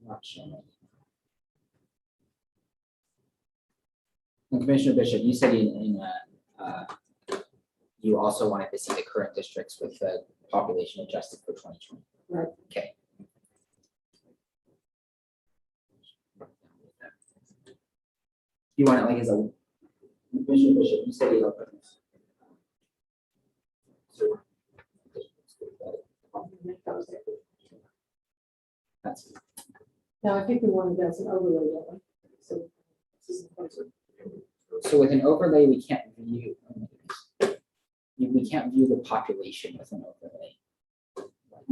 Not showing. And Commissioner Bishop, you said you also wanted to see the current districts with the population adjusted for 2020. Right. Okay. You want it like as a Commissioner Bishop, you said you that's Now, I think we wanted that as an overlay, don't we? so with an overlay, we can't view the population with an overlay.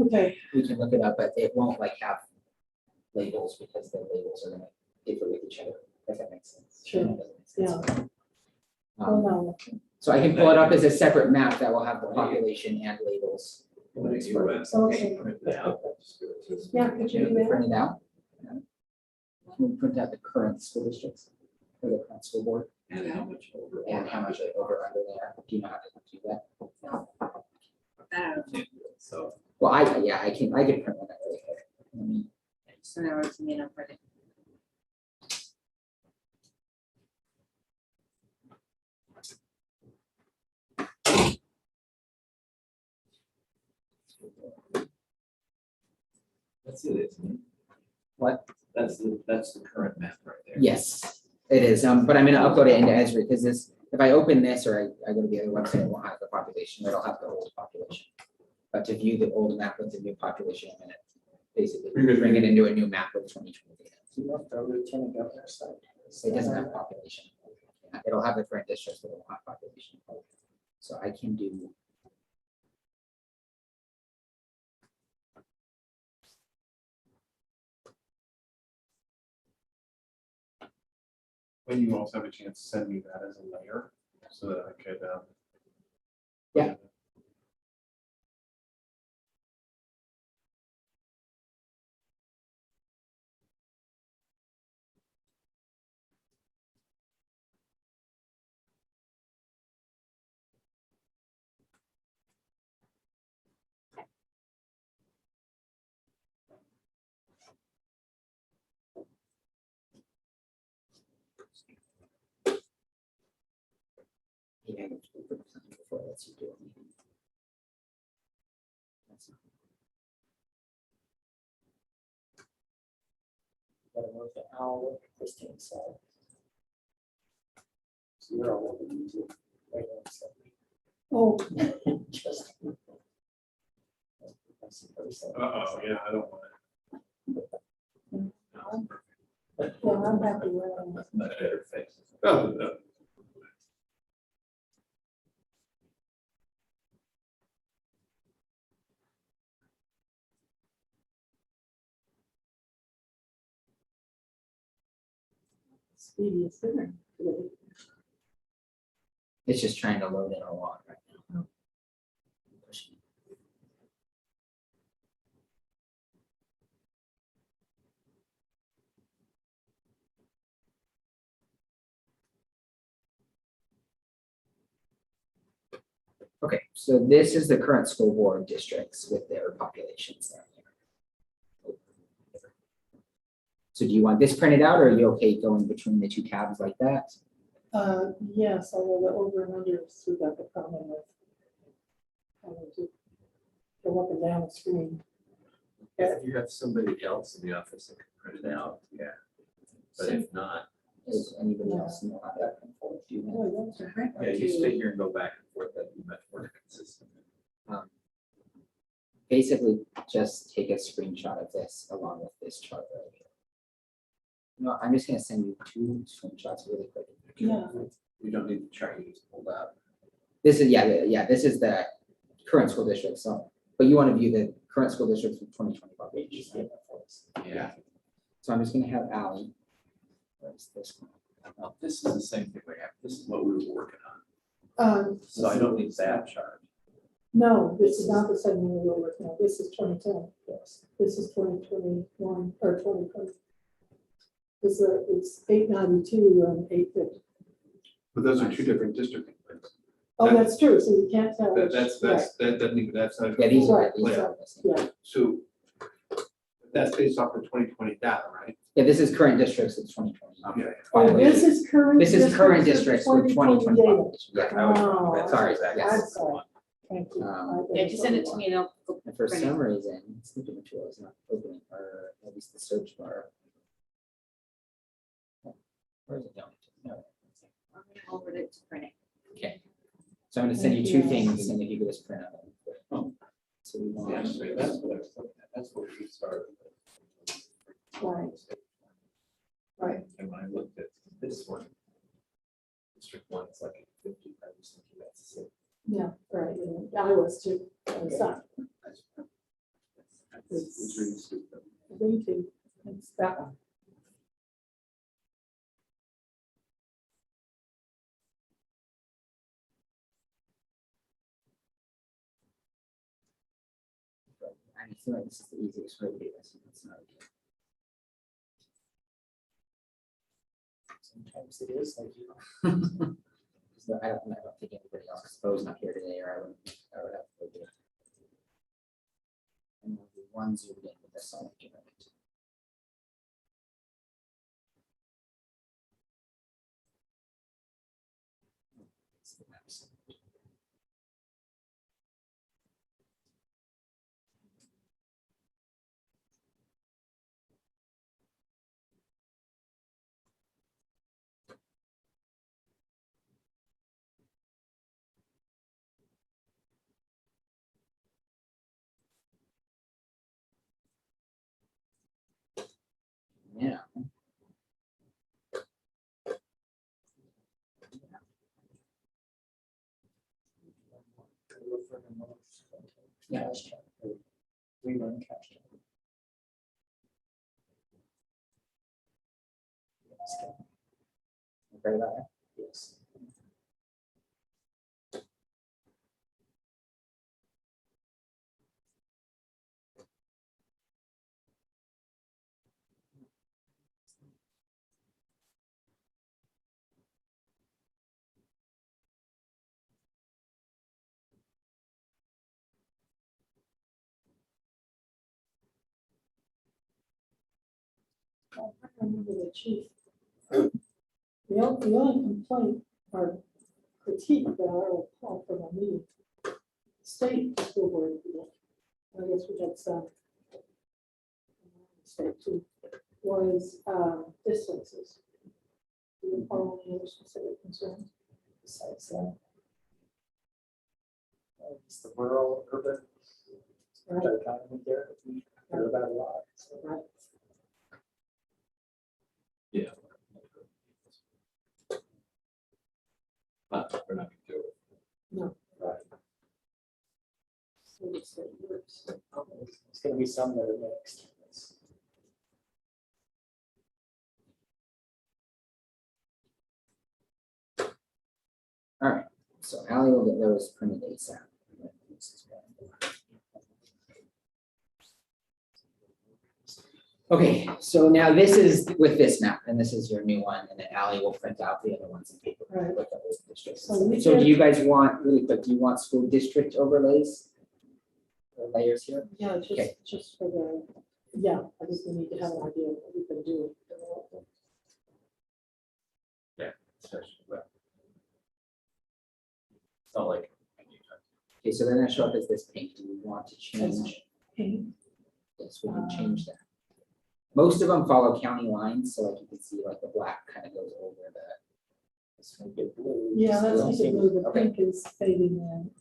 Okay, We can look it up, but it won't like have labels because the labels are gonna differ with each other, if that makes sense. Sure. That doesn't make sense. oh, no, So I can pull it up as a separate map that will have the population and labels. okay. Yeah, could you do that? Print it out. Can we print out the current school districts for the current school board And how much over? and how much over under there? Do you know how to do that? So. Well, I can print one out really quick. Let me- So now it's made up for it. That's it, isn't it? What? That's the current map right there. Yes, it is. But I'm gonna upload it into Esri because this, if I open this or I go to the other website, it won't have the population. It'll have the old population. But to view the old map with the new population, I'm gonna basically bring it into a new map with 2020 data. It doesn't have population. It'll have the current districts, but it won't have population. So I can do. When you also have a chance to send me that as a layer so that I could. Yeah. Yeah, before it lets you do anything. That's not- Gotta move the owl, Christine said. So you're all over YouTube. Right on, so. Oh, Just- Uh-oh, yeah, I don't want yeah, I'm happy with it. Much better face. it. Oh, no. Speedy is dinner today. It's just trying to load in a lot right now. Okay, so this is the current school board districts with their populations down here. So do you want this printed out or are you okay going between the two tabs like that? Yes, although the over and under, we got the problem with having to go up and down the screen. If you have somebody else in the office that can print it out, yeah. But if not, Does anybody else know how that can forward do that? Oh, that's right. yeah, you stay here and go back and forth, that'd be much more consistent. Basically, just take a screenshot of this along with this chart right here. No, I'm just gonna send you two screenshots really quick. Yeah. You don't need the chart, you just pulled out. This is, yeah, this is the current school district, so, but you want to view the current school districts with 2025 pages. Yeah. So I'm just gonna have Ally. Where's this one? Well, this is the same thing we have, this is what we were working on, so I don't need that chart. No, this is not the same one we're working on. This is 2010. Yes. This is 2021 or 2020. It's 892 and 850. But those are two different districts. Oh, that's true. So you can't tell. That doesn't even, that's not. Yeah, these are, Right, these are. the same. Yeah, So that's based off the 2020 data, right? Yeah, this is current districts of 2020. Okay. Oh, this is current. This is current districts districts with 2020 data. population. Yeah. I was Oh, wrong. That's sorry, exactly yes. I'm sorry. Thank you. Um, Yeah, just send it to me and I'll go And for print some it. reason, snippet material is not opening, or at least the search bar. Where is it going? No. I'm gonna Over it to print it. Okay. So I'm gonna send you Thank two you. things, and if you could just print out. So we want. Actually, that's what I was looking at. That's what we started. Right. Right. And when I looked at this one, District 1, it's like 50, I was thinking that's the same. Yeah, right, yeah, I was too. I was not. It's really stupid. Me too. It's that one. I feel like this is the easiest way to do this. It's not okay. Sometimes it is like, you know. So I don't think anybody else, because Bo's not here today, or I would have to go do it. And we'll do one zoomed in with the solid unit. Yeah. Yeah. We run cash. Right about that? Yes. I remember the chief. The only complaint or critique that I will call from a meeting, state school board people, I guess we had some. State too, was distances. Do you follow any other specific concerns besides that? It's the rural urban Right, dichotomy there that we hear about a lot. So right. Yeah. But we're not gonna do it. No. Right. So it's, it works. There's gonna be some that are mixed. All right, so Ally will get those printed ASAP. Okay, so now this is with this map, and this is your new one, and then Ally will print out the other ones in paper. Right. with the old districts. So we So do did- you guys want, really quick, do you want school district overlays? Or layers here? Yeah, Okay. just for the, yeah, I just need to have an idea of what we can do. Especially, well, it's not like. Okay, so they're gonna show up as this pink. Do you want to That's change? pink. Yes, we can change that. Most of them follow county lines, so like you can see, like the black kind of goes over the. This one get blue. Yeah, that's Still like seeing- blue, the okay. pink is fading in.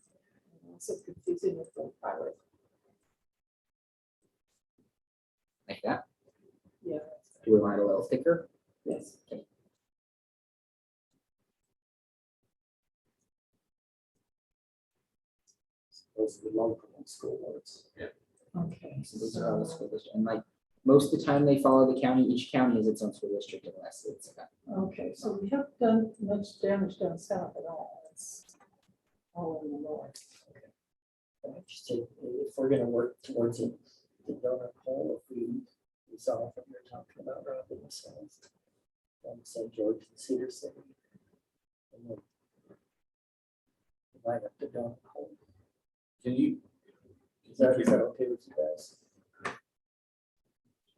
So confusing with the highway. Like that. Yeah, Do we want it a little thicker? yes. Those are the local school boards. Okay. So these are all the school districts, and like, most of the time they follow the county, each county has its own school district unless it's Okay, so we haven't done much damage down south at all. It's all in the north. Interesting, if we're gonna work towards it, the donut hole, if we resolve what you're talking about, Robin, the south. From St. George and Cedar City. And then line up the donut hole. Can you? Is that okay with you guys?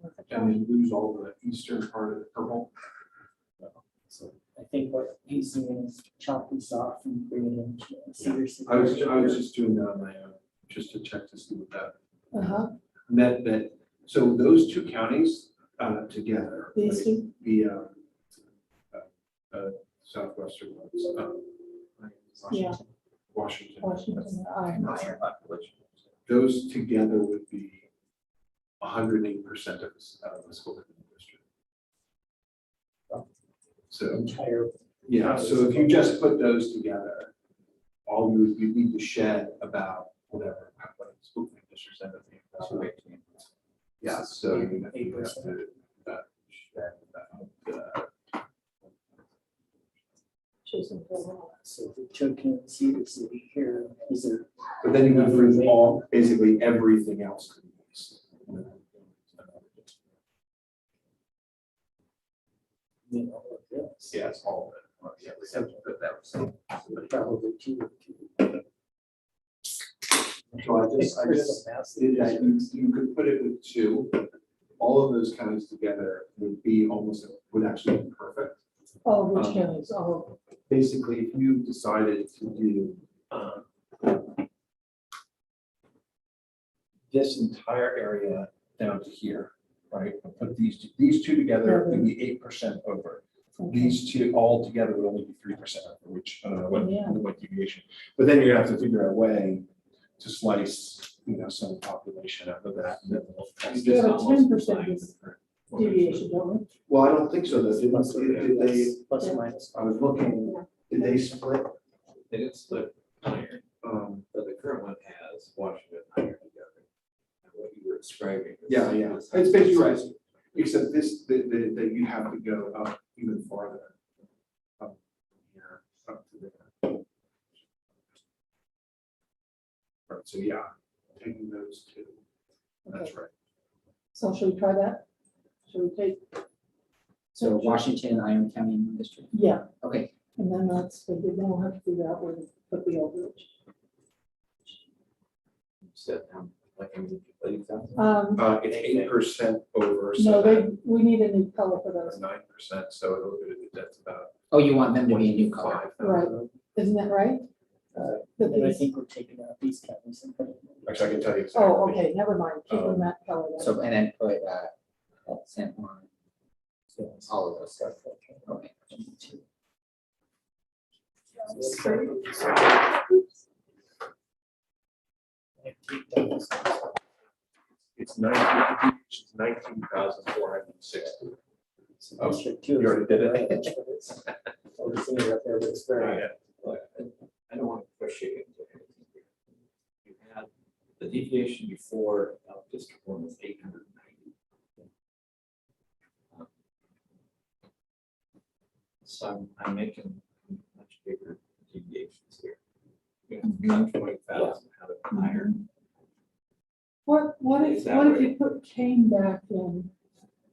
and then lose all the eastern part of the purple. So I think what he's doing is chop this off and bring it into Cedar City. I was just doing that on my own, just to check to see what that Uh-huh, meant. So those two counties together. these right, two, The southwestern ones. yeah, Washington. Washington, Iron. Higher population. Those together would be 108% of the school committee district. So, Entire, yeah, so if you just put those together, all you need to shed about whatever, what school committee districts end up being. Yeah, so you have to, shed about, Choosing for so if we took in Cedar City here, is there, but then you would bring all, basically everything else to the east. you know, like this? Yes, all of it. Yeah, we have to put that. So, Probably two. So I just, you could put it with two. All of those counties together would be almost, would actually be perfect. Oh, which counties, oh, Basically, if you decided to do this entire area down to here, right? Put these two together would be 8% over. okay. These two all together would only be 3% over, which I don't know Yeah. what deviation. But then you have to figure out a way to slice, some population out of that. And then We have a 10% deviation, don't we? Well, I don't think so. Though. Did they? Plus or minus. I was looking. Did they split? They didn't split iron, but the current one has Washington iron together. And what you were describing. is- Yeah. It's basically right. Except this, that you have to go up even farther. Up here, up to there. Right, so yeah, taking those two. That's right. So should we try that? Should we take, So Washington, Iron County District. yeah, Okay, and then that's, then we'll have to figure out where to put the overage. You said, like, I mean, 30,000? It's 8% over. No, we need a new color for those, 9%, so that's about oh, you want them to be a new color? 5,000. isn't that right? That And I these- think we're taking out these counties and putting. Actually, I can tell you. exactly. Oh, okay, never mind, keep them that color. then. So, and then put, San Juan, all of those stuff. Okay. It's 19,460. Oh, District two. you already did it. I'll just leave it up there, but it's very. Look, I don't want to push you into anything here. You had the deviation before District 1 was 890. So I'm making much bigger deviations here. You know, cut 20,000 out of iron. What Is if that you right? put Kane back in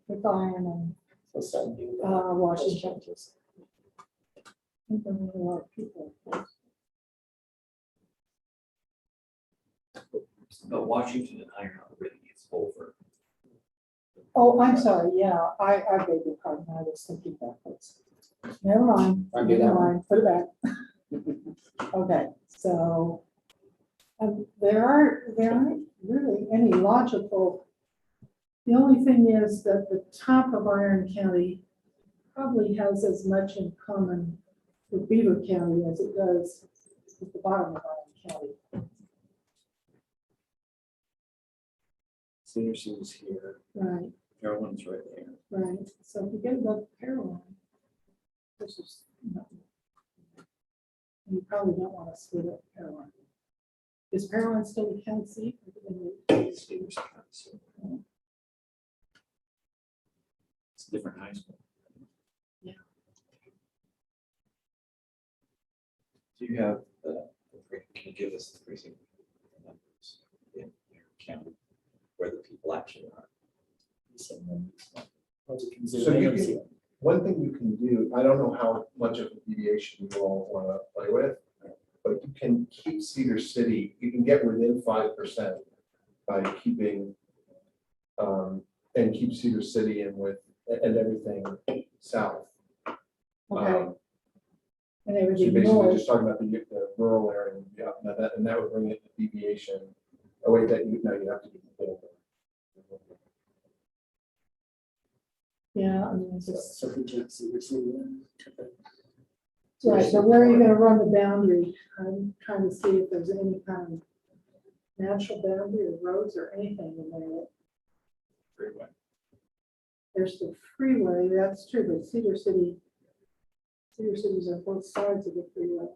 with iron So some do. and Washington? I think there are a lot of people. But Washington and iron already is over. Oh, I'm sorry, yeah, I beg your pardon, I was thinking backwards. Never mind, Undo that never one. mind, put it back. Okay, so there aren't really any logical. The only thing is that the top of Iron County probably has as much in common with Beaver County as it does with the bottom of Iron County. Cedar City's here, Right, Caroline's right there. right, so if we get above Caroline, this is nothing. You probably don't want to split up Caroline. Is Caroline still a county seat? Cedars County, so it's a different high school. Yeah. Do you have can you give us the precinct numbers in your county where the people actually are? So one thing you can do, I don't know how much of a deviation you all want to play with, but you can keep Cedar City, you can get within 5% by keeping and keep Cedar City in with, and everything south. Okay, Um, and So you're everything basically north, just talking about the rural area, yeah, and that would bring it to deviation. Oh, wait, that you, no, you have to do the whole. yeah, I mean, it's So just, so if we take Cedar City and took it. right, so where are you gonna run the boundary? I'm trying to see if there's any kind of natural boundary or roads or anything in there. Freeway. There's the freeway, that's true, but Cedar City's on both sides of the freeway.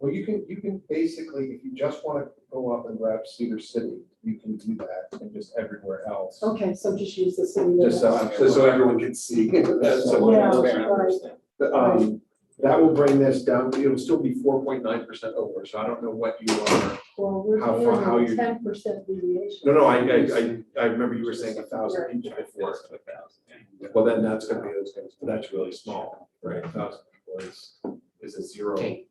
Well, you can basically, if you just want to go up and grab Cedar City, you can do that, and just everywhere else. Okay, so just use the city. Just limits. so everyone can see. So- Yeah, right. But, that will bring this down, it'll still be 4.9% over, so I don't know what you are. Well, we're How far- how you- 10% deviation. No, I remember you were saying 1,000 each before. Well, then that's gonna be those guys, but that's really small, right? 1,000 people is a zero. Okay.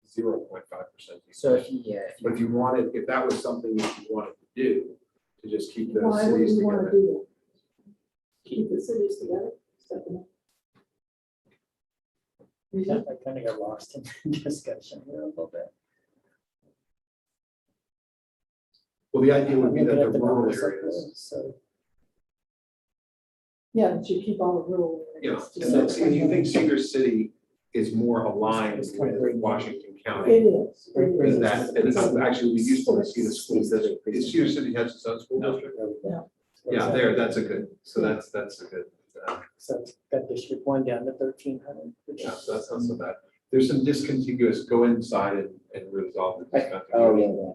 0.5%. So if you, yeah, if But you, if you wanted, if that was something that you wanted to do, to just keep those Why would cities you wanna together. do that? Keep the cities together? Stephanie? I kind of got lost in discussion here a little bit. Well, the idea would be that Looking the at the rural numbers like areas. this, So, Yeah, but you keep all the rural Yeah, areas. and then, see, and you think Cedar City is more aligned It's kind of with big. Washington It County. is. Bring- It bring Is is. that, and it's actually, we used to see the school It's district, is Cedar City has its own school district? there we go. Yeah. What is Yeah, that? there, that's a good, so that's a good, So it's got District 1 down to 1,300. yeah, so that's not so bad. There's some discontiguous, go inside and resolve the discontiguous. oh, yeah, yeah.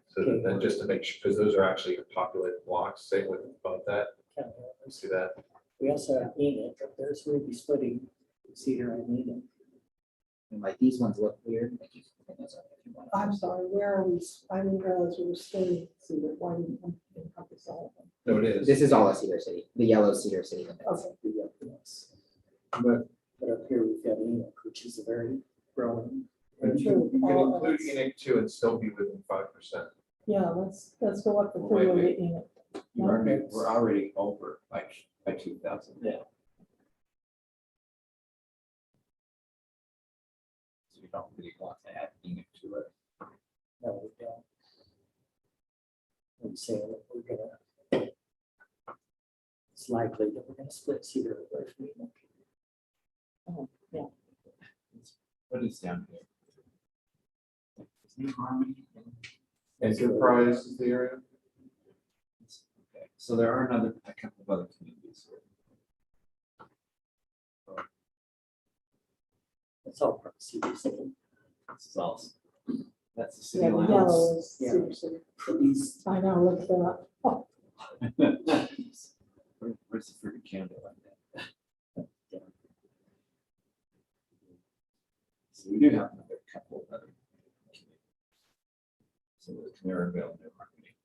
So that, then just to make sure, because those are actually populated blocks, same with above that, County you owners. see that? We also have Enid, up there, so we'd be splitting Cedar and Enid. And like these ones look weird, like you can put those up if you want. I'm sorry, where are we? I didn't realize we were staying, see that, why didn't we encompass all of them? No, it is. This is all of Cedar City, the yellow Cedar City limits. Okay. Yes. But But up here, we've got Enid, which is a very growing. but you can include Enoch too and still be within 5%. Yeah, let's go up the Wait, freeway wait. in it. We're already over by 2,000. Yeah. So you don't really want to add Enoch to it. No, we don't. I'm saying that we're gonna. It's likely that we're gonna split Cedar away from Enid. What is down here? Is New Harmony? Enterprise is the area? Okay, so there are a couple of other communities here. It's all from Cedar City. This is also, that's the city Yeah, the limits. yellow is Yeah. Cedar City. But these, I know, look that. Oh, Where's the fruit candle on that? So we do have another couple of other communities. So there's Maryville, New Harmony.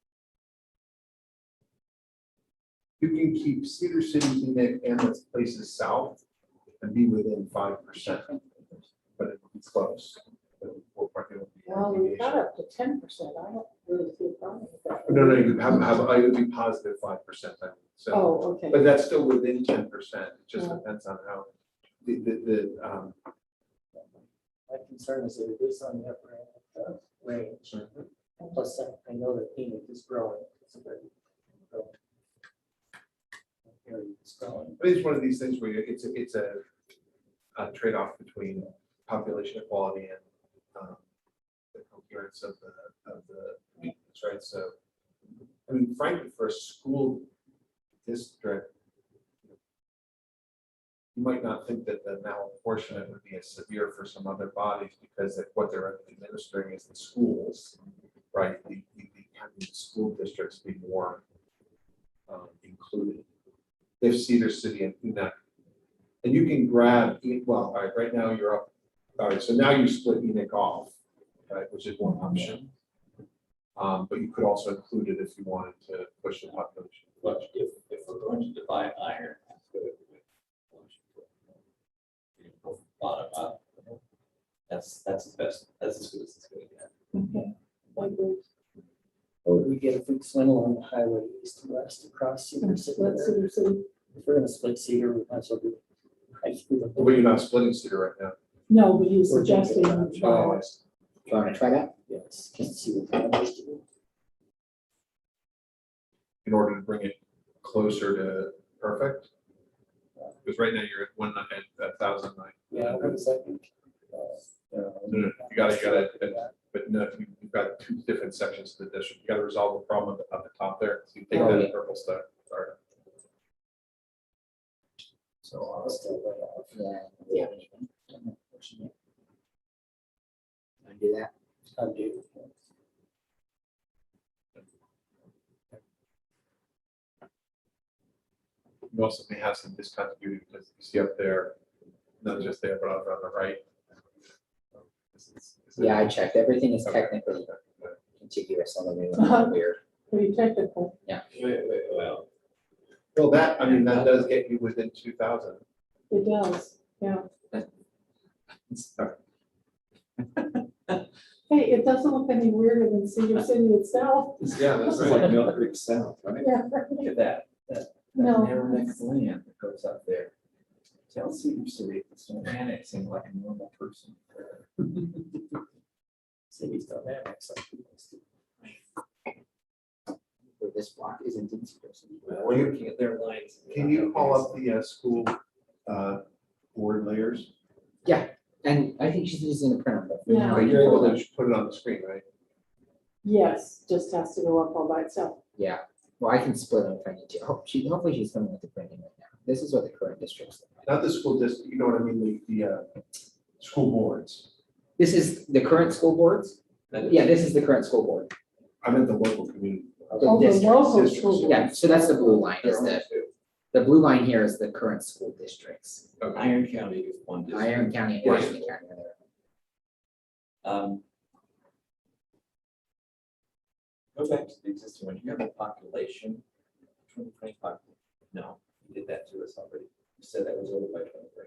You can keep Cedar City, Enoch, and the places south and be within 5%, but it's close. well, we got up to 10%. I don't really see a problem with that. No, no, you have, it would be positive 5%, I mean, so, Oh, okay. but that's still within 10%, it just Yeah. depends on how, my concern is that it is on the upper end of the range. And plus, I know that Enid is growing. It's a very growing area. It's growing. I think it's one of these things where it's a trade-off between population equality and the coherence of the communities, right? So, I mean, frankly, for a school district, you might not think that the malapportionment would be as severe for some other bodies because what they're administering is the schools, right? The having the school districts be more included. If Cedar City and Enoch, and you can grab, well, all right, right now you're up, all right, so now you split Enoch off, right, which is one option. But you could also include it if you wanted to push the population. But if we're going to divide iron, bottom up, that's the best, that's as good as it's going to get. Okay. I agree. What would we get if we went along the highway east and west across Cedar City? Let's there? see. If we're gonna split Cedar, we might as well do high school. Well, you're not splitting Cedar right now. No, but he's We're thinking suggesting. about it. Oh, I see. Do you want to try that? Yes, just to see what the numbers do. In order to bring it closer to perfect? Because right now you're at 1,009. Yeah, what does that mean? You gotta, but no, you've got two different sections of the district. You gotta resolve the problem at the top there. So you take Oh, that yeah. purple stuff. Sorry. So I'll still way off. Yeah. Yeah. anything. Undo that. Undo. You also may have some discontinuity because you see up there, not just there, but over on the right. This is- Yeah, I checked. Everything is Okay. technically contiguous, although they Uh-huh. look weird. Pretty technical. Well, that, I mean, that does get you within 2,000. It does, yeah. Hey, it doesn't look any weirder than Cedar City itself. Yeah, that's like Mill Creek South, right? Yeah. Look at that No. narrow neck of land that goes up there. Tell Cedar City it's not annexing like a normal person. Cities don't annex like people do. Where this block isn't in Cedar City. We're looking at their lines. Can you call up the school board layers? And I think she's using a printer, but. Yeah. Like, you're able to just put it on the screen, right? Yes, just has to go up all by itself. Yeah, well, I can split them if I need to. Hopefully she's coming with the printing right now. This is what the current districts look like. Not the school district, you know what I mean, the school boards. This is the current school boards? Yeah, this is the current school board. I'm in the local community. Oh, the districts. local Districts, school. Yeah, so that's the blue line, There is are the, only two. the blue line here is the current school districts. Okay. Iron County is one district. Iron County and Washington County are there. Go back to the existing one, you have a population, 2025, no, you did that to us already, you said that was over by 23.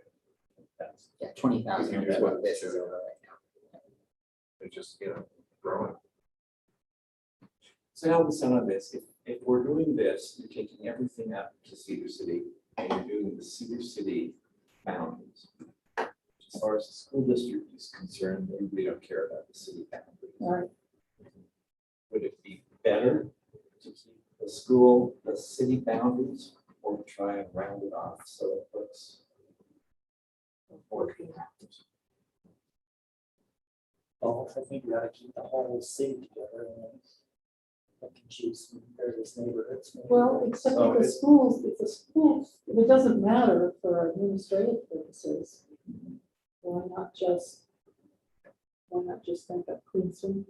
That's- Yeah, 20,000 Here's is what what this it's is over right now. It's just, growing. So now listen on this, if we're doing this, you're taking everything up to Cedar City, and you're doing the Cedar City boundaries. As far as the school district is concerned, we really don't care about the city boundaries. Right. Would it be better to keep the school, the city boundaries, or try and round it off so it looks working out? Well, I think we ought to keep the whole city together and then I can choose from various neighborhoods. maybe. Well, except So for the it's- schools, if the schools, if it doesn't matter for administrative purposes, why not just think of Queenston?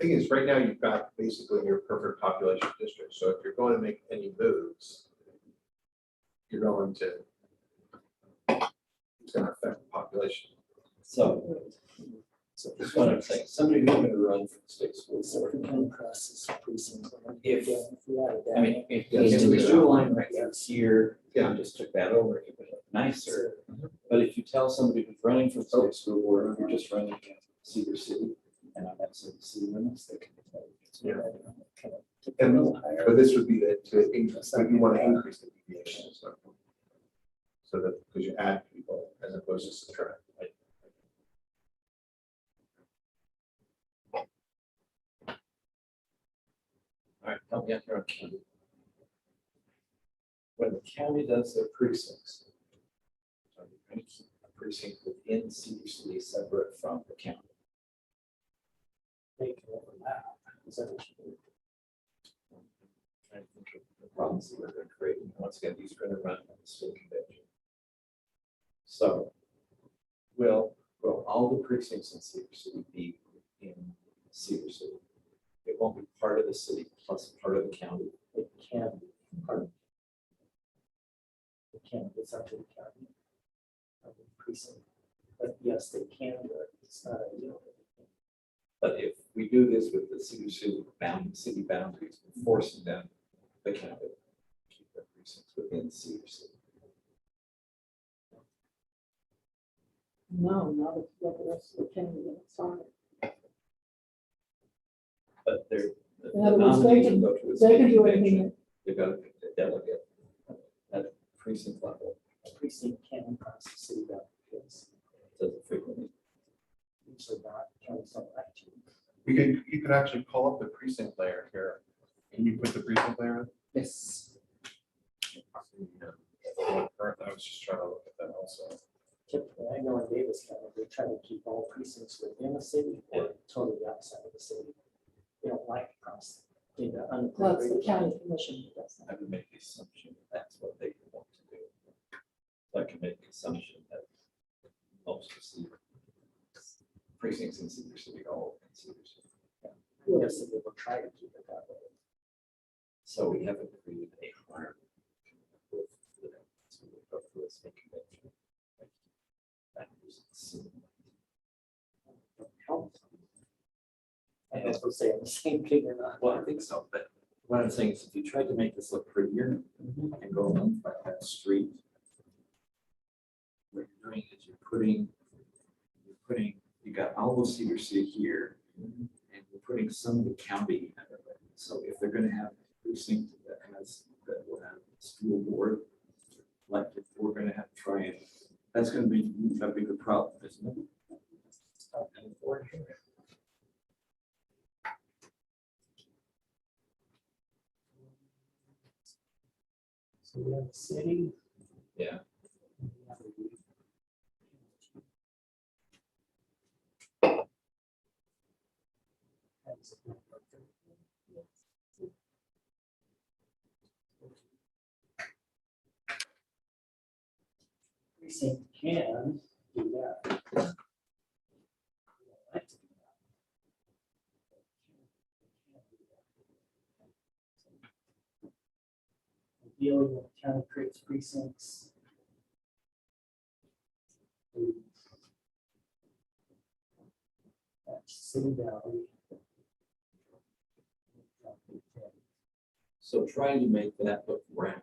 Thing is, right now, you've got basically your perfect population district, so if you're going to make any moves, you're going to, it's gonna affect the population. So that's what I'm saying, somebody who's gonna run for the state school So board. if we come across this precinct. If- we added that. I mean, if Yeah, if do we it. drew a line right here, Yeah. and just took that over, it would look nicer. But if you tell somebody who's running for the state school board, you're just running in Cedar City, and I'm at Cedar City limits, they can. Yeah. Kind of took it a little But higher. this would be to increase, but you want to increase the deviation, so that, because you add people as opposed to subtract. All right, help me out here on county. When the county does their precincts, are you going to keep a precinct within Cedar City separate from the county? They can overlap. Is that what you do? Trying to think of the problems that they're creating. Once again, these are going to run on the state convention. So will all the precincts in Cedar City be in Cedar City? It won't be part of the city plus part of the county. It can be part of. It can, it's up to the county. Of the precinct. But yes, they can do it. It's not ideal. But if we do this with the Cedar City city boundaries, we're forcing them, the county, to keep their precincts within Cedar City. No, not if the rest of the county, sorry. But they're, the In other words, they nominees can- go to a They can state do convention. anything, They've got to pick the delegate at precinct level, A precinct can cross the city boundaries, does it frequently. usually not, counties don't like to. You could actually pull up the precinct layer here. Can you put the precinct layer in? Yes. I was just trying to look at that also. Typically, I know in Davis County, they try to keep all precincts within the city or totally outside of the city. They don't like across. that's the county commission that does I that. would make the assumption that that's what they want to do. So I can make the assumption that most of the precincts in Cedar City all in Cedar City. Yes, they will try to keep it that way. So we haven't created a harm with the, so we go through a state convention. That is- I don't know if they'll say on the same thing or not. Well, I think so, but what I'm saying is if you tried to make this look prettier and go along by that street, what you're doing is you got all of Cedar City here, and you're putting some of the county out of it. So if they're gonna have a precinct that will have a school board, like if we're gonna have to try and, that's gonna be a bigger problem, isn't it? So we have the city. Yeah. Precinct can do that. We don't like to do that. Dealing with county creates precincts. That's city boundary. So trying to make that look rounder.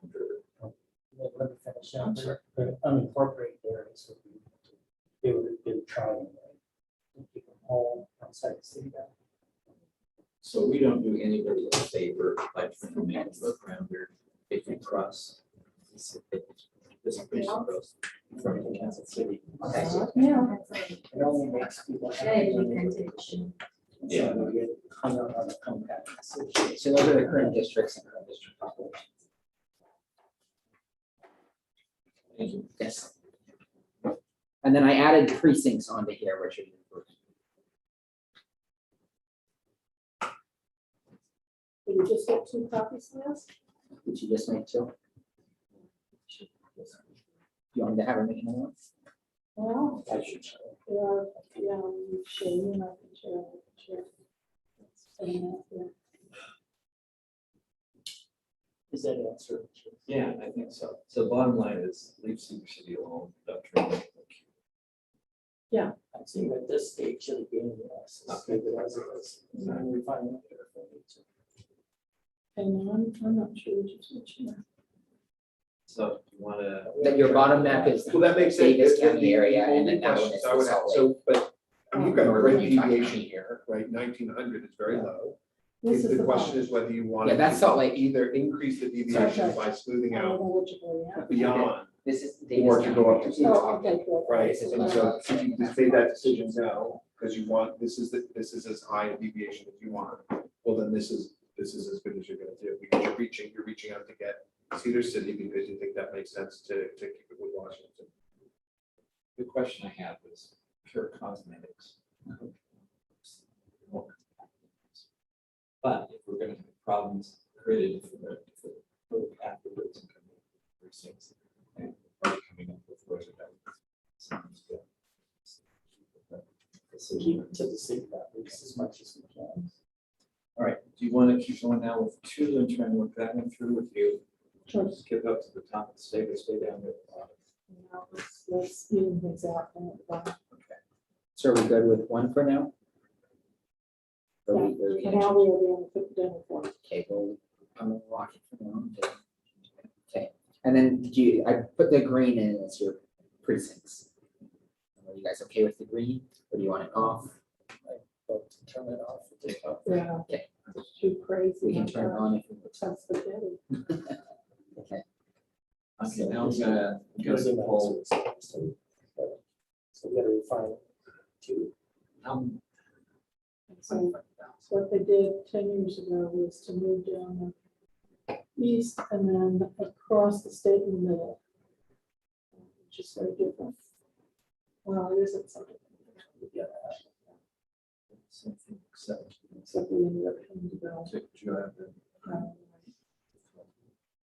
Let me finish out I'm sorry. the unincorporated areas would be, they would have been trying. Keep them all outside the city boundary. So we don't do anybody a favor by trying to make it look rounder if you cross. This person goes from Kansas City. Okay. Yeah, It only makes people. Yeah, you happy when can they- Yeah. when they get hung up on the compact decision. So those are the current districts and current district populations. Thank you. Yes. And then I added precincts onto here, which are. did you just get 2 copies of this? Did you just make two? You want me to have her make another one? Well, I should show. yeah, you share, you and I can share. Is that answer? Yeah, I think so. So bottom line is leave Cedar City alone. Don't try to make it look I'm seeing at this stage of the game, yes, let's leave it as it is. And then we find out if we need to. And I'm not sure which one. So you wanna. That your bottom map is Well, that makes sense. Davis The- County the area, and only then that one questions is I the would have- Salt Lake. So, but I mean, you've got a great Northern Utah deviation County. here, right? 1900 is very low. This is The the question bottom. is whether you want. Yeah, that's Salt Lake. Either increase the deviation Okay. by smoothing I don't out know which one, yeah. beyond, This is or Davis to County. go up to. Oh, okay, good. Right, This is and what so if you just made that decision no, because you want, this is as high a deviation as you want, well, then this is as good as you're gonna do, because you're reaching out to get Cedar City because you think that makes sense to keep it with Washington. The question I have is pure cosmetics. But if we're gonna have problems created for afterwards and coming precincts and already coming up with residential. Sounds good. Keep it to the city boundaries as much as we can. All right, do you want to keep going now with 2 and try and work that one through with you? Sure. Skip up to the top and stay down there. Now, let's even things out. So are we good with one for now? Or we- or we- And now we are doing the dinner for. Okay, well, I'm gonna lock it for now. Okay, and then I put the green in as your precincts. Are you guys okay with the green, or do you want it off? But to turn it off. Yeah. too crazy. We can turn it on if we. Some spaghetti. Okay. Okay, now we gotta Zoom out, pull, so we gotta refine it to, So what they did 10 years ago was to move down the east and then across the state in the middle. Which is very different. Well, it isn't something. something, so, Except we ended up having to go. to drive it.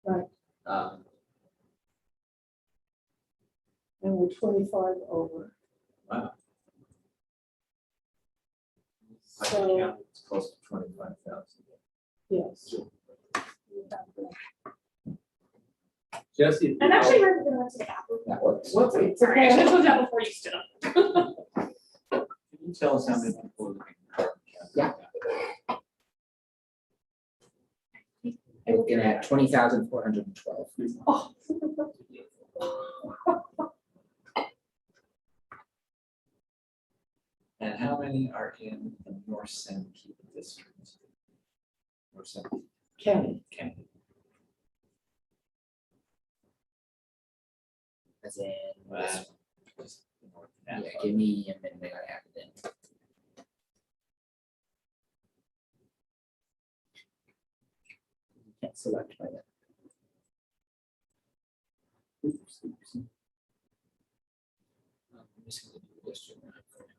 Right, Um, and we're 25 over. wow. I So- can count, it's close to 25,000. Yes. Jesse. I'm actually ready to go to the bathroom. That works. What, Sorry, I should have told you that before you stood up. can you tell us how many people are living in Carbon County? Yeah. Looking at 20,412. Oh. And how many are in the North Sanpete district? North Sanpete County. County. As in, Just north yeah, and give me a minute, I gotta have it in. You can't select by that. Oops, oops. I'm just gonna do the district map for now.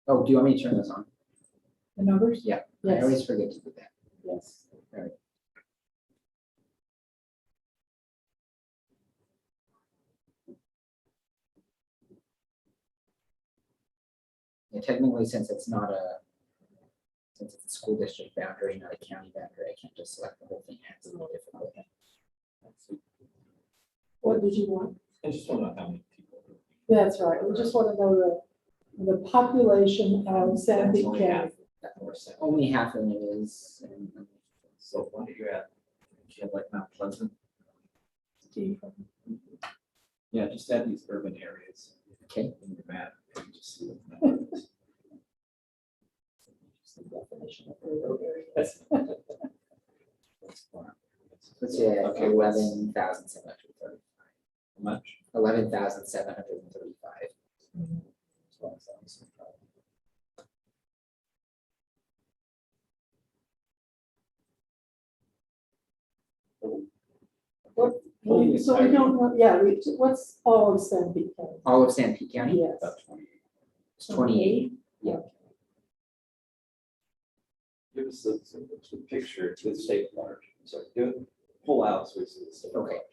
Oh, do you want me to turn this on? The numbers? Yeah, I Yes, always forget to do that. yes. Yeah, technically, since it's not a, since it's a school district boundary, not a county boundary, I can't just select the whole thing. It's a little difficult. What did you want? I just want to know how many people. That's right. We just want to know the population of That's Sanpete only County. half that North Sanpete. Only half of it is, and So what are you at? You have like Mount Pleasant? Yeah, just add these urban areas. Okay. In the map, and you just see what the number is. The definition of rural area. That's fine. let's see, Okay, 11,735. how much? 11,735. So we don't know, yeah, what's all of Sanpete County? All of Sanpete County, Yes. About 28. it's 28. Yeah. Give us the picture to the state large. So do it, pull out so we see the state. Okay. large.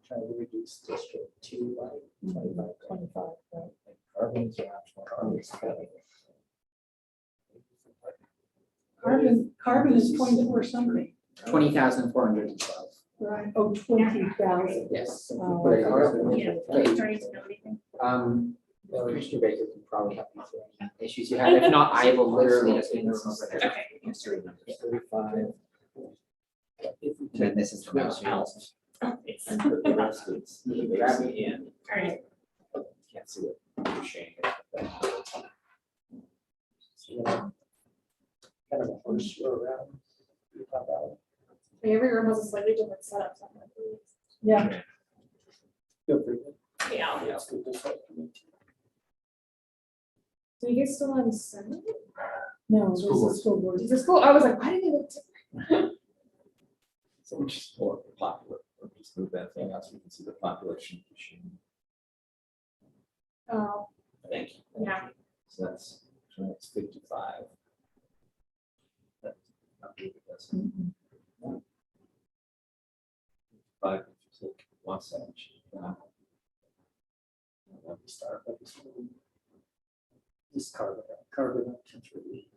trying to reduce district two by 25. 25, right. Carbon's around 20. Carbon is 24 something, 20,412. right? Oh, 20,000. Yes. so if we Oh, put it okay. here. Yeah, Okay. starting to know anything. Commissioner Baker can probably help you through any issues you have. If not, I will literally just move them over there. Okay. Yeah. 35. If we And then take this is the mouse out wheel. and put the rest of the gravity in, All right. can't see what you're shading it. So, you know, kind of a horseshoe around. You pop out. Every room has a slightly different setup. So I'm like, ooh. Yeah, Feel free. Yeah. It's good to start. Do you guys still on Sunday? no, this School board. is school board. Is it school? I was like, why did they look different? So we just pull up the popular, or just move that thing out so we can see the population machine. Oh, Thank you. yeah. So that's 55. That's not really good, that's Mhm. 5, if you take Wasatch. Let me start with this one. Just carve it up to 3.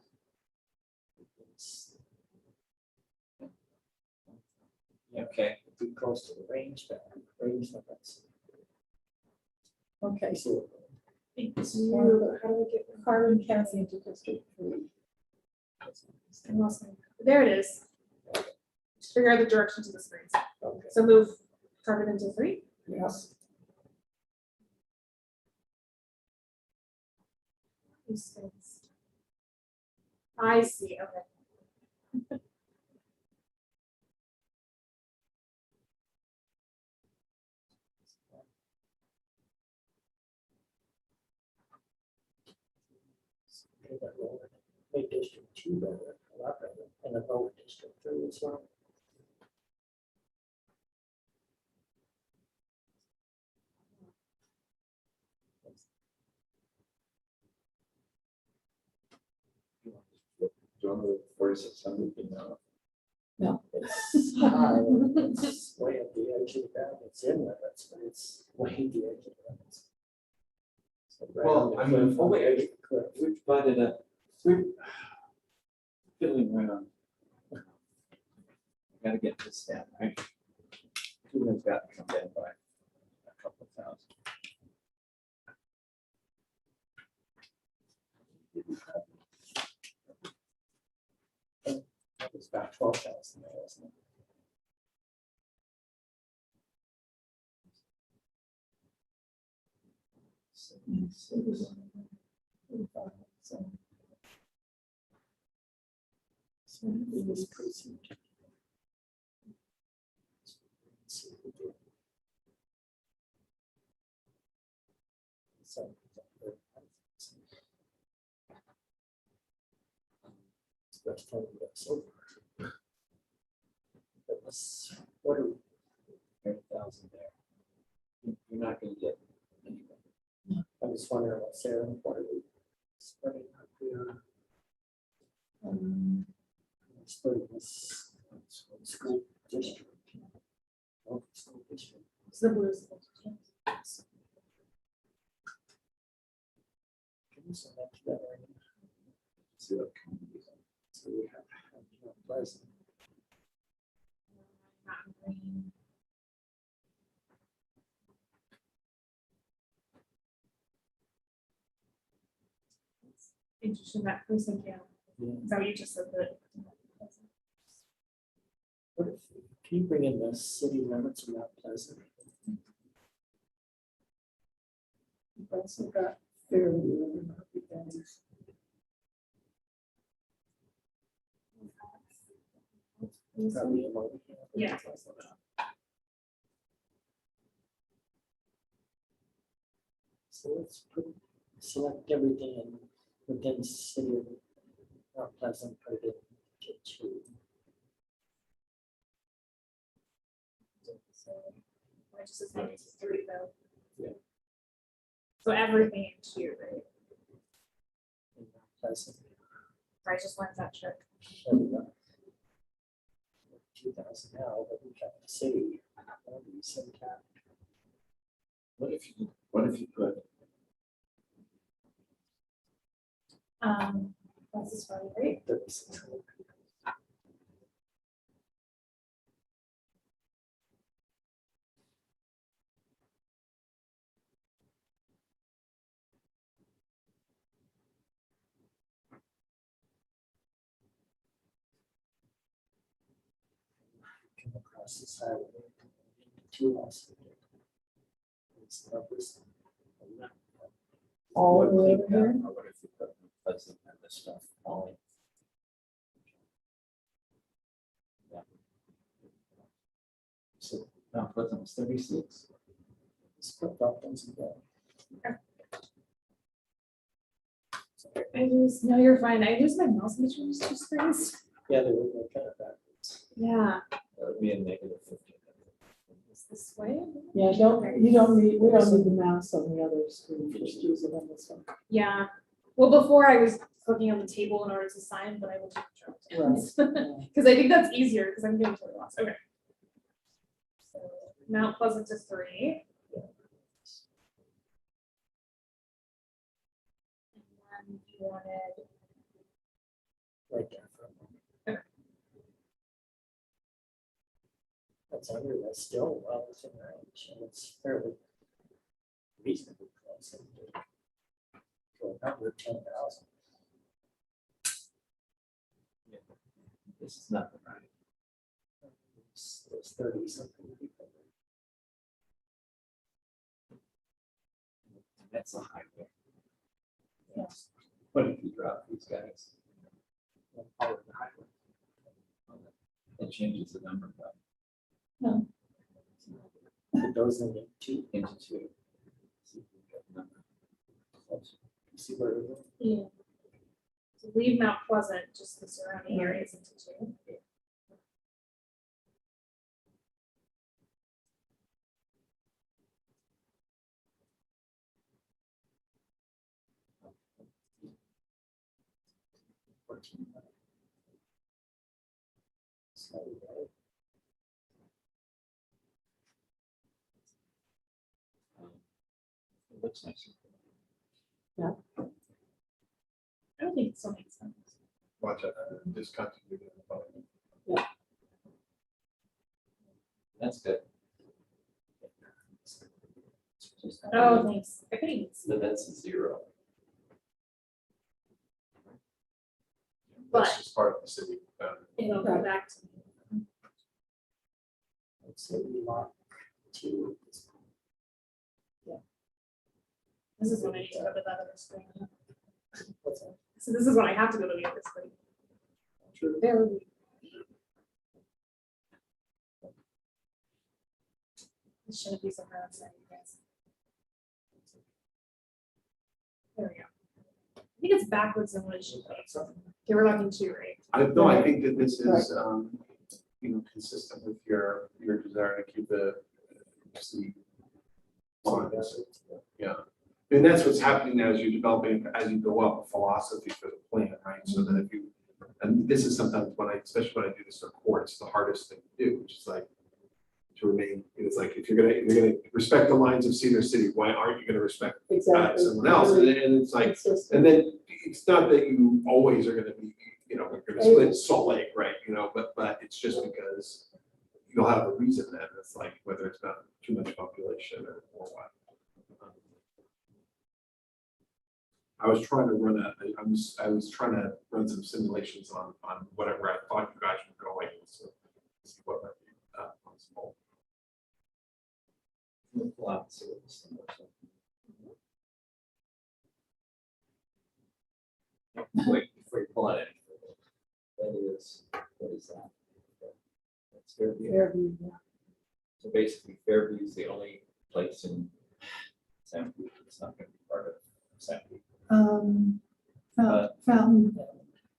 It's Okay. Be close to the range limits. Okay, So Thank you. How do we get? Carbon County into District 3. I lost my- There it is. Just figure out the directions of the screens. okay. So move carbon into 3. Yes. I see, okay. Make that lower. Make District 2 better, a lot better, and a lower District 3 as well. Don't know 4600, you know. It's high, it's way at the edge of the ground, it's in limits, but it's way at the edge of the limits. So right Well, on the I mean, cliff, oh, on the wait, edge of the cliff. We've divided up, we're fiddling around. Gotta get this down, right? Two has got to come down by a couple of thousand. It's about 12,000 there, isn't it? So this precinct. So, that's probably what's over. That was, what are we? 30,000 there. You're not gonna get anything. I was wondering what Sarah, what are we spreading out here? Splitting this school district. Oh, school district. It's the blues. Can you send that together? See what communities. So we have, Pleasant. Interesting, that person, yeah. Yeah. Is that what you just said that? What if, can you bring in the city limits of Mount Pleasant? You've also got Fairview. Probably among. Yeah. So let's select everything in within the city of Mount Pleasant, put it into 2. So I just assigned it to 3 though. Yeah. So everything in 2, right? In Mount Pleasant. I just learned that trick. There we go. 2,000 now, but we got the city. Some cap. What if you put, That's just funny, right? 3,600 people. Come across this highway. 2 houses. It's numbers. All what the way if over you here. got- what if you put Pleasant and this stuff all in? Yeah. So Mount Pleasant was 36. Split up those again. I just, no, you're fine. I use my mouse and it's just screens. Yeah, they were kind of backwards. Yeah. That would be a negative 15. Is this way? Yeah, we don't need the mouse on the other screen, just use it on this one. Yeah. Well, before I was clicking on the table in order to sign, but I will take Right. because I think that's easier because I'm getting totally lost. Okay. So Mount Pleasant to 3. wanted, right there for a moment. That's under, that's still well within range, and it's fairly reasonably close. To a number of 10,000. This is not the right. It's 30 something people. That's a highway. What if you drop these guys? All of the highway. It changes the number, but It goes into two. into two. See if we get the number. See where it goes? yeah. So leave Mount Pleasant, just the surrounding areas into two. It looks nice. I don't think it still makes sense. Watch it, discontinued. That's good. Oh, thanks. I couldn't even see. So that's a 0. That's But- just part of the city. It'll go back to me. Let's say we lock two. This is when I need to go to that other screen. What's that? So this is when I have to go to the other screen. True. There we. This shouldn't be somewhere else, you guys. There we go. I think it's backwards than what it should be. Okay, we're locking two, right? I think that this is, consistent with your desire to keep the lines. Yeah. And that's what's happening as you're developing, as you go up, a philosophy for the plan, right? So that if you, and this is sometimes when especially when I do this in court, it's the hardest thing to do, which is like to remain, it's like, if you're gonna respect the lines of Cedar City, why aren't you gonna respect someone else? And it's like, and then it's not that you always are gonna be, we're gonna split Salt Lake, right? But it's just because you'll have a reason then, it's like whether it's not too much population or what. I was trying to run I was trying to run some simulations on whatever I thought you guys were going, so see what might be possible. Wait, before you pull out anything. That is, what is that? That's Fairview. Fairview, yeah. So basically Fairview is the only place in Sanford that's not gonna be part of Sanford. Fountain.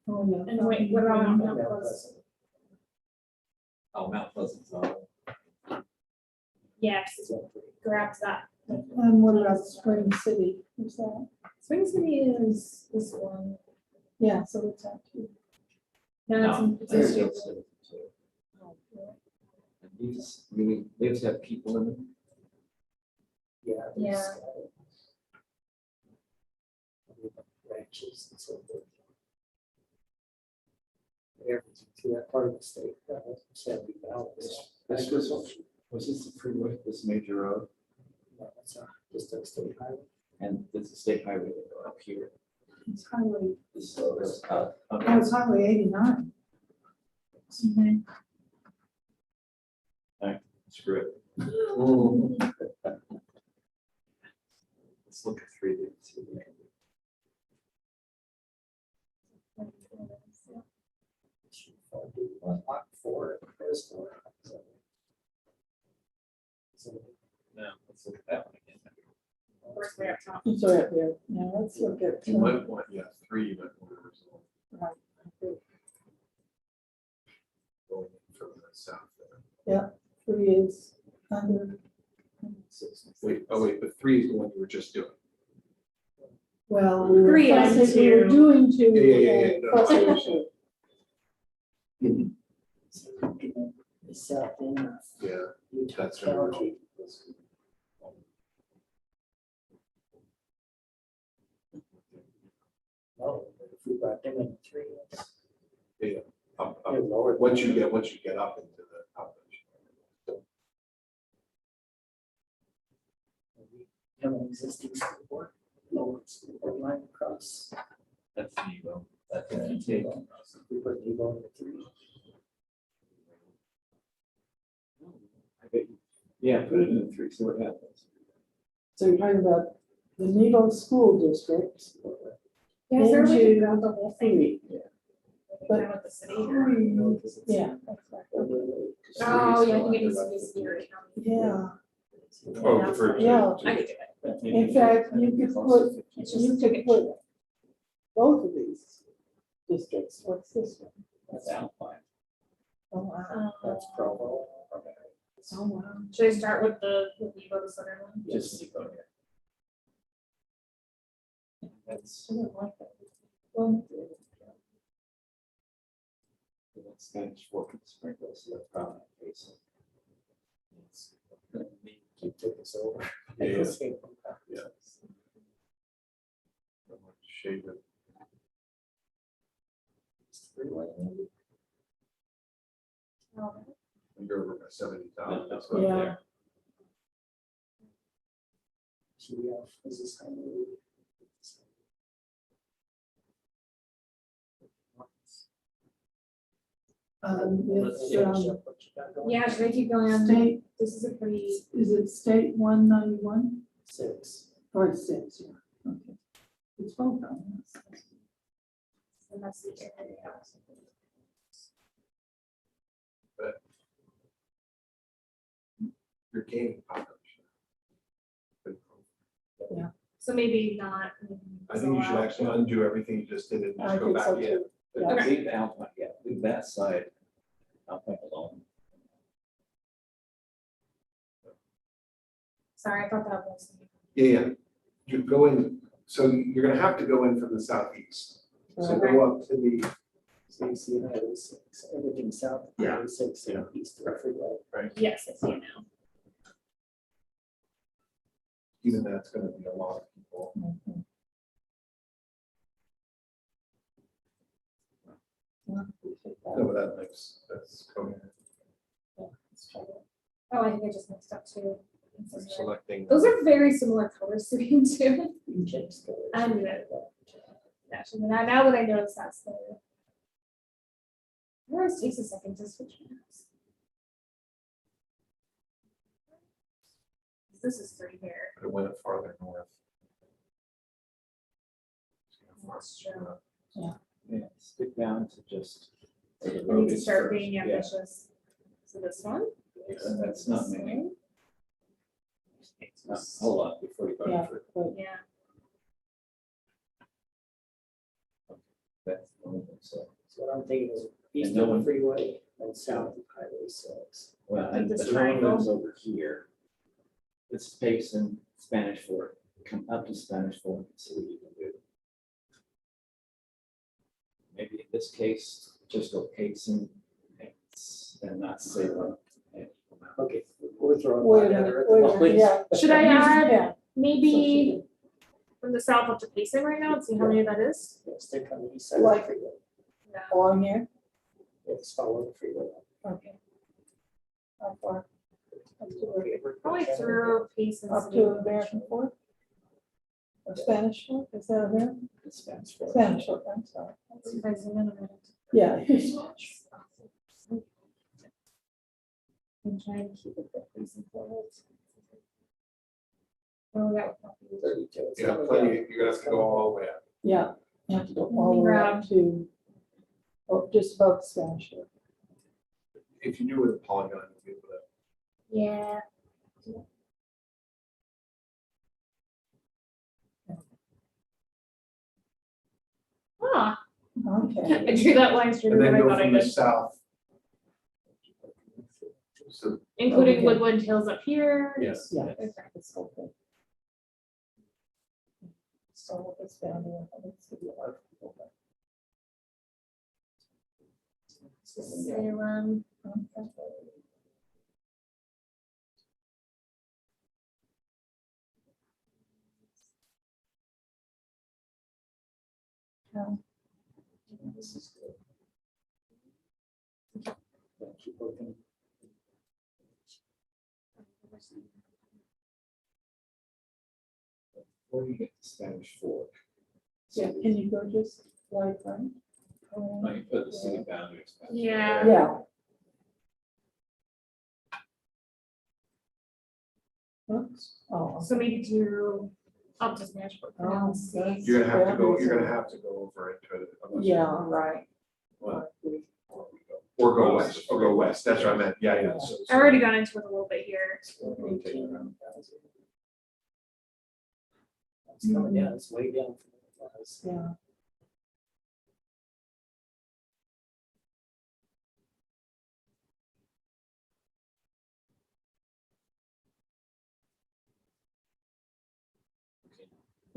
Oh, yeah. And wait, what about Fountain. Mount Pleasant? Oh, Mount Pleasant's on. Yes, grabs that. And what about Spring City? Is that? Spring City is this one. Yeah, so it's that too. No, That's it's still a- city too. And these really lives have people in them. Yeah. Yeah. there's, Ranches and so forth. Everything to that part of the state, that was 70 This ballots. was this the freeway, this major road, No, that's just a state highway. and there's a state highway that go up here. It's highway, So there's, oh, it's highway 89. screw it. Let's look at 3D. and see what we can do. Lot 4, there's 4. So, No, let's look at that one again. Where's way up top? It's right there. Now let's look at. You might want, 3, but whatever, so Right. going in from the south there. 3 is under, Wait, but 3 is the one you were just doing. well, we were 3 and fussing- we were 2. doing 2. Yeah. No, fussing. the south end of Yeah, Utah that's right. County. Oh, we brought them in three, Up- it up- lowered. Once you get up into the population. We have an existing school board, lowered school board line across. That's Nebo. That's Nebo. We put Nebo in the three. I bet you. Yeah, put it in the three, see what happens. So you're talking about the Nebo School District Yeah, is there a way to into grab the whole thing? three. But with the city. Three, yeah, Oh, yeah, I think it needs to be city or county. yeah. Oh, prefer Yeah. to. I could do it. In fact, you could put, It's you just could put both of these districts. What's this one? That's Alpine, Oh, wow. that's Provo. Oh, wow. Should I start with the Nebo, the southern one? Just Nebo here. That's, I don't like that. Well, that's Spanish Fork and sprinkles, so that's probably not facing. Keep taking us over. Yeah. Yeah. Shade it. Oh, And go over by 70,000. That's right Yeah. there. GF is this kind of. It's, Yeah, should I keep going on? state, This is a pretty, is it state 191 Six. or 6? Yeah, okay. It's both on this. and that's the area. You're gaining population. So maybe not. I think you should actually undo everything you just did and I just go think back so in. too. But Yeah. leave Alpine, yeah, leave that side, Alpine alone. Sorry, I thought that was. Yeah. You go in, so you're gonna have to go in from the southeast. So go up to the, So you see Highway six, everything south of Yeah. Highway six, Yeah. east of freeway. Yes, I see it now. even that's gonna be a lot of people. Mhm. Yeah, we should, No, but that's coming. Let's try that. Oh, I think I just mixed up two. Selecting. Those are very similar colors to me too. You change colors. I knew it. Actually, now that I notice that's the. It always takes a second to switch maps. This is 3 here. But it went farther north. That's true. Yeah, stick down to just. where the I road need to is start first. being Yeah, ambitious. So this one. and that's not This many, one, it's not a whole lot before you go Yeah, for it. but Yeah, That's the only thing, so. So what I'm thinking is east no of the one- freeway and south of Highway six. Well, Like and this but no one triangle? lives over here. It's Payson, Spanish Fork, come up to Spanish Fork and see what you can do. Maybe in this case, just go Payson and not Salem. and- Okay, we're throwing. wait a one minute, other at the wait a moment. minute, yeah. Should I add Yeah. maybe from the south up to Payson right now and see how many that is? Yeah, stick on the east side of the Like- freeway. No. Along here? It's following the freeway. Okay. How far? Up to where? Okay, we're Probably trying to- through Payson. Up to American Fork? Or Spanish Fork, is that American? It's Spanish Fork. Spanish Fork, I'm sorry. Let's see if I zoom in a minute. Yeah. I'm trying to keep it at Payson forward. Oh, that would probably be. 32. It's Yeah, coming plenty, down. you're gonna have to go all the way up. Yeah, you have to go all the way up to, oh, just above Spanish Fork. If you knew where the polygon would be, but Yeah. Ah, Okay. I drew that line straighter and than then I go thought I from the did, south. So, including Okay. Woodland Hills up here. yes. Yeah. Okay. It's okay. So it's down there, it's gonna be a lot of people, but- Salem. this is good. Yeah, keep working. Before you get to Spanish Fork. Yeah, can you go just like, right? Like, put the city boundaries. back there. Yeah. Yeah. Oops, oh. So maybe do up to Spanish Fork. for now and see. that's- You're gonna have to go over into it. unless you- Yeah, right. What? Or go west, that's what I meant, yeah. so- I already got into it a little bit here. Rotate around 1,000. It's coming down, it's way down from what it was. Yeah.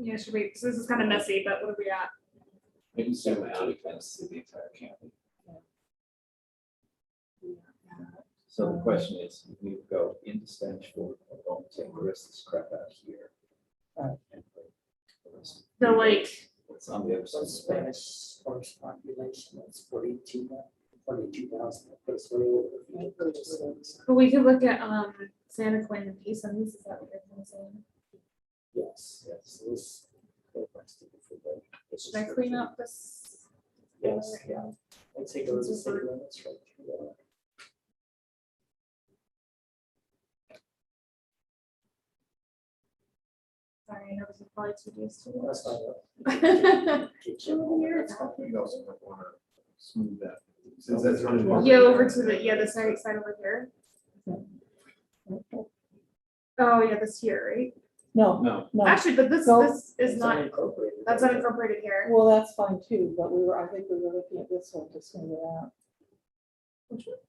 Yeah, should we, so this is kind of messy, but what are we at? Maybe zoom out and kind of see the entire county. So the question is, we go into Spanish Fork or don't take the rest of this crap out here. Right. And put the rest The like, It's on the other So side. Spanish Fork's population, that's 42,000. That's way over. but we could look at Santa Quinn and Payson, is that what you're kind of saying? Yes, yes, this. Should I clean up this? Yes, yeah. I'd say go to the city limits right through there. Sorry, I know this is probably too used to That's fine. it. Get you over there. You also might wanna smooth that. Since that's unincorporated. Yeah, over to the, yeah, the side over here. Oh, yeah, this here, right? No, No, no, Actually, but this No. is It's not, unincorporated. that's unincorporated here. well, that's fine too, but I think we were looking at this one to smooth it out.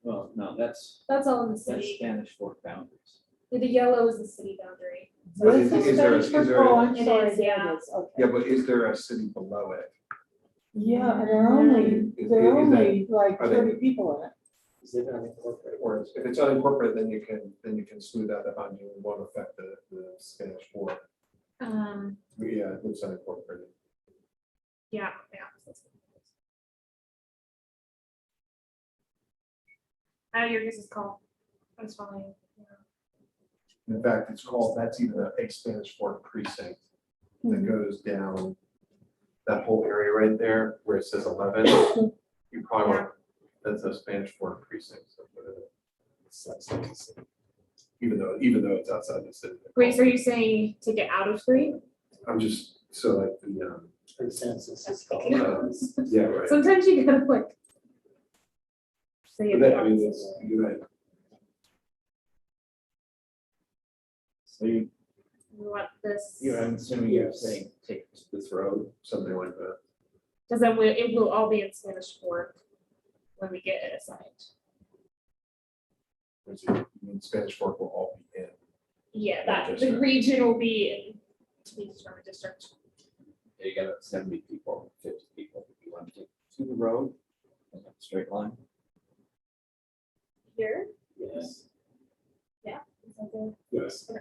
well, no, that's That's all in the that's city. Spanish Fork boundaries. The yellow is the city boundary. But This is there- Spanish is there- Fork? Oh, I'm It sorry, is, there yeah. it is, okay. Yeah, but is there a city below it? Yeah, and there are only, Is- there are is that- only like are they- 30 people in it. Is it unincorporated? Or if it's unincorporated, then you can smooth that up on you, it won't affect the Spanish Fork. Yeah, it looks unincorporated. Yeah. Oh, your guess is called. That's fine. Yeah. In fact, it's called, that's even a Spanish Fork precinct that goes down that whole area right there where it says 11. You probably want, that's a Spanish Fork precinct. So put it in. Sounds like a city. Even though it's outside the city. Wait, so are you saying to get out of three? I'm just, so like the, For the census is called. yeah, right. Sometimes you gotta like. Say But it. that, I mean, it's, you're right. So you, We want this. I'm assuming you're Yes. saying take this road. Something like that. Because then it will all be in Spanish Fork when we get it assigned. Which you mean Spanish Fork will all be in. Yeah, that, the District. region will be in, to be determined district. You got 70 people, 50 people, if you want to take to the road, in a straight line. Here. Yes. Is that good? Yes.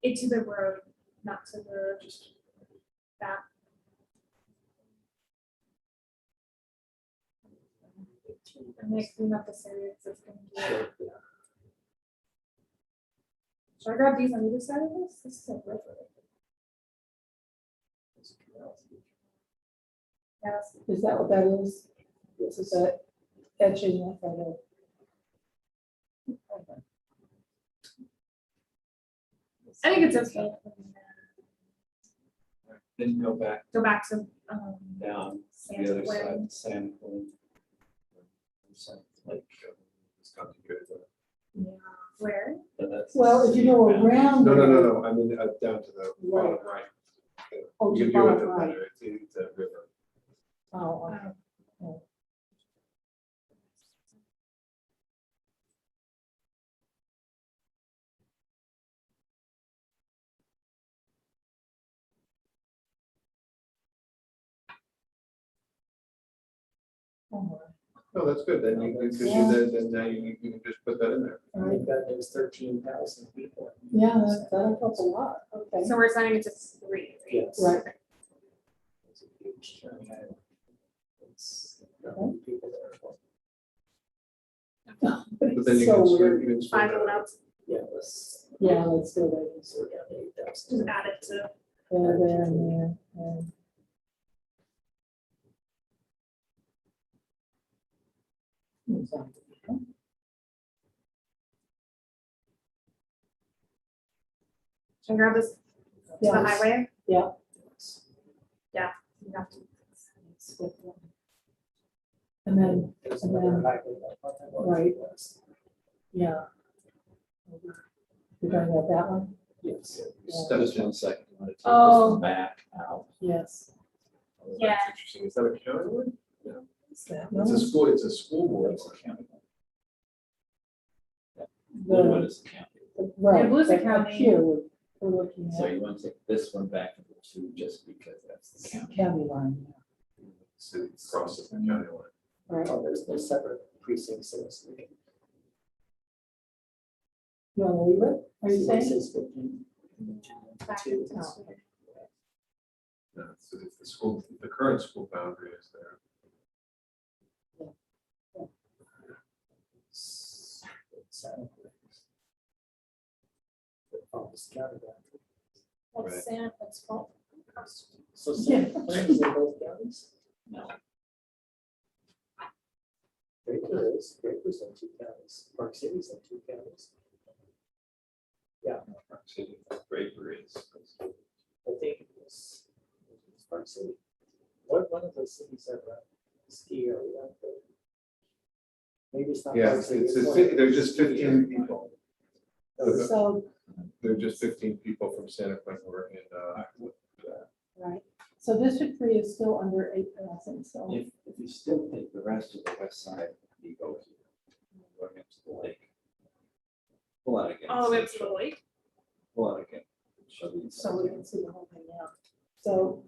Into the road, not to the, just back. I'm gonna clean up this area, 'cause it's gonna be. Should I grab these on either side of this? This is a river. Yes. Is that what that is? This is that etching of that. I think it's okay. Then go back Go back to, down to Santa the other Quinn. side, San Quinn. Like, It's complicated. Where? but that's. Well, if you go around. No, I mean, down to the bottom right. Oh, You to do it bottom the right. better, it's a river. Oh, okay. Oh, No, that's good, then you, because Yeah. then now you can just put that in there. All And right, they've got those 13,000 people. yeah, that helps a lot, okay. So we're assigning it to 3, right? Yes. Right. It's a huge turnout. It's not many people there. But then you So can swing, weird. you can swing Five that. and out, Yeah, let's, Yeah, let's do that. so we're down to 8,000. just add it to. There and there, and. Should I grab this to the Yes. highway? Yeah. You have to. And then, There's And another then- highway up on that one. Right. yeah. You're talking about that one? Yes. Just 1 second. I'm gonna take this Oh. one back out. Yes. Yeah. That's interesting, is that a county one? Is that It's a one? school, it's a school board. That's the county one. The- Blue one is the county. Right. Yeah, Blue's a but up county. Here, we're looking So at you want to take this one back to the 2 just because that's the county. county line, City crosses the county line. right? Oh, there's no separate precincts in this. You want to leave it? Are you saying? Says 15. Back Two. into- No, so it's the school, the current school boundary is there. Oh, it's county boundary. Right. That's San, that's fault. So Santa Claus in both counties? No. Draper is, Draper's in 2 counties, Park City's in 2 counties. Park City, Draper is. I think it's Park City. What, one of those cities have a ski area out there? Maybe it's not. Yeah, Park City, it's, one of there's just the 15 people. So, There are just 15 people from Santa Clara and, right, so District 3 is still under 8,000, so, If you still take the rest of the west side, you go here, going into the lake. Pull out again. All the way up to the lake. Pull out again. Show you. so we can see the whole thing now.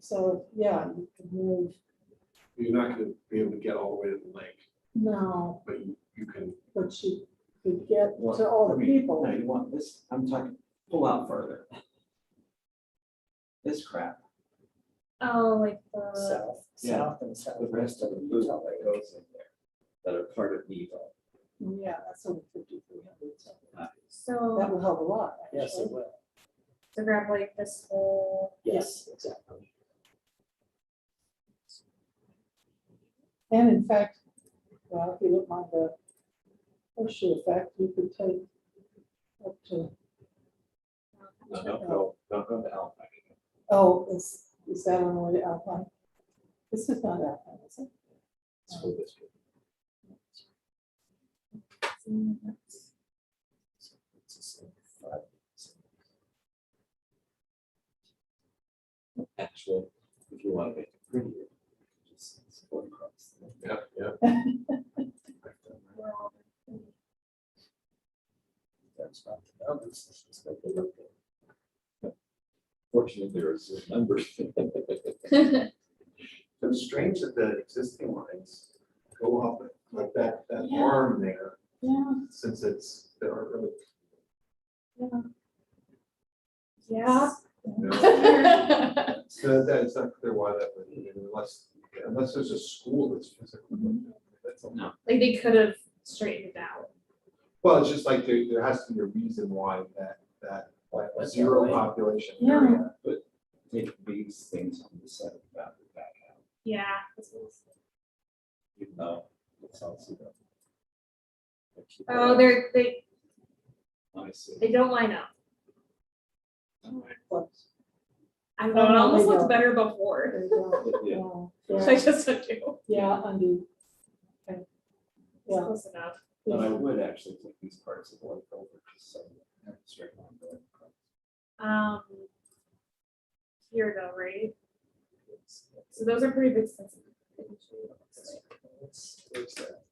So, yeah, you can move, you're not gonna be able to get all the way to the lake, no, but you can, but you could get Well, to all the I mean, people. No, you want this, I'm talking, pull out further. This crap, Oh, like the, South, Yeah. south and south. the rest of the loop that goes in there, that are part of Evo. Yeah, that's over 5,300, so so, that will help a lot, Yes, it actually. will. to grab like this whole, Yes, exactly. And in fact, well, if you look on the horseshoe effect, you could take up to, No, don't go to Alpine. oh, is that on the way to Alpine? This is not Alpine, is it? School district. It's the same 5. Actually, if you want to make it prettier, just go across. That's not the numbers, it's just what they look at. Fortunately, there is numbers. it's strange that the existing lines go up like that Yeah. arm there, Yeah, since there aren't really, yeah. you know, so that it's not clear why that would, be, unless there's a school that's physical. That's all. No. Like they could have straightened it out. Well, it's just like there has to be a reason why that Went that zero way. population Yeah. area. Take these things on the side of the boundary back out, Yeah. This is- even though it's also. Oh, they Honestly. don't line up. close. I don't know, it Oh, no, almost they looked don't. better before. There you go. Yeah. Yeah, I just undo. yeah, undo. Okay. It's Yeah. close enough. But I would actually take these parts of the lake over just so you have a straight line going across. Here though, right? So those are pretty big sensitive. Where's that?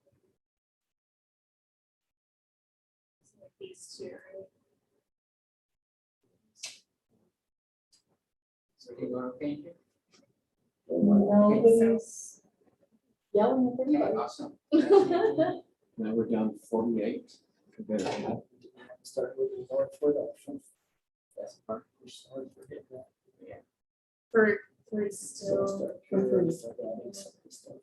Like these two, right? So you want to paint it? No, Okay, so- these, yelling at Okay, everybody. awesome. Now we're down to 48. Compared to that. Start moving north for that from. That's part, push north, we're getting that. For So still, start- For- start adding some of the stuff.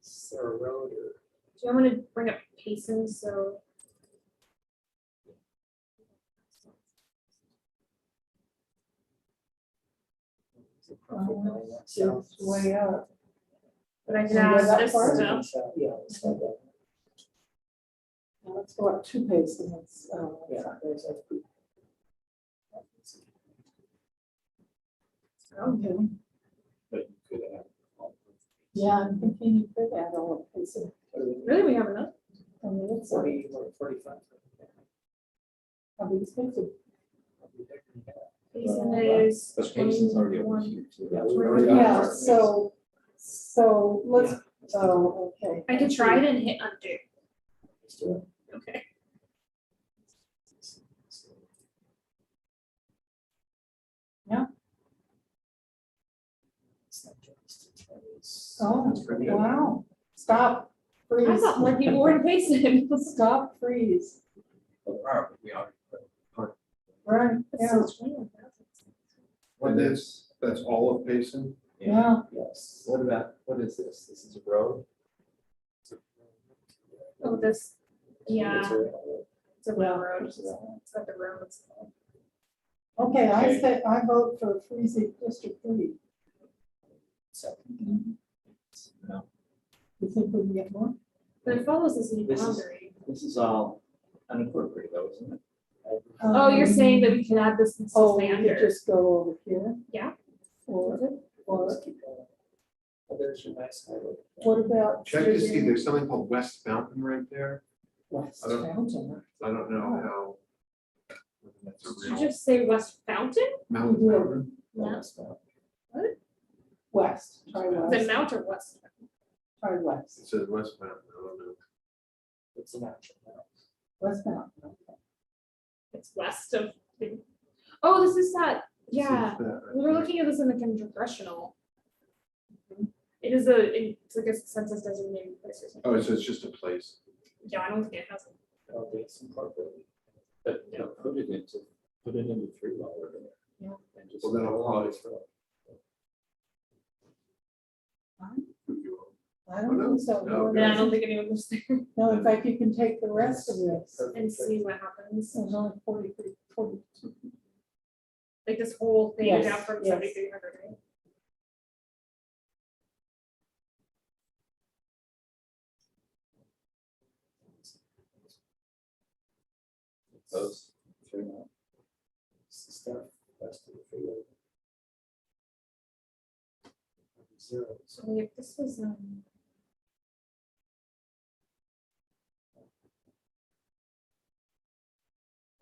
Is there a road or? do you want me to bring up Payson, so? is it probably Oh, going that south? It's way up. But I can Wanna go ask that this far? stuff. Yeah, let's go that. Now let's go up two Payson. It's, Yeah, there's a. okay. But you could have. Yeah, I'm thinking you could add all of Payson. Really, we have enough? I mean, it's 40 or 45. probably expensive. Payson is But Payson's already over 21. here too. Yeah, we already got Yeah, our- so let's, oh, okay. I could try it and hit undo. Let's do it. Okay. Oh, wow. Stop, I freeze, thought more people were in Payson. stop, freeze. We already put part. Right, That's yeah, so strange. And that's all of Payson? yeah. Yes. What about, what is this? This is a road? Oh, this, yeah, It's a railroad. it's a railroad. It's got the roads. Okay, I Okay. say, I vote for freezing District 3. No, You think we can get more? But it follows the city This is- boundary. this is all unincorporated though, isn't it? Oh, you're saying that we can add this and Oh, still we could under? just go over here? Yeah. Or, or Let's keep going. Oh, there's your nice highway. what about? Check to see, there's something called West Mountain right there. West I don't- Fountain. I don't know how. whether that's a Did you real just say West Fountain? Mountain. Yeah. Mountain. No. West, try Is it west, Mount or West? try It west, says West Mountain, I don't know. It's an action now. West Mountain. Okay. It's west of. Oh, this is that, It yeah, says that right we were there. looking at this in the congressional. It is it's like a census designated place or something. Oh, so it's just a place. Yeah, I don't think it has it. Oh, it's incorporated. But, you know, put it into 3 while we're there. Yeah. And just- Well, then I'll call it. I don't think so. No, Yeah, I don't think anyone was there No, in fact, you can take the rest of this. and see what happens. There's only 43, 42. Like this whole thing Yes, down from yes. 7,300. Those 3 miles. It's the stuff west of the freeway. Zero. So wait, this was,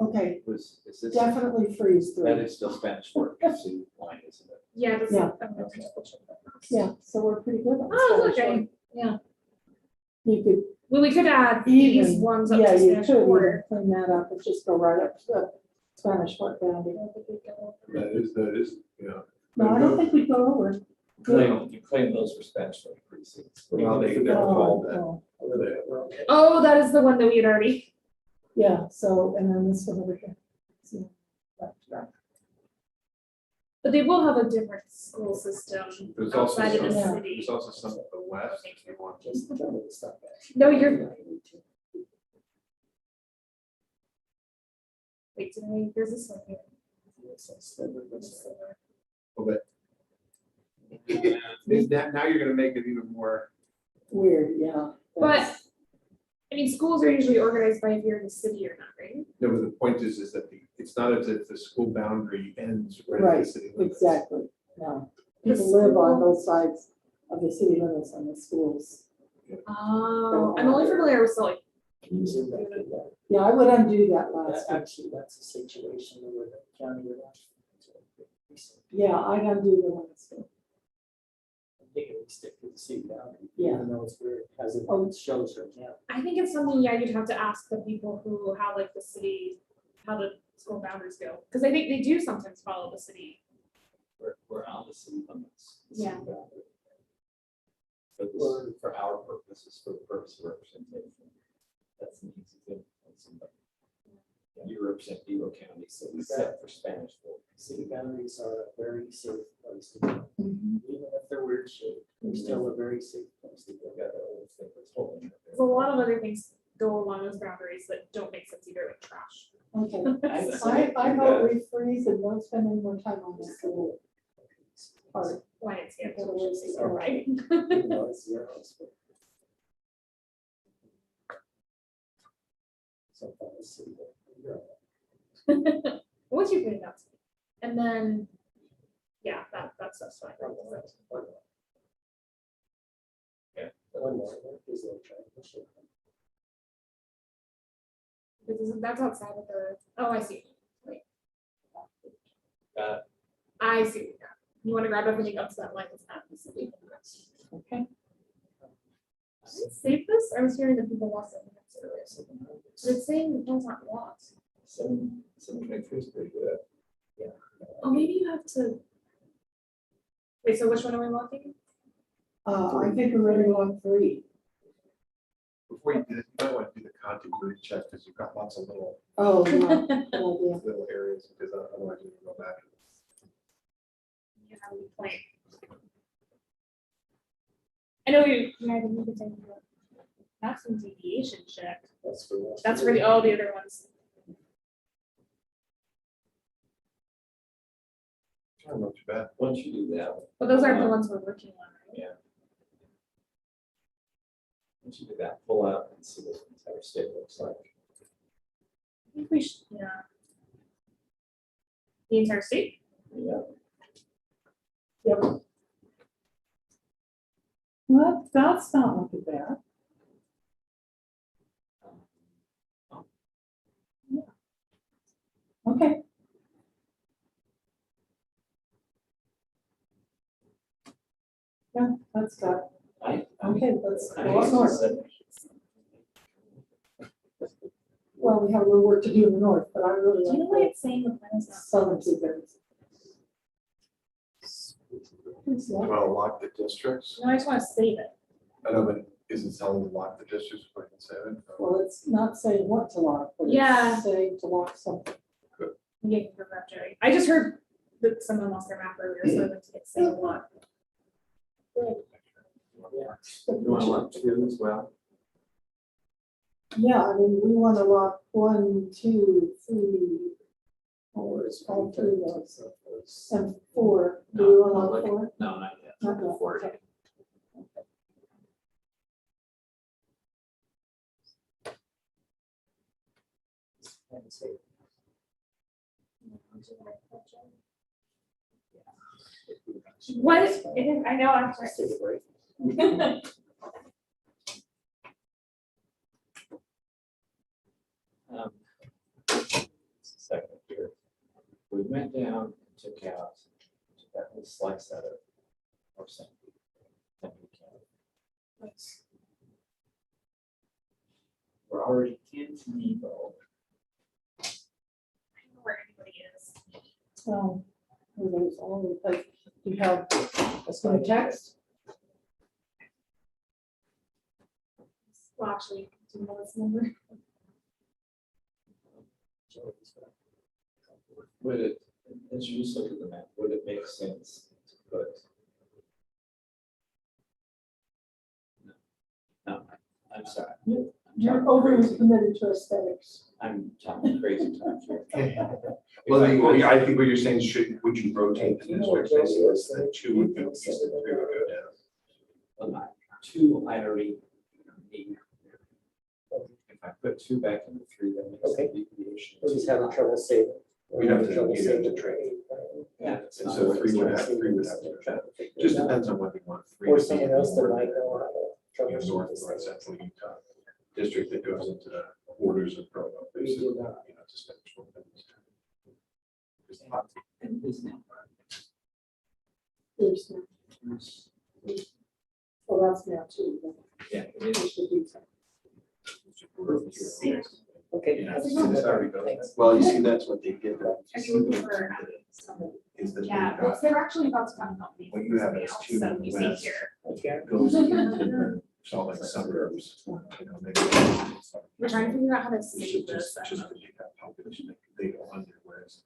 Okay, Is this? definitely freeze That 3. is still Spanish Fork, Sioux line, isn't it? yeah, this is. Yeah. I'm gonna double check that. Yeah, so we're pretty good on Oh, Spanish okay, Fork. yeah. You could Well, we could add these even, ones up yeah, to you Spanish could even Quarter. clean that up and just go right up to the Spanish Fork boundary. That is, yeah. No, I don't think we go over. You claim those for Spanish Fork precincts. Well, they're Oh, called that. oh. A little bit, we're okay. Oh, that is the one that we had already. Yeah, so, and then this one over here. See, left, right. But they will have a different school system There's also outside of the some- city. There's also some to the west, if you want. Just the double the stuff back. No, you're, wait, did I, there's this one here. Now you're gonna make it even more. Weird, yeah. But, That's- I mean, schools are usually organized by if you're in the city or not, right? No, but the point is that it's not as if the school boundary ends right at the Right, city limits. exactly, no. The People live on school- both sides of the city limits and the schools. Oh, I'm only familiar with like, Can you zoom back in there? Yeah, I would undo that That last one. actually, that's a situation where the county would have. Yeah, I'd undo the last one. Legally stick to the city boundary. Yeah. Even though it's where it has it, Oh. it shows right now. I think it's something, yeah, you'd have to ask the people who, how like the city, how the school boundaries go. Because I think they do sometimes follow the city. We're on the city limits. Yeah. For this, for our purposes, for the purpose of representation. That's an easy thing. You represent Beaver County, so except for Spanish folk. City boundaries are a very safe place to go. Even if they're weird shaped, they're still a very safe place to go. Got that old thing that's holding it There's a lot of other things go along those boundaries that don't make sense either, like trash. Okay, I hope we freeze and don't spend any more time on this little part. Landscape. Okay, let's see. All right. Even though it's your house, but sometimes the city will- Once you clean it up. And then, yeah, that stuff's fine. One more, is a triangle shape. That's outside of the, oh, I see. Wait. Uh, I see. You want to grab everything up to that line that's not the city. Okay. Did it save this? I was hearing that people lost it. But it's saying it was not lost. 723 is pretty good. Oh, maybe you have to. Wait, so which one are we locking? I think we're ready on 3. Before you do it, you might want to do the continuity check, because you've got lots of little, Oh, yeah, good idea. little areas, because otherwise you can go back. You have a plan. I know you might have need to take a maximum deviation check. That's for. That's for all the other ones. Not too bad. Once you do that. But those aren't the ones we're working on, right? Yeah. Once you do that, pull out and see what the entire state looks like. I think we should, yeah. The entire state? Yeah. Well, that's not looking bad. Okay. Yeah, that's good. Okay, let's go up north. Well, we have a little work to do in the north, but I really Do you know like why the it's saying the plan is not? southern two bits. You want to lock the districts? No, I just want to save it. I know, but is it telling you to lock the districts before you can save it? Well, it's not saying what to lock, but Yeah. it's saying to lock something. Yeah, for that, Jerry. I just heard that someone lost their map earlier, so I went to get saved a lot. You want to look two as well? Yeah, I mean, we want to lock 1, 2, 3, Or is all 3 of those, those. and 4. Do we want to lock look- 4? No, not yet. Not yet, Four. okay. What? It is, I know, I'm Just take a break. sorry. Second here. We went down and took out that whole slice out of our St. We're already into Nebo. I know where anybody is. Oh, there's all the place. Do you have a screen text? Well, actually, do you know this number? Would it, as you just look at the map, would it make sense to put? No, I'm sorry. You're overly committed to aesthetics. I'm talking crazy times here. Well, I think what you're saying, would you rotate the districts? Basically, the 2 would go east and 3 would go down. Well, not two, I already need. If I put 2 back into 3, that makes Okay. the deviation. We're just having trouble saving. We'd have to- Trouble you'd have to saving. trade. Yeah. it's And not so what 3 it's would like. have, 3 would have to go down. Just depends on whether you want 3. Or to be someone else that north, might know how to you know, troubleshoot North, this north, thing. central Utah district that goes into the borders of Provo, We do basically, that. you know, to Spanish. And this now. There's no- Well, that's now 2. but Yeah. it we is. should do something. Okay. Yeah, that's so good. sorry, go ahead. Thanks. Well, you see, that's what they did. Are you looking for, Is that yeah, they've well, got, they're actually about to come help me. what you have is two So in the you see west. here, Okay. goes into Salt Lake suburbs. You know, maybe it's we're trying to figure out how to save this. just to get that population, they go under, whereas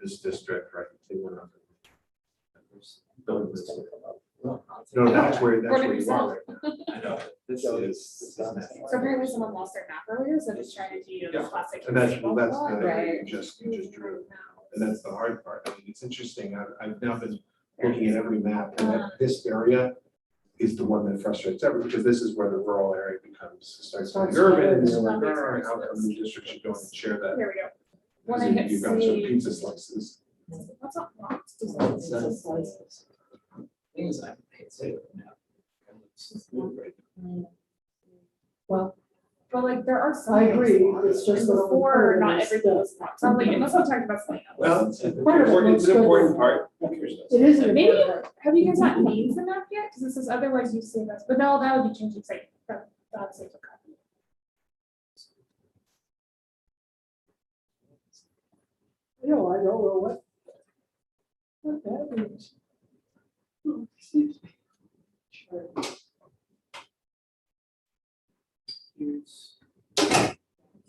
this district, right, they were under. No, that's where you are right now. I know, this is. So apparently someone lost their map earlier, so just trying to do Yeah, the classic. And that's table the plot. area you just drew. And that's the hard part. I mean, it's interesting. I've now been looking at every map and this area is the one that frustrates everyone because this is where the rural area starts to be urban. And you're like, all right, how come the district should go and share that? Here we go. When I Because hit you've got some save, pizza slices. what's up? Things I hate to now. Well, But like, there are some. I agree, things it's just and that only before, part of not it is everything the- was marked. So I'm like, it must be talking about something else. Well, it's an Part of it important, looks it's an good. important part. it is an Maybe, important part. have you guys not named the map yet? Because it says otherwise you save us, but no, that would be changing site. That's safe. No, I don't know what that means. Excuse me. Sure.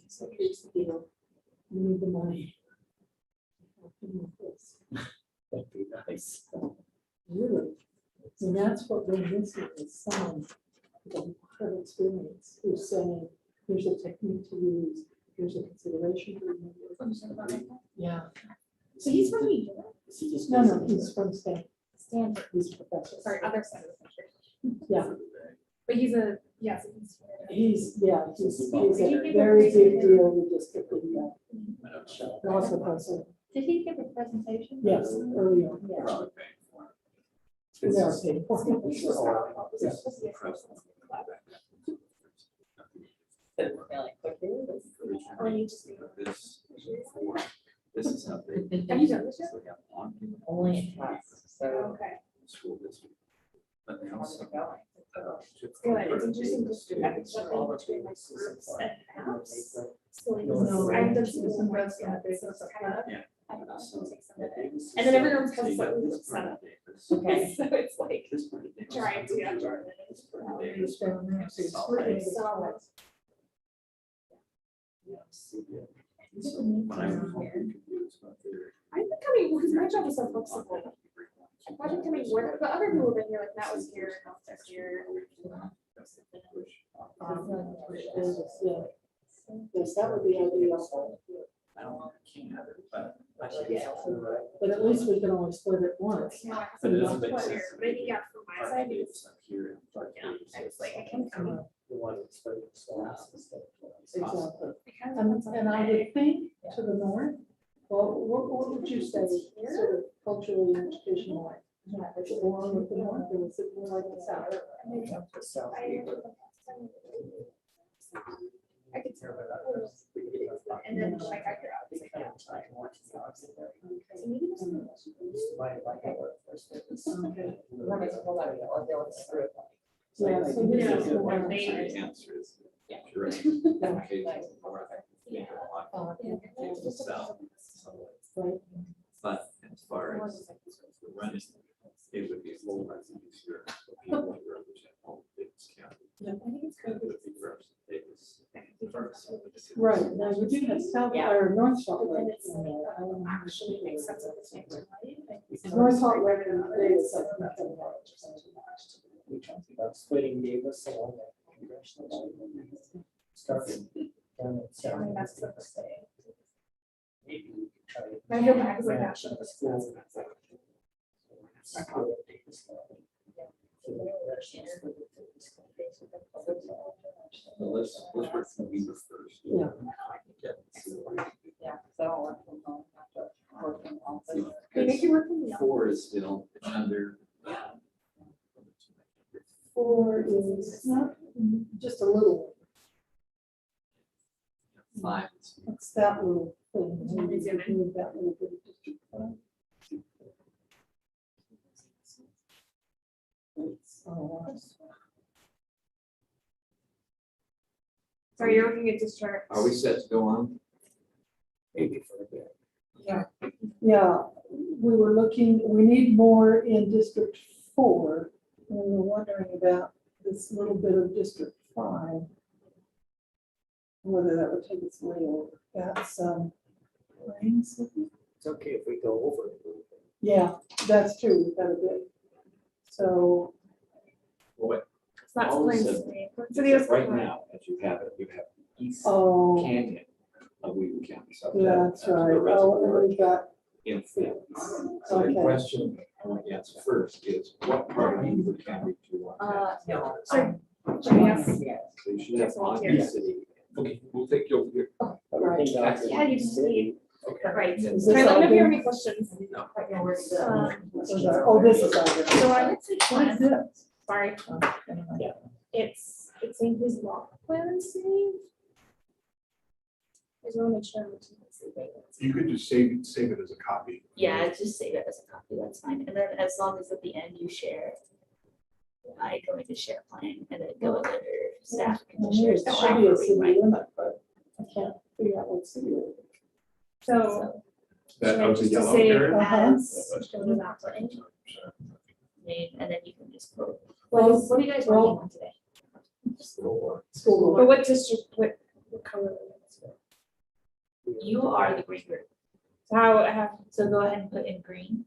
So here's the deal. You need the money. That'd be nice. Really? And that's what we're missing is someone with a lot of experience who's saying, here's a technique to use, here's a consideration. to remember. Yeah. So he's from New York, Is he just? No, he's from Stanford. Stanford, He's a professor. sorry, other side of the country. Yeah, But he's a, yes, he's. he's a Did he give a very big presentation? deal with district in law professor. Did he give a presentation? Yes, early on. Probably paying for We are paid for it. Or you just. This is how they. Have you done this yet? Only in class, so. Okay. School district. But they How's also. it going? It's good. It's interesting just to have something between my groups and apps. So like, No, I haven't done some some reps reps yet, so it's kind of, Yeah. I don't know, it'll take some of it. And then everyone's kind of slightly set up. Okay. So it's like trying to, yeah. When I was home, confused about their. I'm becoming, because my job is so flexible. I'm becoming work, but other people have been here, like Matt was here, Matt was here. Yes, that would be ideal. I don't want to can't have it, but. Yeah. But at least we can only split it once. You know, I have But some it is a more big pleasure, sense. but maybe, yeah, from my side, it's, It's up here. yeah, I was like, I can come. The one that's very small. Exactly. Because And I would think to the north, well, what would you say, sort of culturally and educational? Yeah, is it along with the north or is it more like the south? I could tell. And then like I could out. Like, yeah. So maybe there's some. Okay. Yeah, Yeah, so this is the one. They- Answer is. Yeah. You're right. Yeah. Occasionally, or I think, so, Right. but as far as the running, it would be a whole lot easier for people to represent all the biggest counties. I think it's And good. it would be representative first. Right, now you do have South or North Salt But then Lake. it's in there. I don't know. actually makes sense at the same time. North Salt Lake and they is like. We talked about splitting Davis along the congressional line. Starting down in I South. mean, that's what I'm saying. Maybe we could try to. I feel bad because like that branch should have the been school. sense. School at Davis County. So the congressional split it to Davis County. Well, let's work from Weaver first. Yeah. They make you work from the office. Four is still under. Four is not, just a little, Five. it's that little thing. Let me zoom in. Move that little bit of district five. It's, Sorry, you're looking at district. Are we set to go on? Maybe for a bit. Yeah, we were looking, we need more in District 4. And we were wondering about this little bit of District 5. Whether that would take us way over. Got some brains. It's okay if we go over it. Yeah, that's true, we've got a bit. So, What? It's not All Plain said- City. Plain Is City that is right Plain. now, as you have it, you have East oh, Canyon of Weaver County. So that's the right. Oh, reservoir and we've got, in full. So the Okay. question I want to answer first is, what part of Weaver County do you want? No. Sure. Yes. So you should have Yes, well, Ogden here. City. Okay, we'll take you over here. Everything else is Yeah, you just need, Okay. right. Is Sorry, this let me know if you have Ogden? any questions. No. oh, this is out there. So I would say, What is this? sorry, Oh, never mind. it's St. Louis Law Plan City. I just want to make sure I'm looking at the date. You could just save it as a copy. Yeah, just save it as a copy, that's fine. And then as long as at the end you share, I go into share plan and then go under staff can Well, just share. There so should be a after we city write. limit, but I can't figure out what city it is. So. That should I was a just yellow say area? as- go to that plan? Name, and then you can just put, Well, what are you guys well- working on today? School But board. what district, what color? is it? You are the green group, So how, I have, so go ahead and put in green.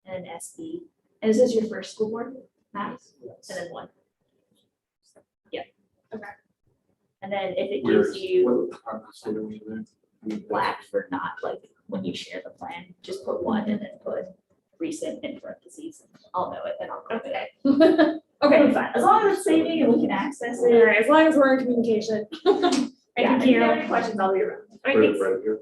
And SB, and is this your first school board, Matt? And then one. Yeah. Okay. And then if it Where, gives you what department state are we in? black for not, like, when you share the plan, just put one and then put recent in parentheses. I'll know it and I'll go with it. okay, Fine, as long as it's saving and we can access all it. right, as long as we're in communication. Yeah, Thank if you you. have any questions, I'll be around. I Right think, right here.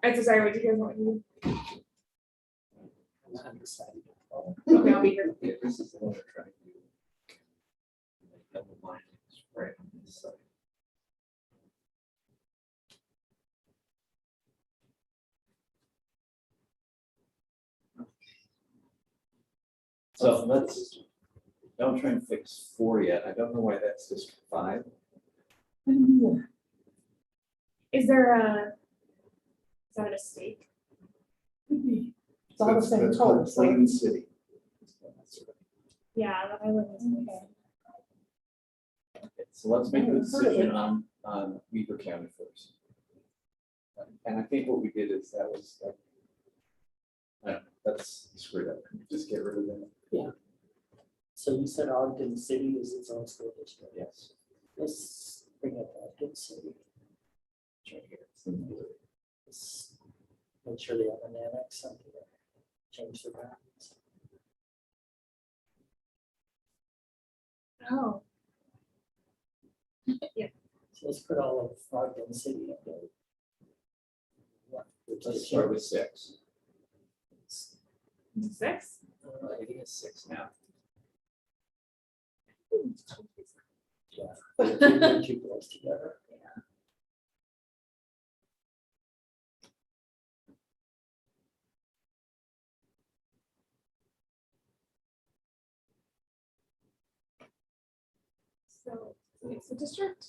I'm so sorry, what did you guys want me I'm not undecided. to do? Okay, I'll be here. Okay, this is what we're trying to do. Double line is right on this side. So let's, don't try and fix 4 yet. I don't know why that's District 5. Is there a, is that a mistake? Could be. It's all the That's- same that's called color. so- Plain City. Yeah, the island is. Okay, so let's make the I've heard of decision it. on Weaver County first. And I think what we did is that was like, I don't know, that's screwed up. Just get rid of that. So you said Ogden City is its own school district. Yes. Let's bring up Ogden City. It's right here. It's in the blue. Let's make sure they have an annex something. Change the boundaries. Oh. So let's put all of Ogden City in there. Let's start with 6. 6? I think it's 6 now. Yeah. They're too close together. So, it's a district?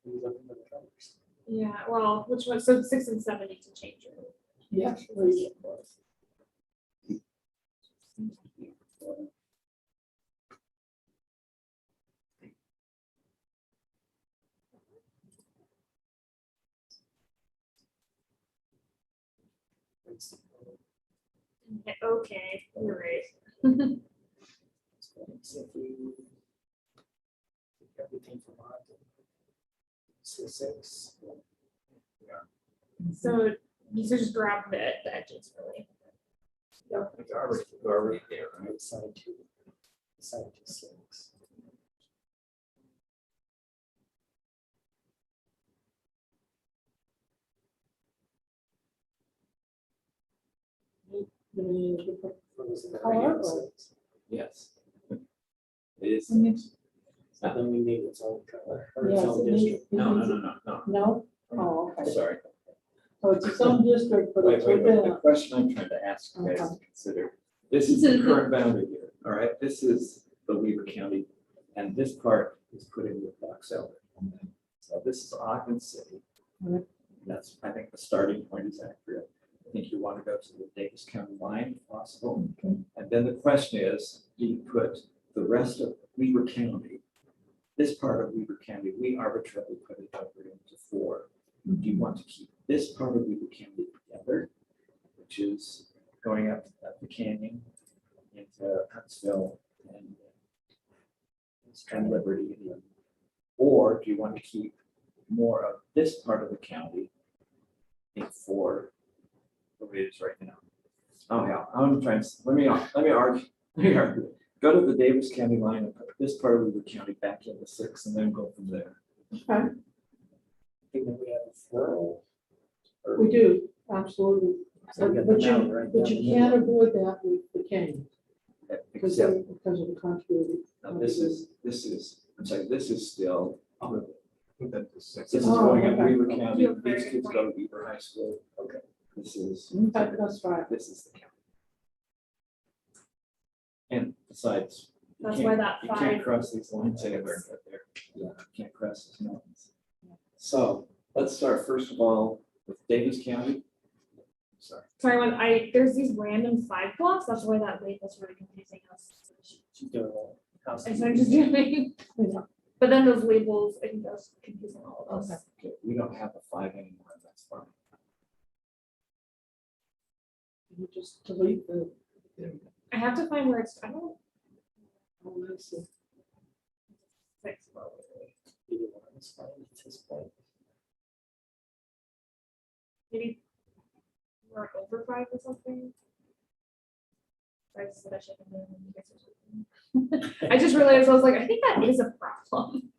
We look at the colors. Yeah, well, which one, so 6 and 7 need to change. Right? Yeah, please. Okay, you're right. So if we everything from Ogden. So 6. So you should just grab the edges really. We're already there, right? Side to 6. Do we need to put What was it? Color or- Yes. It is. We need- So then we need its own color. Or its Yes, own it needs- district. it No, needs- no, no, no, No? Oh, no. okay. Sorry. So it's its own district, but it's Wait. within The a. question I'm trying to ask you guys to consider, this is the current boundary here, all right? This is the Weaver County, and this part is put in with Box Elder. So this is Ogden City. Mhm. That's, I think the starting point is accurate. I think you want to go to the Davis County line if possible. And then the question is, do you put the rest of Weaver County, this part of Weaver County, we arbitrarily put it over into 4. Do you want to keep this part of Weaver County together, which is going up the canyon into Huntsville and Liberty? Or do you want to keep more of this part of the county in 4, the way it is right now? Oh, hell, I'm trying to, let me argue. Go to the Davis County line and put this part of Weaver County back into 6 and then go from there. Okay, Think that we have a rural. or- we do, absolutely. So we got But the mountain right but down the you can't middle. avoid that with the canyon because Except, of the continuity. now this is, I'm sorry, this is still, Put that to 6. this is Oh, going up okay. Weaver County, You have a very these good kids point. go to Weaver High School. Okay. This is, Okay, that's right. this is the county. And besides, you That's can't- why that you can't 5 cross these lines anywhere but there. You can't cross these mountains. So let's start first of all with Davis County. Sorry. Sorry, there's these random 5 blocks, that's why that label's really confusing us. She's doing all house. And so I'm just doing, but then those labels, I think that's confusing all of us. Okay, we don't have a 5 anymore, that's fine. You just delete the. I have to find where it's, I don't. Oh, I see. 6, probably. Either one is fine at this point. Maybe we're over 5 or something. I just said I should have known when you guys were talking. I just realized, I was like, I think that is a problem.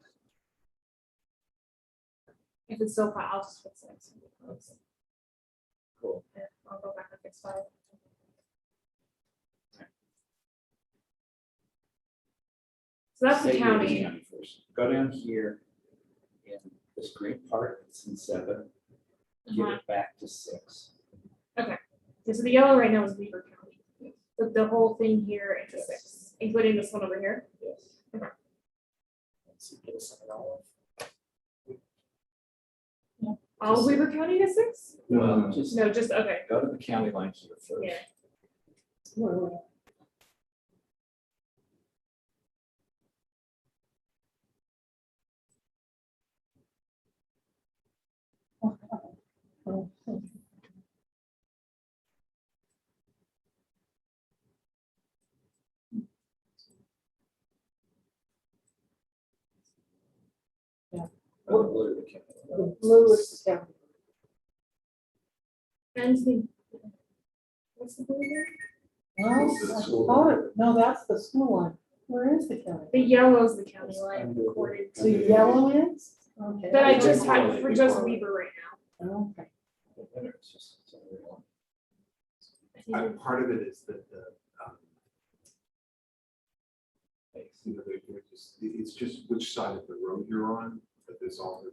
If it's still 5, I'll just fix it. Cool. Yeah, I'll go back and fix 5. So that's Say the Davis county. First. Go down here in this green part, it's in 7, give Uh-huh. it back to 6. Okay, so the yellow right now is Weaver County. The whole thing here into Yes. 6, including this one over here. Yes. Let's see, get us something all All of Weaver County is 6? Well, just No, just, okay, go to the county line here first. yeah. Where- Oh, okay. Or the blue, the county line. The blue is the county. And the, what's the blue there? Well, This is the I school thought line. it- no, that's the school line. Where is the county? The yellow is the county line according The to, yellow is? Okay. that I Big just had correlate, for big just correlate. Weaver right now. Okay. The winner is just- it's a real one. I think Part of it is that you know, it's just which side of the road you're on, but there's all the.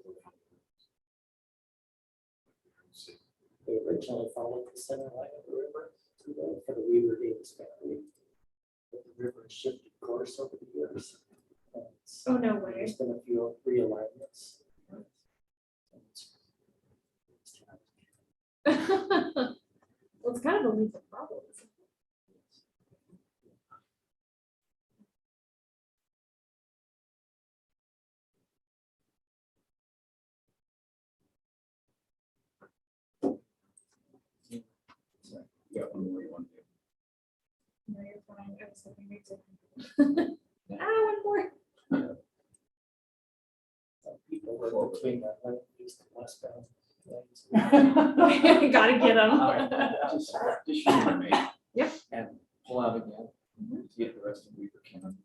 They originally followed the center line of the river for the Weaver Davis family. But the river has shifted course over the years. And it's- Oh, no way. There's been a few realignments. Well, it's kind of a lethal problem. isn't it? Sorry, you got one more you want to do. No, you're fine. I was hoping me to. Ah, one more. Some people live between that lane, east and westbound lanes. Gotta get All right, them. Just shoot for me. Yep. And pull out again, Mhm. to get the rest of Weaver County.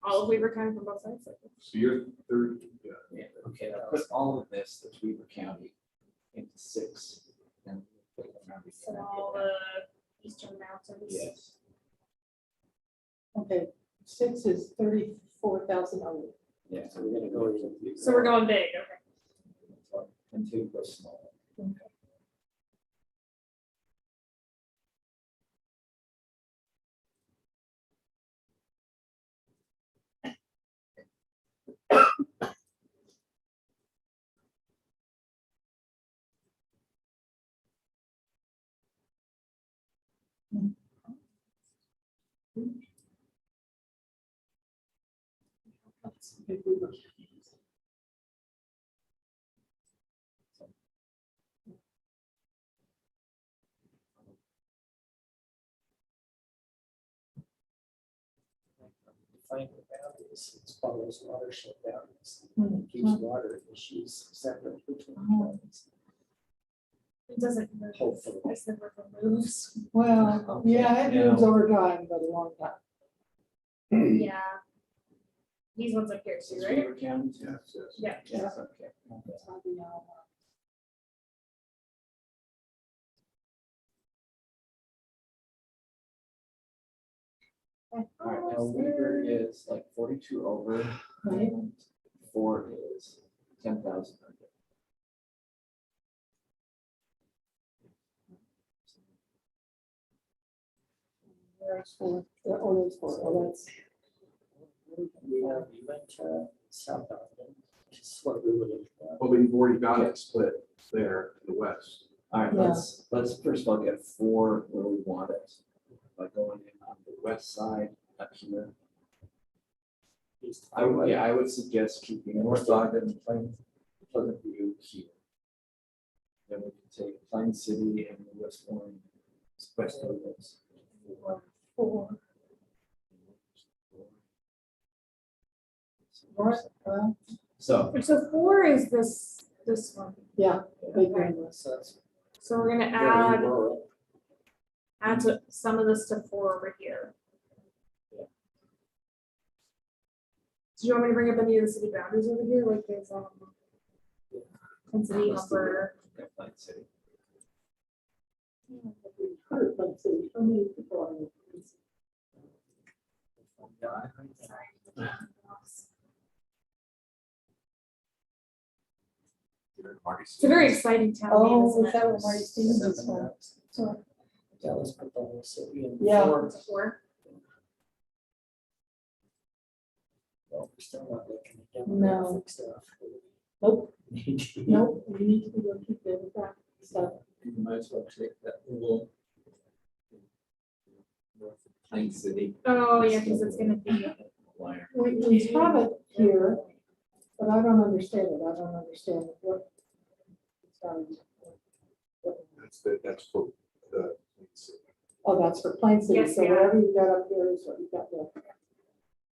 All of Weaver County from both sides. So you're 30, yeah. Yeah, okay, now put all of this, that's Weaver County, into 6. And put it around the So county. all the eastern mountains. Yes. Okay, 6 is 34,000 over. Yeah, so we're gonna go into. So we're going big, okay. And 2 go small. Define the boundaries, it's follows watershed boundaries, Hmm. keeps water issues separate between counties. It doesn't move. Hopefully. It's the river moves. Well, yeah, it moves over time, but a long time. Yeah. These ones up here too, right? Beaver County? Yes, yes. Yeah. Yes, okay. It's not the Alamo. All right, now Weaver is like 42 over. Right. And 4 is 10,000 under. There's four, there's four, oh, that's, We went to South Ogden, which is what we would have. Well, we've already got it split there to the west. All right, Yeah. let's first of all get 4 where we want it. By going in on the west side up here. I would suggest keeping North Ogden, Pleasant View here. Then we can take Plain City and the West Orange, West Orange. four. North, So, So 4 is this one. yeah, big Okay. one. So that's So we're gonna very add rural. some of this to 4 over here. Do you want me to bring up any of the city boundaries over here, like there's Plain City, Upper, Plain City. Hurt, but see, how many people are in this? it's a very exciting town name, Oh, isn't is it? that what Marty Stevens is from? That was put on the city and. Yeah. before, It's a 4. well, we're still not looking at No. demographic stuff. Nope, nope, we need to go keep the back stuff. You might as well take that little North of Plain City. Oh, yeah, because it's gonna be. Wire. We have it here, but I don't understand it, I don't understand what. That's for the. Oh, that's for Plain City, Yes, so yeah. whatever you got up there is what you got there.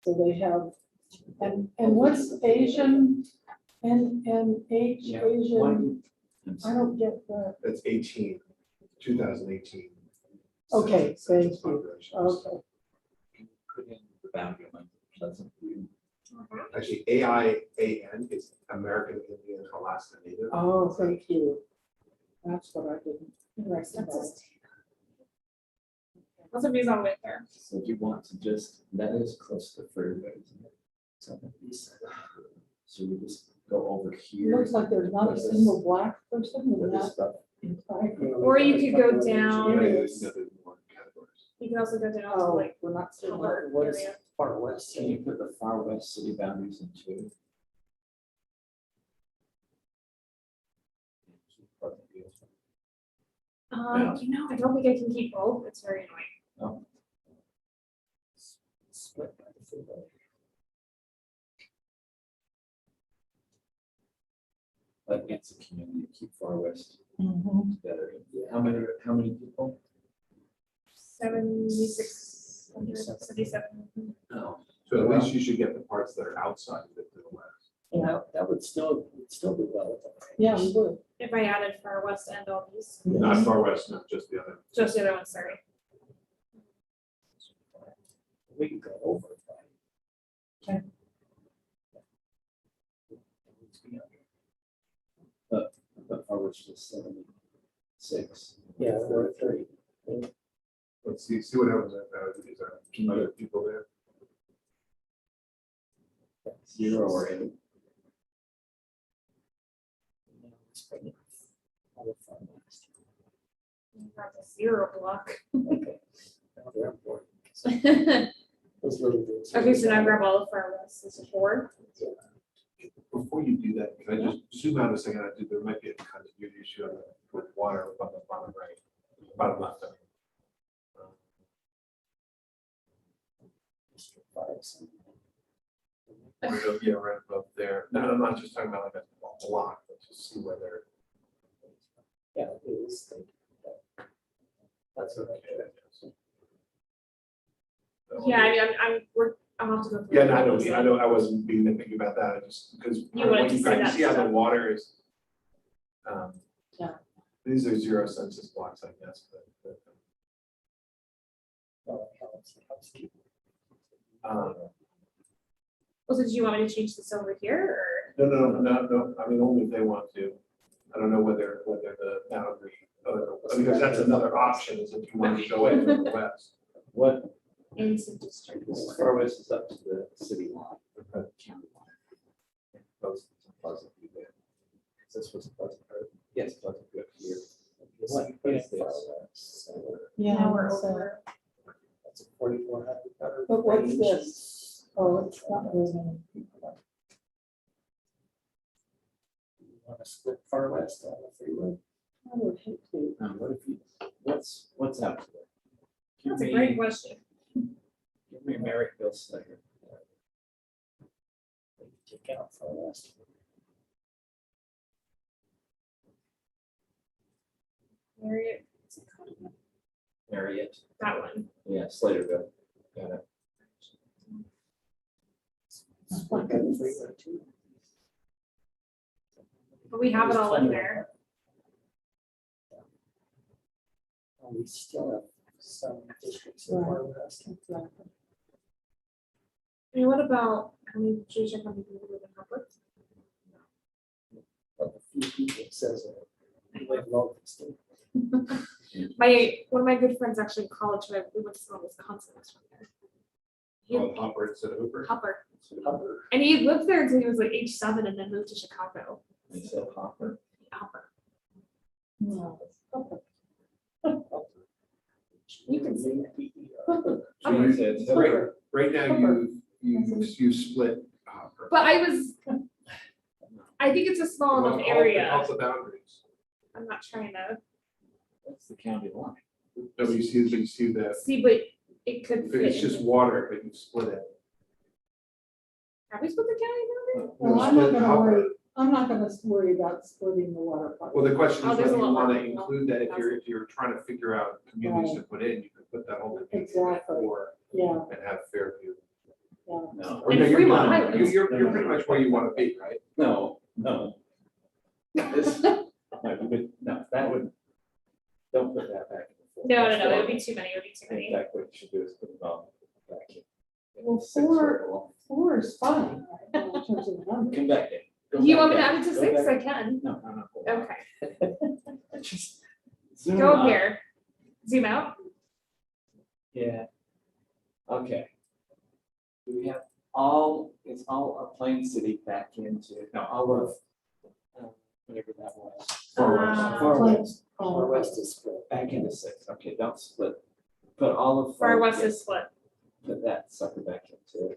So they have, and what's Asian, and H, Yeah, Asian, one- I don't get the, That's 2018. Okay, census thank you. populations. okay, Put in the boundary line, Pleasant View. Actually, AIAN is American Indian Alaska Native. oh, thank you. That's what I didn't recognize. What's the views on it there? So do you want to just, that is close to the freeway, isn't it? So we just go over It here. looks like there's not a single black person in With this that stuff. entire. Or you could go down. Yeah, Areas. there's more categories. You can also go down to Oh, like we're not seeing that. Color What is area. far west? Can you put the far west city boundaries in two? I don't think I can keep both. It's very annoying. No, Split by the freeway. but it's a community, keep far west Mhm. better. How many people? 7,677. No. So at least you should get the parts that are outside of it to the west. Yeah, that would still be relevant. Yeah, we would. If I added Far West and all these, Not far west, no, just the other. just the other one, sorry. We could go over it. Right? Okay. But far west is 76. Yeah, we're at 30. Let's see what happens. Is there other people there? 0 or 8. Now it's pretty- all the far west. That's a 0 block. Okay. Now they're important. Those little bits. Okay, so now grab all of Far West. This is 4. Before you do that, can I just zoom out a second? There might be a continuity issue with water on the bottom right, bottom left. Yeah, right above there. No, I'm not just talking about like a block, but just see whether. Yeah, it is. That's what I did. Yeah, I mean, I'll have to go. through Yeah, it. no, I know, I wasn't being nitpicky about that, I just, because. You wanted to see that See how the stuff. water is. Yeah. These are 0 census blocks, I guess, but. Well, it helps keep- Well, so do you want me to change this over here No, I mean, only if they want to. I don't know whether the boundary, because that's another option, is if you want to go in from the west. What, or into district? as far west is up to the city line, the county line. Close to Pleasant View there. This was Pleasant, or, yes, Pleasant View here. What is this? Yeah, Now we're so- over. That's a 4,400. But what's range. this? Oh, it's not very many. You Want to split far west on the freeway? I would hate to. What if you, what's out there? That's a great question. Give me Maryville Slater. Take out far west. Marriott, Marriott, that one. yeah, Slaterville. Got it. Split the freeway too. But we have it all in there. We still have some districts in far west. Exactly. I mean, what about, how many, should we check how many people live in Hopper? But a few people says we live local still. One of my good friends actually in college, we went to school in Wisconsin, was from there. He- Hopper instead of Hooper. Hopper, Hopper. and he lived there until he was like age 7 and then moved to Chicago. They said Hopper. Hopper. No. You can see it. So you- Right now, you split Hopper. But I think it's a small Well, enough all- area. all the boundaries. I'm not trying to That's the county line. No, but you see that, see, but it could fit. it's just water, but you split it. Have we split the county boundary? Well, I'm not gonna worry, I'm not gonna worry about splitting the water part. Well, the question Oh, is there's whether a you lot want to more. include that, if you're trying to figure out communities to put in, you can put that whole community in Exactly. for Yeah, and have Fairview. No, Or And no, you're Fremont not. Highlands. You're pretty much where you want to be, right? no. This, no, that would, don't put that back. in the No, fold. it would be too many, it would be too In many. fact, what you should do is put them all back in. Well, Six or four is fine right now in terms of below. numbers. Come back in. Go You back want me to in. add it to Go 6? back- I can. No, no. Okay, Just zoom go up. here. Zoom out. Yeah. Okay. We have it's all a Plain City back into, no, all of, whatever that was. Far west. Far Like, west. Far west is split. Back into 6, okay, don't split. Put all of. Far Far west yeah, is split. Put that sucker back into.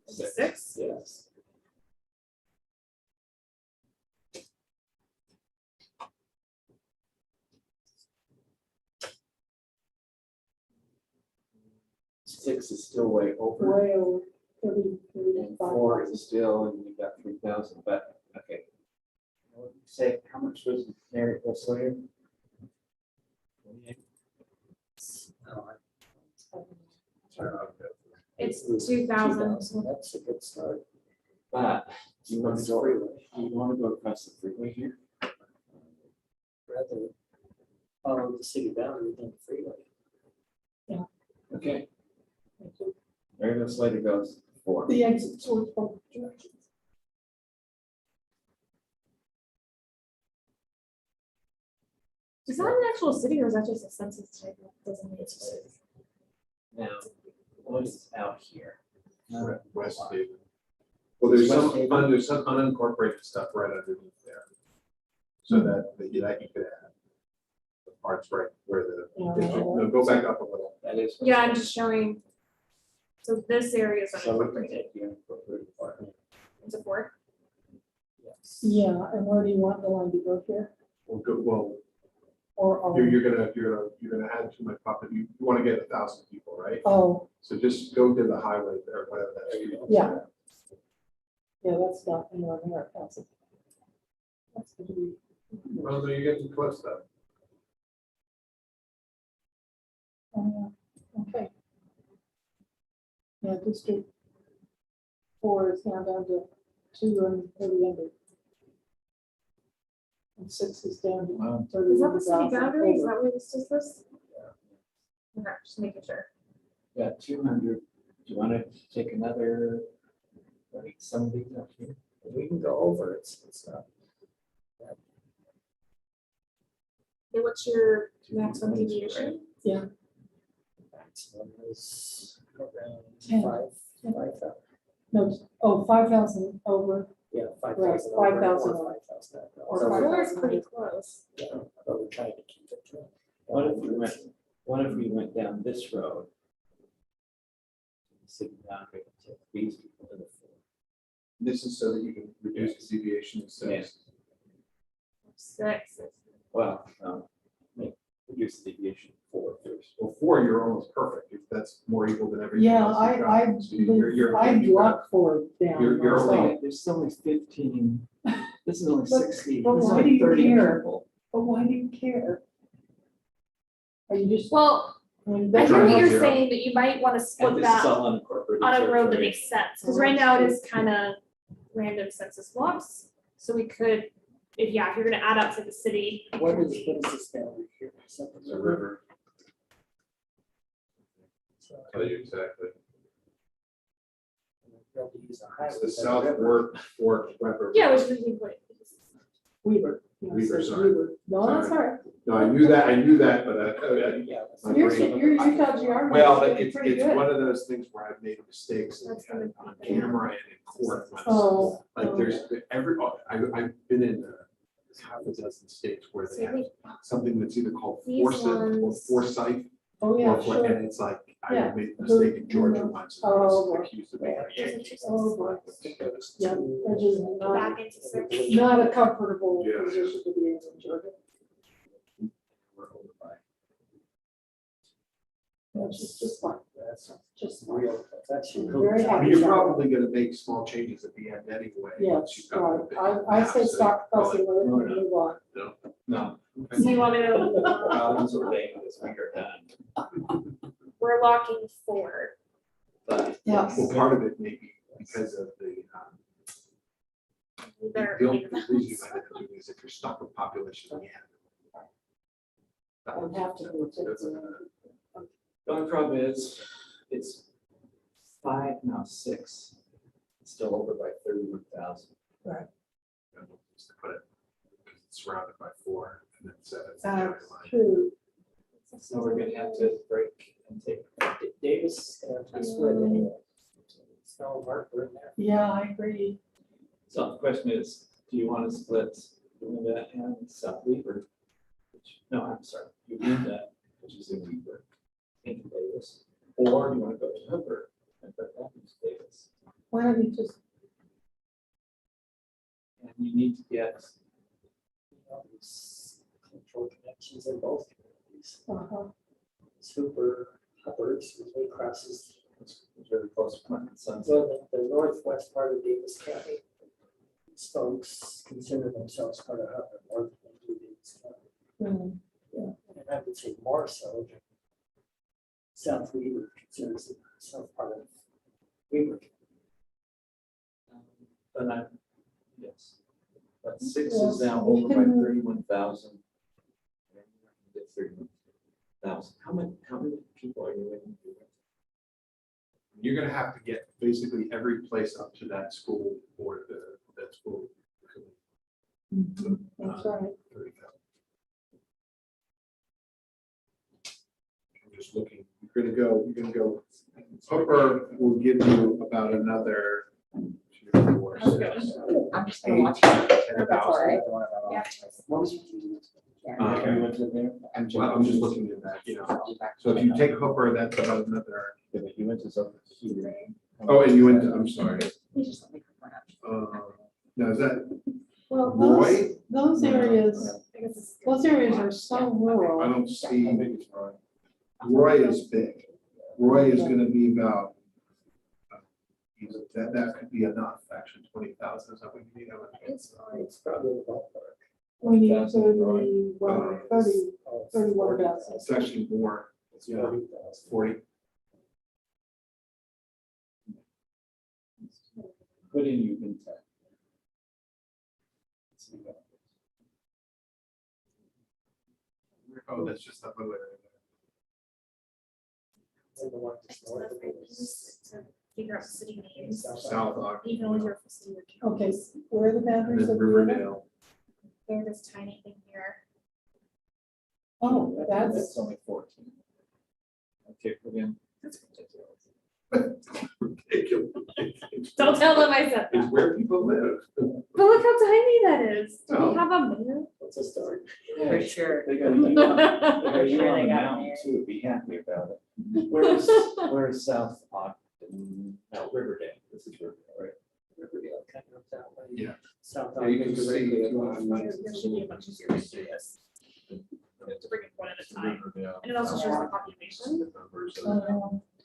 Into 6? Yes. Six is still way over. way over 30, And 4 is still, and you got 3,000, but, okay. What did you say, how much was Maryville Slater? No, It's was 2,000. That's a good start. But, do you want to It's go, freeway. do you want to go across the freeway here? Rather follow the city boundary than the freeway. Okay. Maryville Slater goes 4. The exit towards both directions. Is that an actual city or is that just a census type? Doesn't make sense. Now, what is out here? West Haven. Well, there's West some, Haven. there's some unincorporated stuff right underneath there. So that you could add. The parts right where the, no, go back up a little. That is. Yeah, I'm just showing. So this area is So we can unincorporated. take the unincorporated part. It's a 4. Yes. Yeah, and where do you want the line to go here? Well, Or, you're gonna add too much population, you wanna get 1,000 people, right? oh, So just go to the highway there, whatever that is. yeah. Yeah, that's not anywhere near our council. That's gonna be. Well, then you get too close though. Okay. Yeah, District 4 is now down to 2 and 30 under. And 6 is down to 30. Is that the city boundary? Is that where this is this? Okay, just making sure. Yeah, 200. Do you want to take another, like some of these up here? We can go over, it's not. Okay, what's your maximum deviation? Maximum is around 10. 5,000. No, oh, 5,000 over, Yeah, 5,000. Right, 5,000 or over. 5,000. Or So we're- 4 is pretty close. Yeah, but we're trying to keep it. to- What if we went down this road? Sitting down, we can take these people to the floor. This is so that you can reduce the deviation of 6. 6. Well, reduce the deviation 4 first. Well, 4, you're almost perfect, if that's more equal than everything yeah, else you've got. I So you're- I dropped 4 down. You're myself. only- There's only 15. This is only But- 60. but This is why like do you 30 care? people. But why do you care? Are you just? Well, I mean, I that's hear what Trying you're to- saying, that you might want to And split this is that all unincorporated. on a road that territory. makes sense, because right now it is kind of random census blocks. So we could, if you're gonna add up to the city. What is this boundary here? Something It's a river. So, Tell you exactly. they'll be using a highway, It's the but South river. Fork River. Yeah, which is what. Weaver. Yeah, Weaver, it says sorry. Weaver. No, that's all right. No, I knew that, but Yeah, that's- My Your, brain- your Utah geography. well, but is it's, pretty it's good. one of those things where I've made mistakes That's on gonna be- camera and in court. Oh. Like there's I've been in half a dozen states where they have something that's either called These Forsyth or ones- Forsyth. Oh, yeah, or sure. And it's like, Yeah. I made a mistake in Georgia Mhm. once. and I Oh, was boy. accused of being a Yankee. Oh, boy. Yeah, that is not, Back into six. not a comfortable Yeah. position to be in Georgia. We're over by. That's just fine. That's Just fine. real, that's actually. I'm very I happy. mean, you're about it. probably gonna make small changes at the end anyway. Yeah, once you've got the big I say map, stop so- fussing with it and move on. No. So you want me to, Problems are big, this week are done. we're locking 4. But Yeah. Well, part of it may be because of We better. the only reason you might have to do is if you're stuck with population in the end. I would have to move it. the only problem is, it's 5, now 6. It's still over by 31,000. Just to put it, because it's surrounded by 4 and then 7. That's true. So we're gonna have to break and take. Davis, we split anyway. It's no marker in there. Yeah, I agree. So the question is, do you want to split Uinta and South Weaver? No, I'm sorry, Uinta, which is in Weaver, into Davis, or do you want to go to Hooper and put that into Davis? Why don't you just, And you need to get, You know, there's cultural connections in both communities. Super Hubbard's, which way crosses, it's very close to Clinton Sunset. so the northwest part of Davis County. These folks consider themselves part of Hubbard more than they do Davis County. And I would say more so than South Weaver considers itself part of Weaver. And I, yes. But 6 Well, is now we over by can- 31,000. Get 31,000. How many people are you in? You're gonna have to get basically every place up to that school or that school. that's right. 30,000. I'm just looking, you're gonna go, Hooper will give you about another 2, 4, 6, I'm just 8, gonna watch. 10,000. Yeah. What was your? You went to there? Well, I'm just looking at that, so if you take Hooper, that's about another, Yeah, but you went to over here. oh, and you went to, I'm sorry. They just let me confirm that. Now, is that Well, Roy? those areas, I guess it's Those areas are so rural. I don't see, How big is Roy? Roy is big. Roy is gonna be about, that could be enough, actually, 20,000, is that what you need? It's probably the ballpark. We need 1,000 30, well, 30, Oh, 31,000. It's actually more, It's yeah, 40,000. 40. Put in you can tech. Oh, that's just that little area. And the one just north of it is To figure out city names, South Ogden. even with your city. or Okay, counties. where are the And boundaries then of the unit? Riverdale. They're this tiny thing here. Oh, that's, That's only 14. Okay, put in. Ridiculous. Don't tell them I said It's that. where people live. But look how tiny that is. Do Oh. we have a mayor? It's a start. For sure. They got you on, they got For you sure on they the got mountain there. too, be happy about it. Where's South Ogden? No, Riverdale, this is Riverdale, right? Riverdale kind of that way. Yeah. South. Yeah, you can Ogden, see Riverdale. if you want to- There should be a bunch of series to this. To bring it one at a time. And it also shows the population.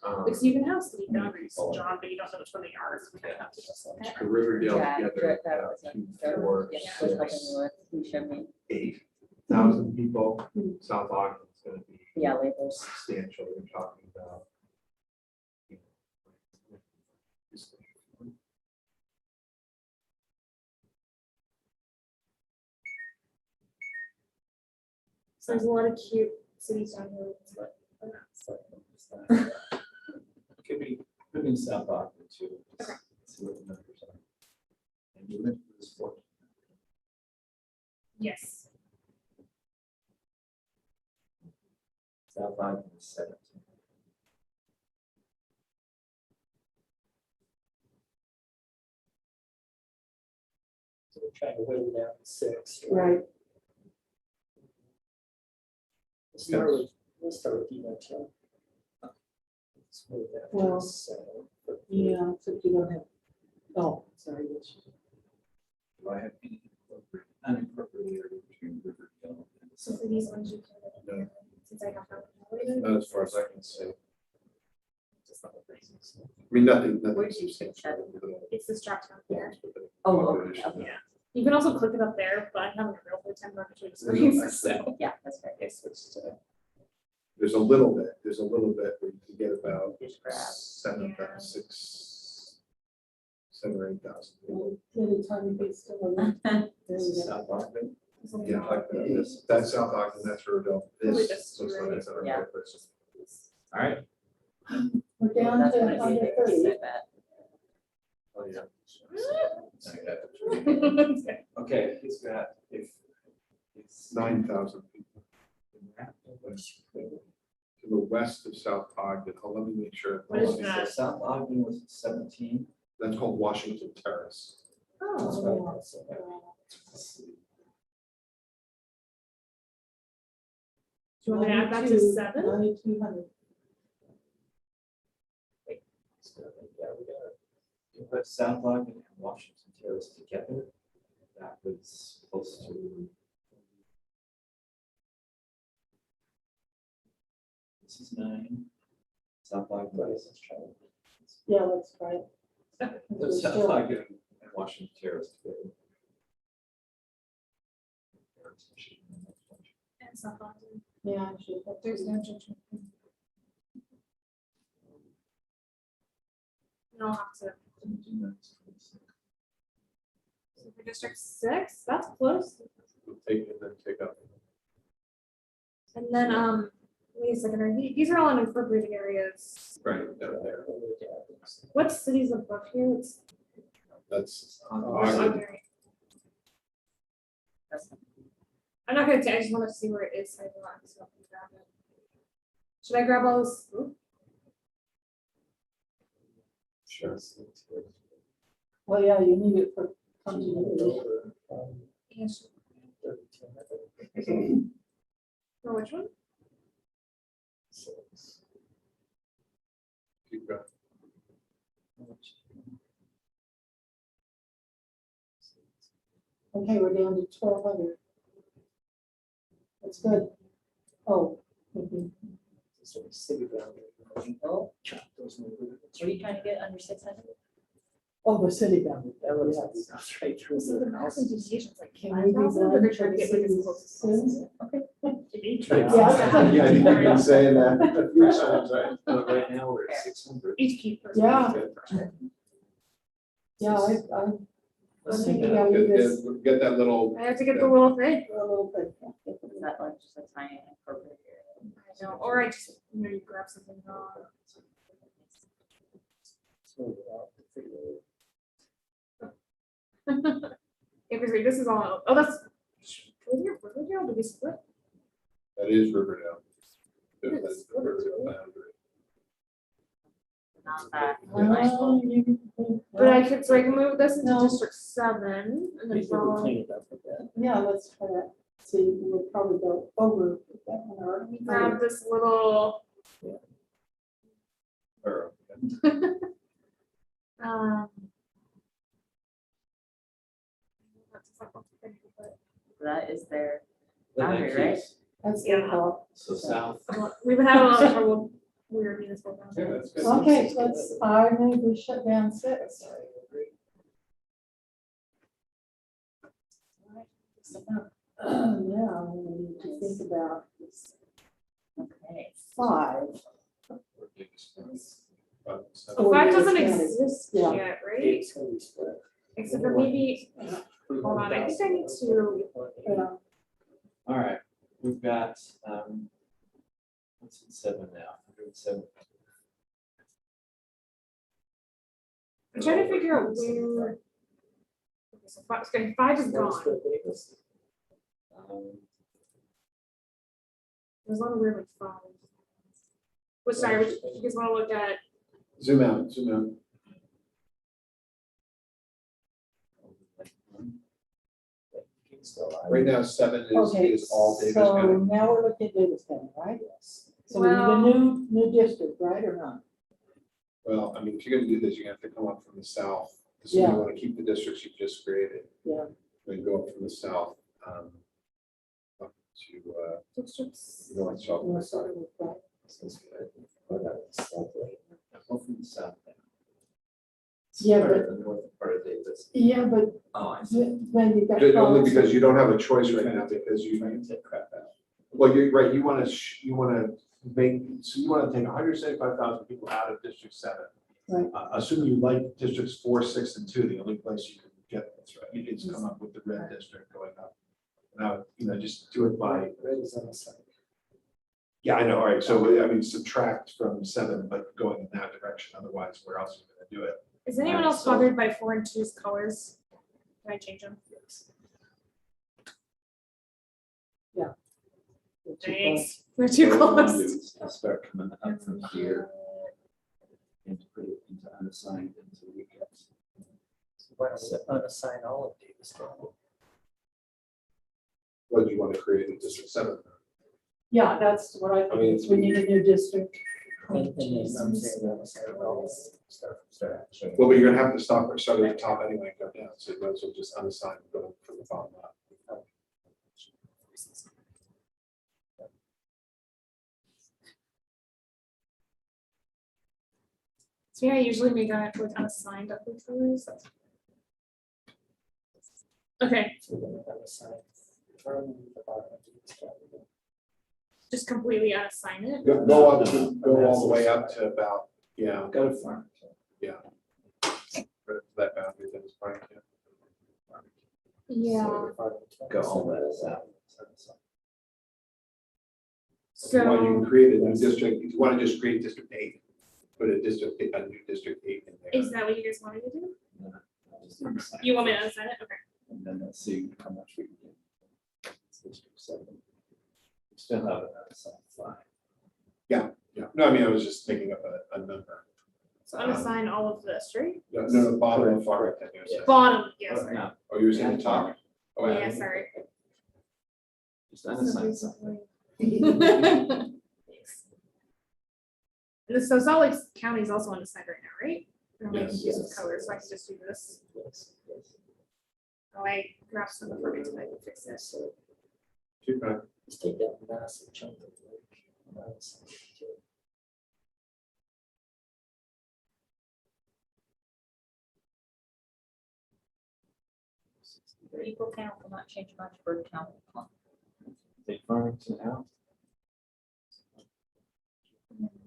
Like, so you can have city boundaries, John, but you don't know which one they are. So we kind of have to just. The Riverdale Yeah, together, that was a- 2, that 4, yeah, I was helping 6, you with, you showed me, 8,000 people. South Ogden's gonna be yeah, labels. substantial, you're talking about. So there's a lot of cute cities down here. But I'm not so- Could be, put in South Ogden too. Okay. See what the numbers are. And you went for this 14. Yes. South Ogden is 17. So we're trying to whittle down to 6. right, We'll start with you, Tim. Let's move that to Well, 7, but yeah, except you don't have, oh, sorry. Rich. Do I have any unincorporated area between Riverdale and So South? for these ones, you can, since I have that. Not as far as I can see. Just a couple things. I mean, nothing. Where'd you pick that? It's this drop down here. Oh, okay, okay. Yeah. You can also click it up there, but I'm having a real hard time running between the screens, so. Yeah, that's right. I switched to. There's a little bit where you can get about Just grab. 7, Yeah. 6, 7 or 8,000. Little tiny bit still on that. There This we is go. South Ogden. Yeah, Like this. That's South Ogden, that's Riverdale. Probably This just looks like it's our Yeah. place. All right. We're down That's to what I under did, 30. I bet. Oh, yeah. Okay. Okay, he's got, if. it's 9,000 people. To the west of South Ogden. Oh, let me make sure. What is So that? South Ogden was 17. That's called Washington Terrace. that's Oh. right, that's it. Do you want me to add that to 7? 9,200. Yeah, we got it. You put South Ogden and Washington Terrace together. That was close to. This is 9. South Ogden is trying. Yeah, that's right. Put South Ogden and Washington Terrace together. And South Ogden. Yeah, I should have. There's no judgment. No, I'll have to. So for District 6, that's close. Take and then take up. And then, wait a second, these are all unincorporated areas. Right, down there. What cities above here? It's. That's Ogden. Ogden. I'm not gonna take, I just wanted to see where it is. So I can grab it. Should I grab all this? Ooh, Sure. Well, yeah, you need it for continuity. yeah, sure. 32. For which one? Keep going. Okay, we're down to 1,200. That's good. Oh, mhm. Sort of city boundary. Oh, Chop those little- what are you trying to get under 600? Oh, the city boundary. That looks like it goes right through So the the house. maximum deviation is like Can we be 5,000, but done they're for trying to the get like as city close as soon? possible. Okay. Yeah. Yeah, I think you've been saying that a few times, right? But right now, we're at 600. HP person. Yeah. Yeah, I'm thinking I'll leave this Get that little, I have to get the little thing. a little bit. Is that like just a tiny incorporated area? I know, or I just, you grab something wrong. Smooth it out, figure it out. Yeah, because this is all, oh, that's. Riverdale, did we split? that is Riverdale. It That's is. the Riverdale boundary. Not that. Well, you- But I could, so I can move this into No. District 7 and then Maybe we'll follow. clean it up a bit. Yeah, let's try that. See, we'll probably go over that one or. Grab this little, Or, um. That is their The boundary, next right? is- That's the Yeah. call. So south. We've been having a lot of trouble, weird municipal. Yeah, boundaries. that's good. Okay, I move we shut down 6. Yeah, we need to think about this. Okay. 5. So 5 doesn't Yeah. exist Yeah. yet, right? It's gonna be split. Except for maybe, hold on, I think I need to, Yeah. All right, we've got, what's in 7 now? 107. I'm trying to figure out where. Okay, so 5, okay, 5 is gone. There's a lot of weird like 5. Which, sorry, which, you guys wanna look at, Zoom out, zoom out. Right now, 7 Okay, is all Davis so County. now we're looking at Davis County, right? So we need a new district, right, or not? Well, I mean, if you're gonna do this, you have to come up from the south. So you Yeah. want to keep the districts you just created. Yeah. Then go up from the south, up to, districts. north, south. We'll start with that. Go from the south down. Yeah, Part but- of the north part of Davis. Yeah, but Oh, I see. then you've got. Only policy. because you don't have a choice right now, because you, Trying to take crap out. well, you're right, you want to make, so you want to take 175,000 people out of District 7. Right. Assuming you like districts 4, 6, and 2, the only place you can get, that's right, you just come up with the red district going up. Now, just do it by, Red is on the side. yeah, I know, all right, so I mean, subtract from 7, but going in that direction, otherwise, where else are you gonna do it? Is anyone else So- bothered by 4 and 2's colors? Can I change them? Thanks, they're too What I wanna do close. is I'll start coming up from here. And put it into unassigned until we get. Why don't we unassign all of Davis County? What do you want to create in District 7? Yeah, that's what I think, is we need a new district. And then I'm saying unassign all, start from scratch. Well, but you're gonna have to start at the top anyway, and go down, so you might as well just unassigned, and go from the bottom up. So yeah, I usually make it with unassigned upward colors. Okay, So we're gonna unassign from the bottom of Davis County. just completely unassign it. Go up, go all the way up to about, yeah, Go to farm. that boundary that is part of it. Yeah, Go all that south. If you want, you can so create a new district, if you want to just create District 8, put a new District 8 in there. is that what you guys wanted to do? Just unassign You want me to first, unassign it? Okay. And then let's see how much we can get. It's District 7. We still have it unassigned 5. Yeah, no, I mean, I was just making up a number. So unassign all of this, right? No, the bottom of far right, I guess. Bottom, yeah, sorry. No, Oh, you were saying the top? Oh, Yeah, sorry. just unassign something. And this, so Salt Lake County is also unassigned right now, right? I don't make Yes. confused with colors, so I can just do this. Yes, yes. Oh, I grasped some of it, so I can fix this. Okay. Just take that massive chunk of lake. and add something to it. Equal count will not change much, bird count. will. Take Farmington out.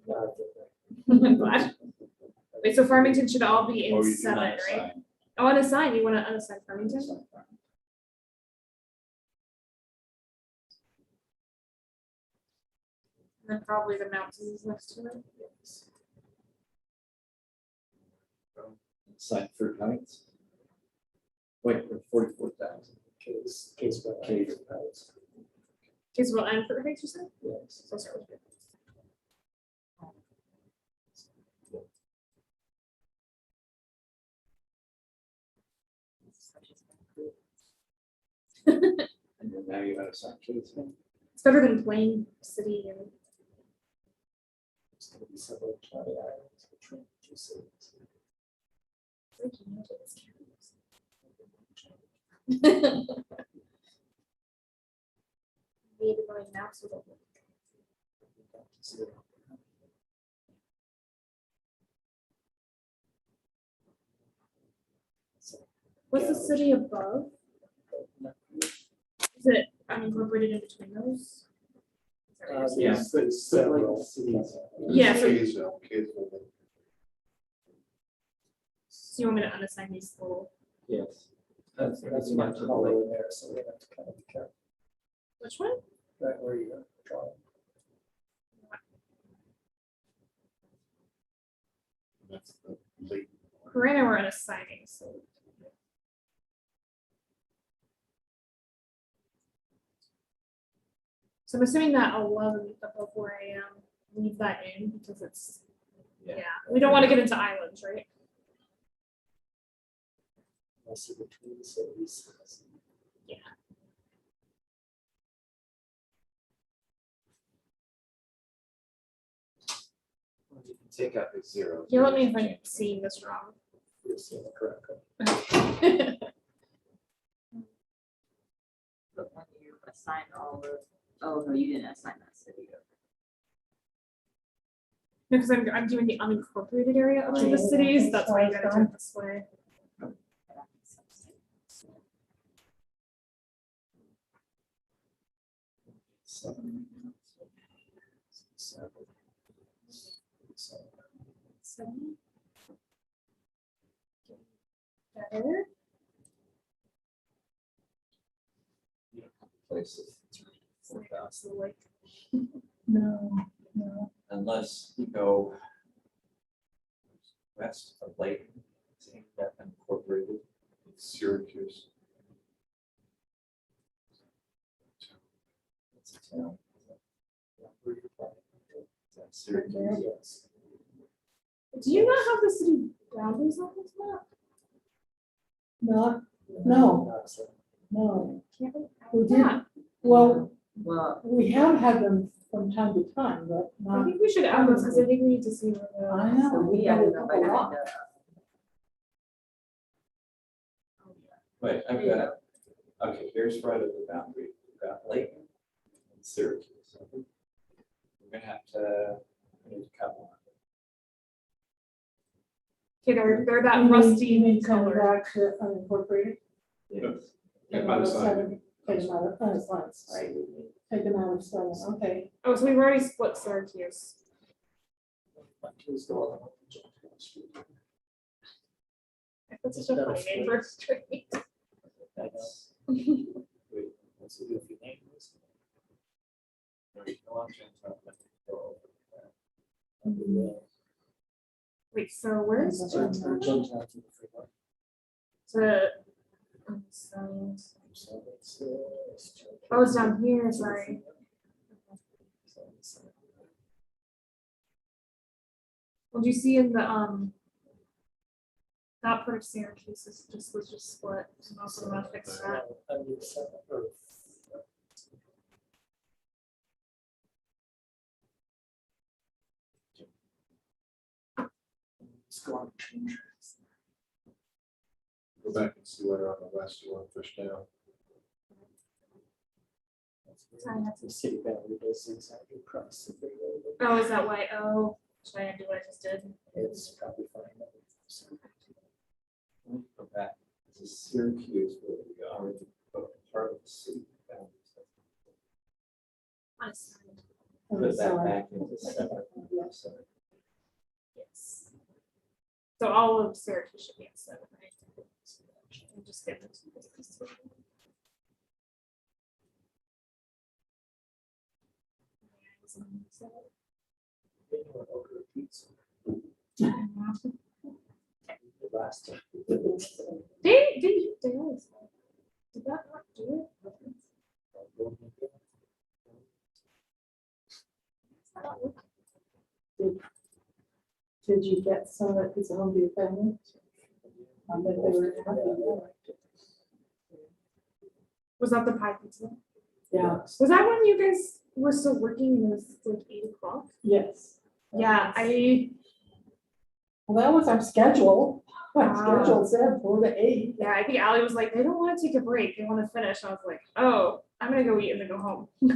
Yeah, I think that- I'm glad. Wait, so Farmington should all be Oh, in you do 7, not right? assign. Oh, unassign, you wanna unassign Farmington? And then probably the mountains next to it. Sign Fruit Heights. Wait, we're 44,000. Case by Case. case. Caseville and Fruit Heights, you said? Yes. So I'll start with Fruit Heights. And then now you gotta sign Case. It's better than Plain City and It's gonna be several county islands between two cities. like, you know, it's curious. Maybe going now, so that- What's the city above? Is it unincorporated in between those? Is that what you're saying? Yes, but several cities. Yeah, so- Kaysville. So you want me to unassign these little, Yes. That's my color in there, so we have to kind of be careful, which one? right where you're drawing. That's the late. Corona we're unassigning, so. So I'm assuming that 11 above where I am, leave that in because it's, yeah, we don't want to get into islands, right? I see between the cities. You can take out the zero. Yeah, let me know if I'm seeing this wrong. You're seeing it correctly. But when you assign all the, oh, no, you didn't assign that city. No, because I'm doing the unincorporated area of the cities, that's why you gotta do it this way. That makes sense. Seven. Better. Places. So it's like, No, no. Unless you go west of Lake, it's incorporated. Syracuse. It's a town. That's Syracuse. Yes. Do you not have the city boundaries on this map? Not, no, Not so. no. Can't we- We did. Yeah, Well, Well, we have had them from time to time, but I not. think we should add those because I think we need to see where I the. know. so we added them by A having lot. the. Wait, I've got, okay, here's right at the boundary. We've got Lake and Syracuse. We're gonna have to, we need to cut one. Okay, they're You that mean- rusty you mean send it color. back to unincorporated? Yes. And by the side. Take them out of, unassigned, right? Take them out of seven, okay. Oh, so we've already split Syracuse. Like, who's going on the Gentile Street? That's such a funny name for a street. That's. Wait, What's the goofy name? there's no option to go Wait, so where's That's Or Gentile? Gentile to the freeway. To unassigned. So it's, Oh, it's down here, sorry. Well, do you see in the, that part of Syracuse is just, was just split, and also want to fix that. Under seven, or it's going to change. Go back and see where on the west you want to push down. The city boundary does things like across the freeway. Oh, is that why? Oh, should I do what I just did? It's probably fine. Let me go back to Syracuse where we are, part of the city boundaries. Honestly, I'm Put that sorry. back into separate. So yes. So all of Syracuse should be at 7, right? And just get the two businesses. The last time. They always say. Did that not do it? I don't look. Did you get some of that piece of home to your family? I bet they were happy. Was that the pie pizza? Yeah, Was that when you guys were still working and it was like 8 o'clock? yes. Yeah, Well, that was our schedule. Our Ah. schedule said 4 to 8. yeah, I think Ally was like, they don't want to take a break, they want to finish. I was like, oh, I'm gonna go eat and then go home. So,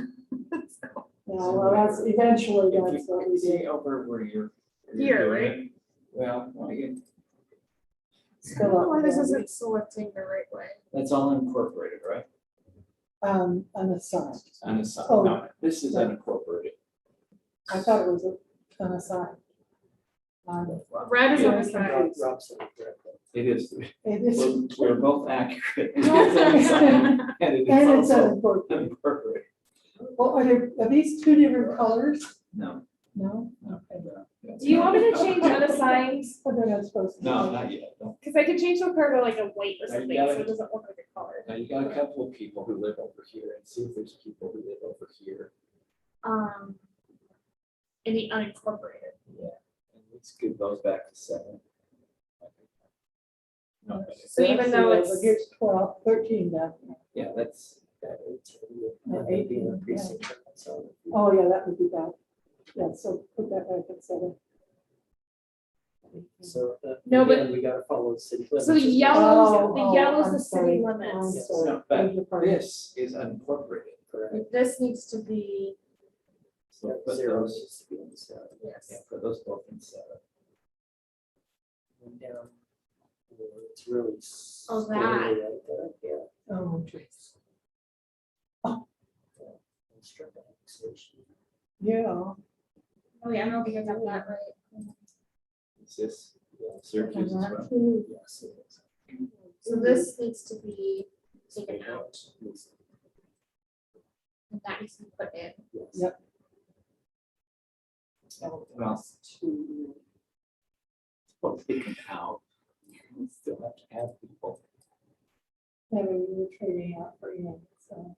Yeah, well, that's eventually, if that's what we you see did. over where you're Here, doing right? it, well, Still up Why this there. isn't selecting the right way? that's all incorporated, right? On the side. On the side. Oh. No, this is Right. unincorporated. I thought it was on the side. Red is on the Yeah. side. Rob said it correctly. It is. It is. We're both accurate. It is on the side, and it And is it's also unincorporated. unincorporated. Well, are these two different colors? No. No? no, Okay. no, no. Do you want me to change unassigned? But they're not supposed to. No, not yet. No. Because I could change the color to like a white or Now you something, gotta- so it doesn't look like a color. Now you got a couple of people who live over here, and see if there's people who live over here. In the unincorporated. Yeah, and let's give those back to 7. No, So even though But it's, here's 12, 13 down there. yeah, that's, That 18, Yeah, and maybe 18, the precinct. So Oh, yeah, that would be bad. Yeah, so put that back at 7. No, but- again, we gotta follow the city. limits. so the yellow's, Oh, the yellow's I'm the sorry. city I'm limits. sorry. no, but Beg your pardon. this is unincorporated. Correct. This needs to be, So Yeah, put 0 those, needs to be on the side. yeah, yes. put those both in 7. And down, it's really. Oh, square that. right there, yeah. Oh, jeez. Strip annexation. Yeah. Oh, yeah, I don't think I got that right. Is this Syracuse as well? Two. Yes, it is. So this needs to be taken out, and that needs to be put in. Yes. Yep. Well, well, taken out, you still have to have people. Yeah, we were trading out for Ian, so.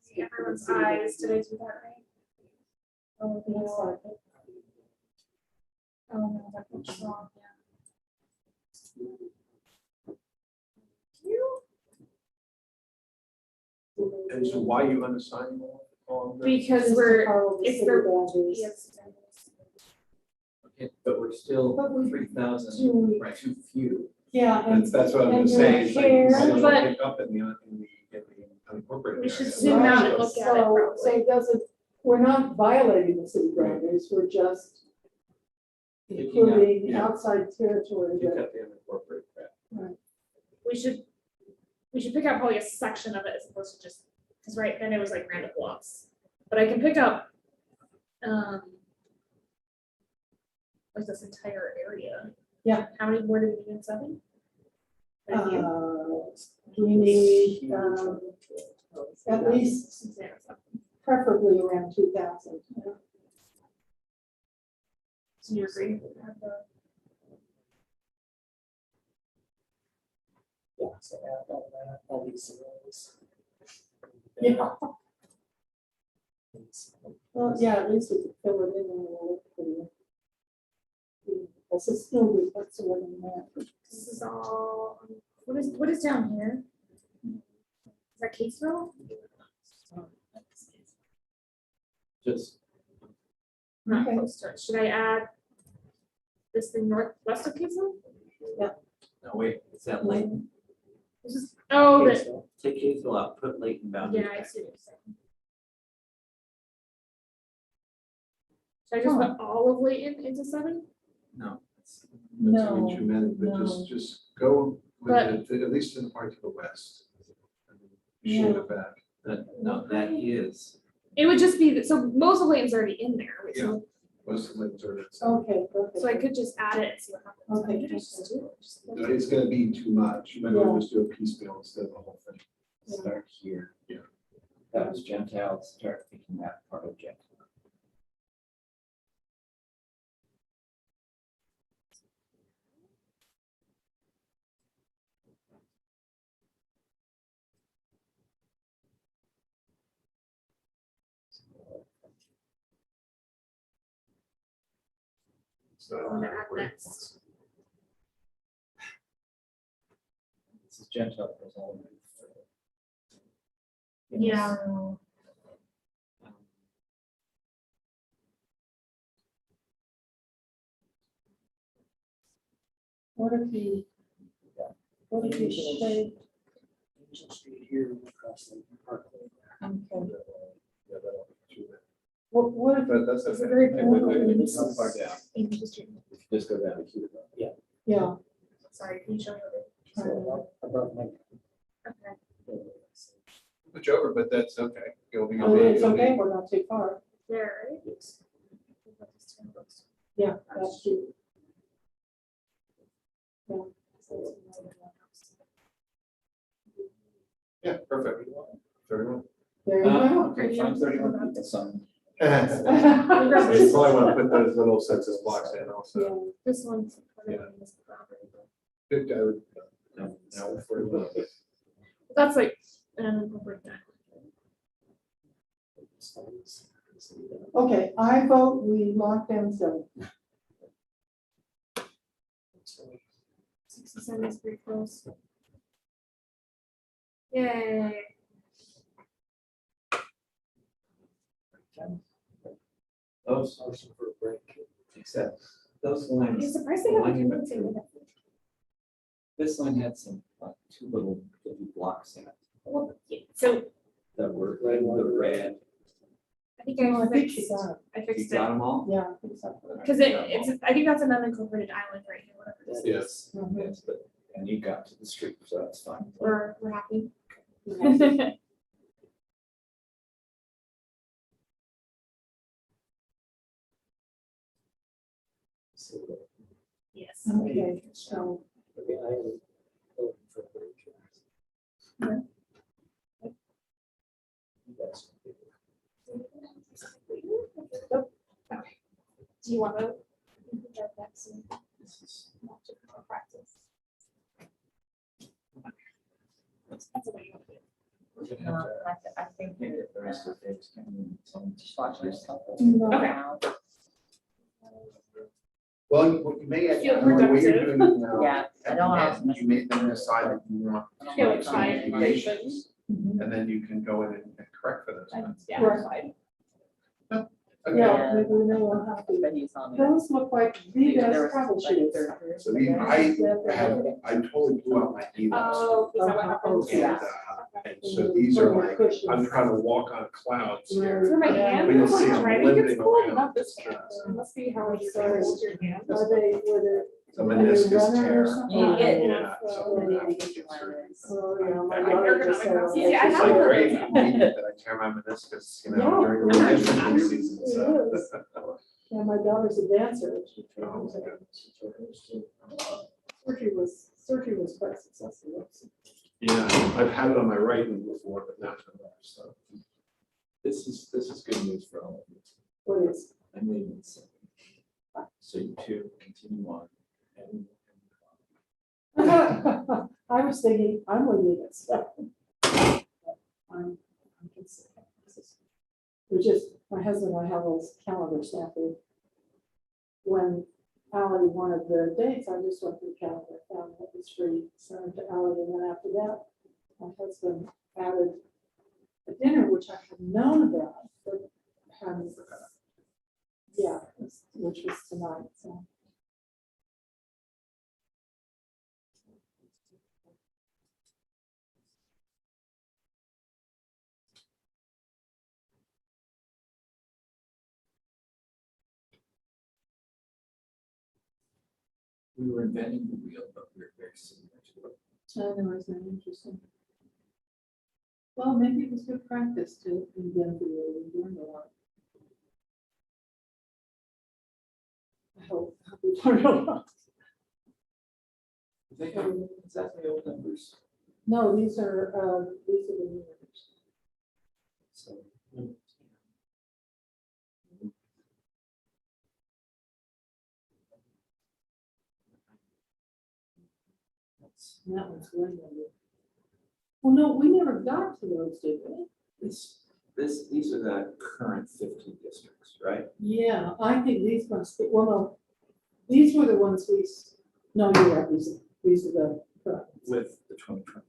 See everyone's eyes, did I do that right? Oh, Looks no, like it. oh, no, that looks wrong, yeah. And so why you unassigning all of them? Because Just to we're, follow the it's city the, boundaries. yes. Okay, but we're still But we 3,000 do- too few. Yeah, and That's what I'm and saying, it's like, repair, why don't you but- pick up in the unincorporated. We should area? zoom out and Right, look at it so properly. it doesn't, we're not violating the city boundaries, we're just Picking up, including yeah. outside territory Pick that, up the unincorporated crap. We should pick out probably a section of it as opposed to just, because right then it was like random blocks. But I can pick up, like this entire area. Yeah. How many more do we need in 7? Quite a few. we need, at least Suzanne, something. preferably around 2,000. So you agree? Have the- Yeah, so add all that, all these zeros. Yeah. Well, yeah, at least we could fill it in and we'll look pretty. This is still reflective in there. This is all, what is down here? Is that Catesville? Just, Not Okay. close to it. Should I add this thing northwest of Catesville? no, wait, is that Layton? This is, oh, Okay, the so Take Kaysville out, put Layton boundaries Yeah, I back. see what you're saying. Should I just put all of Layton into 7? No. it's- That's gonna be too many, but No. just go But- with it, at least in the part to the west. Shift it back. No, that is, It would just be, so most of Layton's already in there, wait, so, Most of the are. Okay, perfect. so I could just add it and see what happens. Okay, I could just do it, just- No, it's gonna be too much. You might want to just do a piecemeal instead of the whole thing. start here. Yeah. That was Gentiles, start thinking that part of Gentile. So, I'm gonna add next. This is Gentile. There's all of it. Yeah. What if you say, Angel Street here across the parkway. okay, yeah, that'll be too bad. what if, But that's It's a okay. very Wait, cool wait, one. it's not far down. Just- If you just go down to Cuba. yeah, Sorry, can you show me? So above my. Okay, Switch over, but that's okay. It'll be. oh, it's okay, we're not too far, there, right? yeah, that's cute. Yeah, perfect. 31. There you go. Okay, find 31 people, some. You probably want to put those little census blocks in also. Yeah. This one's. Yeah. Good, I would- No, now for a little bit. That's like, incorporate that. Okay, I vote we lock down 7. 67 is pretty close. Yay. Those, Motion for a break. except those I'm lines, surprised they haven't Monument committed to it. this line had some, two little blocks in it Well, yeah, so that were in the red. I think Oh, I think she fixed, got it, I You fixed got it. them all? yeah, I think so. Cause it's, I think that's an unincorporated island right here, whatever this is. Yes. Mhm. Yes, but, and you got to the street, so that's fine. We're happy. So, Yes. Okay, so, okay, I am voting for a break. Yeah. You guys. Okay. Do you want to? Drive next and This is- watch it for practice? That's what you want to do. we're gonna No, have to I think get the rest of the things coming, some just watch yourself. no, Okay. Well, you may, I Feel don't know what you're productive. doing now. Yeah, I At don't the want end, to. You may then decide that you want. Yeah, like some fine, deviations, Mhm. And then you can go in and correct for those. ones. Yeah, Right. that's fine. Okay, yeah, maybe we know we'll have to. But he's on it. Those look like the best travel shoes. so I totally blew out my emails. Oh, is that what happens? And, Yeah. and so these are like, I'm trying to walk on clouds here. For my hand, But you'll it's see like I'm driving, it's limiting cool, around not this this hand. stress. It must be how you Sorry. hold your hand. Are they, were So they meniscus runner or tear. something? You get- Yeah, so Oh, we're gonna You have need to to get get one of surgery. those. Oh, yeah, my Like daughter just said. ergonomic. Yeah, I It's have like one. very convenient that I tear my meniscus, you know, Yeah. during the winter season, so. It is. Yeah, my daughter's a dancer. She trains Oh, it. Surgery was quite successful. Yeah, I've had it on my right knee before, but not on the left, so. This is good news for all of you. What is? I made it simple. So you two continue on. And I was thinking, I'm leaving it, so. I'm considering this. We just, my husband and I have a calendar snapping. When Ally wanted the dates, I just went through the calendar, found what was free, sent it to Ally, and then after that, my husband added a dinner, which I had known about, but hadn't. Yeah, which was tonight, so. We were inventing the wheel, but we were very similar to it. I know, it's very interesting. Well, maybe it was good practice to invent the wheel, we learned a lot. I hope we learned a lot. They have exactly old numbers. No, these are the new numbers. So. And that one's one number. Well, no, we never got to those, did we? These are the current 15 districts, right? Yeah, I think these must be, well, no, these were the ones no, you're right, these are the correct ones. With the 2020.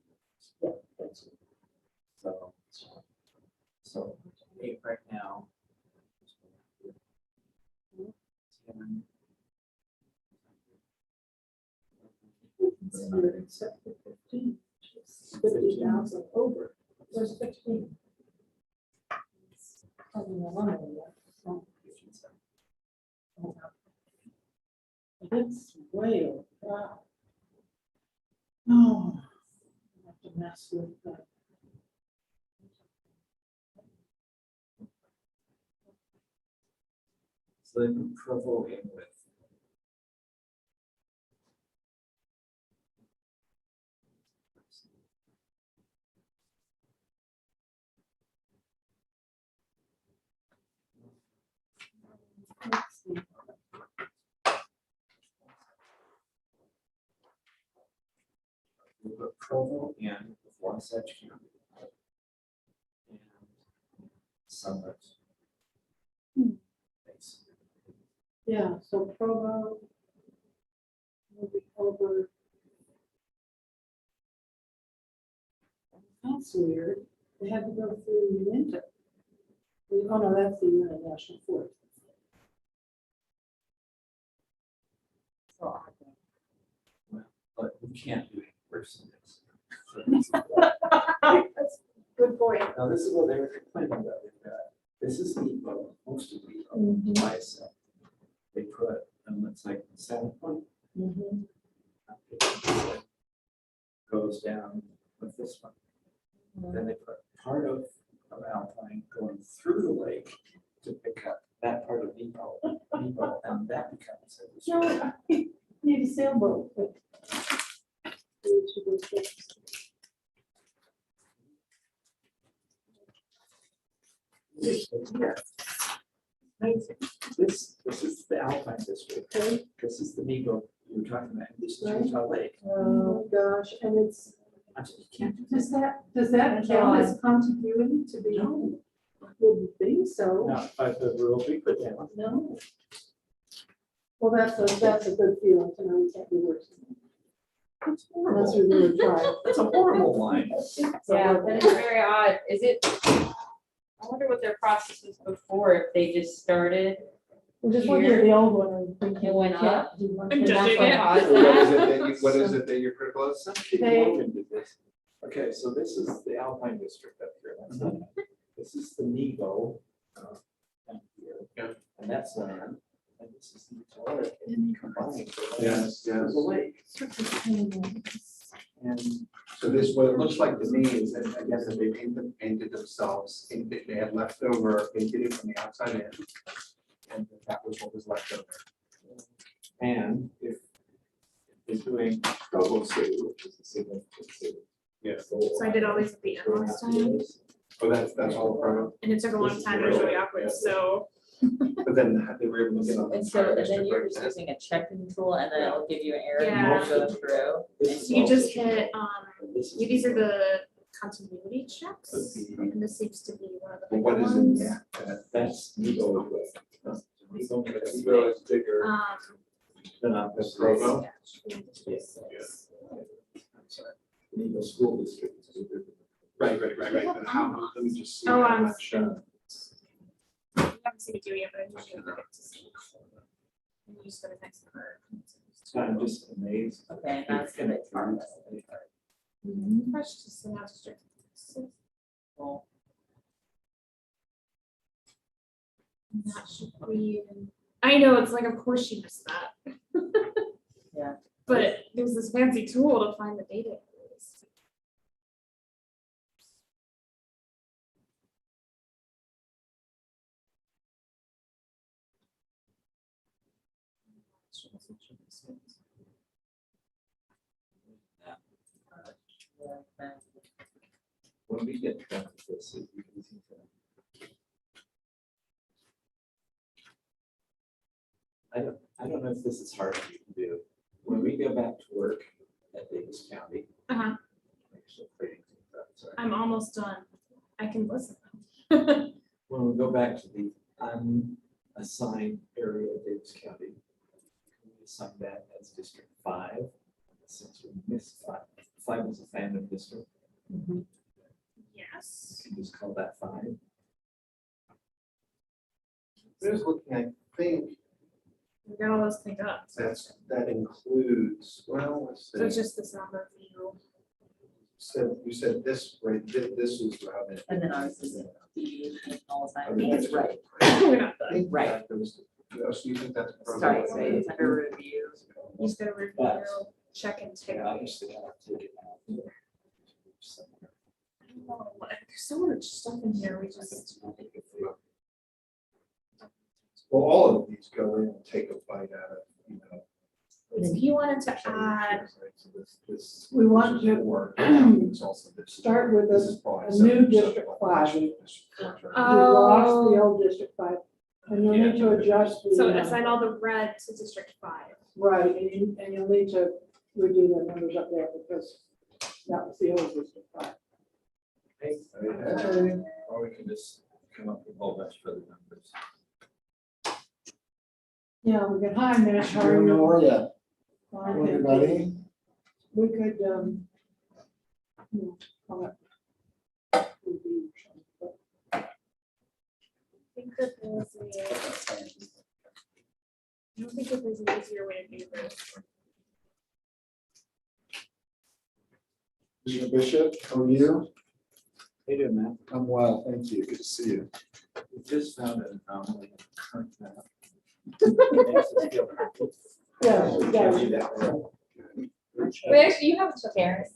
Yeah, that's it. So eight right now. 10. Here, except for 15, 50,000 over. Where's 15? Oh, no, one of them, yeah. Oh, it's way over. Wow. Oh, I have to mess with that. So they put Provo in with. Let's see. We put Provo in with Wasatch County. And Summit. Basically. Yeah, so Provo will be over. That's weird. They had to go through Uinta. Oh, no, that's the Uinta National Forest. So But we can't do it worse than this. That's good point. Now, this is what they were complaining about. This is Depot, most of Depot, YSL. They put, it's like 7 point. Goes down with this one. Then they put part of Alpine going through the lake to pick up that part of Depot, and that becomes. No, I need a sailboat, but. This is the Alpine district. Okay. This is the Negro we were talking about. This is Utah Lake. Oh, gosh, and it's, I said, you can't do does that count as contiguity to be? No. I wouldn't think so. Not by the rules we put down. No. Well, that's a good feeling to know we can't do worse. It's Unless we horrible. really try. That's a horrible line. yeah, that is very odd. Is it? I wonder what their process was before, if they just started. We're just looking at the old one and thinking. It went we can't up. do much. I'm And that's judging what it. caused What is that. it that you, what is it that you're critical of? Logan did this. Okay, so this is the Alpine district up here. That's not- This is the Nebo. Down here. And that's land. And this is the Utah Lake. And combined, Yes, There's yes. a lake. And So this, what it looks like to me is that, I guess, that they painted themselves, and they had left over, they did it from the outside in. And that was what was left over. And if they're doing Provo City, which is a significant city. Yes. So I did all these at the end last time, Oh, that's all program. and it took a long time to show you awkward, so. But then they were able to get on. the And so, and then district you're just representative. using a checking tool and then it'll give you an error Yeah. and you'll go through. This is You also- just hit, This is- these are the continuity checks, Could be- and this seems to be one of the Well, bigger what is it? ones. Yeah. That's Nebo as well. Nebo Nebo is bigger than than Provo. Yes. I'm sorry. Nebo School District. is bigger than- Right. But how, let me just see. Oh, how I'm much, I haven't seen it do yet, but I usually look at to see. And you just go to next number. So I'm just amazed. Okay, and that's the big part. Fresh to send out district. Well, That should be, I know, it's like, of course she missed that. yeah, But there's this fancy tool to find the data. When we get done with this, it'd be easy to. I don't know if this is hard for you to do. When we go back to work at Davis County. Uh-huh. Actually, creating things up, sorry. I'm almost done. I can listen. When we go back to the unassigned area of Davis County, can we assign that as District 5? Since we missed 5. 5 is a family district, Yes. you can just call that 5. I was looking, I think We got all those cleaned up. that includes, well, let's So it's see. just this number view. You said this, right, this was Robin. And then ours is deviation and all I that. mean, It's right. We're not I done. think Right. that there was, so you think that's. Sorry, so it's under review. You just gotta review, check and take. Yeah, obviously, I'll take it out. I don't know what- There's so much stuff in here. We just. Well, all of these go in and take a bite out of, you know. If you wanted to add, Right, so this We want to work. It's also this. start with This a is probably a new 7% District of 5. population, District 4. We lost the Oh. old District 5, and you'll need to adjust the. so assign all the red to District 5. Right, and you'll need to redo the numbers up there because that was the old District 5. Or we can just come up with a whole bunch of other numbers. Yeah, we could hide that. How are you? Fine, Everybody? we could, you know, call it review or something, but I think that there's I don't think that there's an easier way to do this. Mr. Bishop, how are you? Hey, there, man. I'm well, thank you. Good to see you. We just found an anomaly in the current map. Yeah, yeah. Wait, actually, you have to share.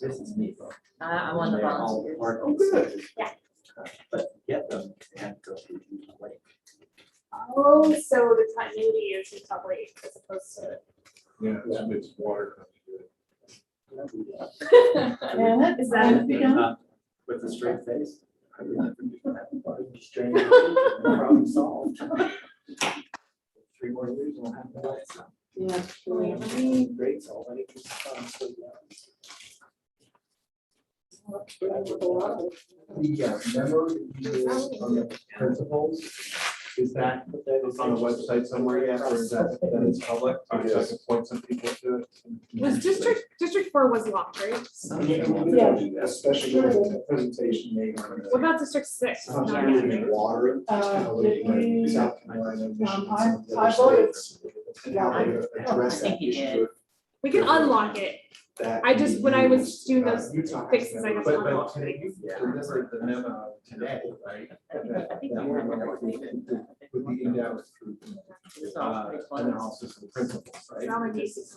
This is neat. I'm on the volunteers. Oh, good. Yeah. But to get them, they have to go through the lake. Oh, so the continuity is in top lake as opposed to. Yeah, it's water. Janet, Is that- have you done? With a straight face. I would never do that. Problem solved. 3 more years, we'll have to light some. Yeah, Wait, sure. let me- Grades already. Yeah, remember you did on the principles? Is that on the website somewhere yet, or is that is public? So I can point some people to it? Was District 4 was locked, right? Yeah. Especially with the presentation made on What about District 6? Not yet, continuity right? water. Did we- South Carolina, Michigan, I voted. and how they address I that think you issue. did. We can unlock it. That I just, when I was doing those Utah fixes, I just But unlocked today, it. you delivered the memo today, right? I think That you one were. with the in-depth analysis of principles, right? Now my niece is-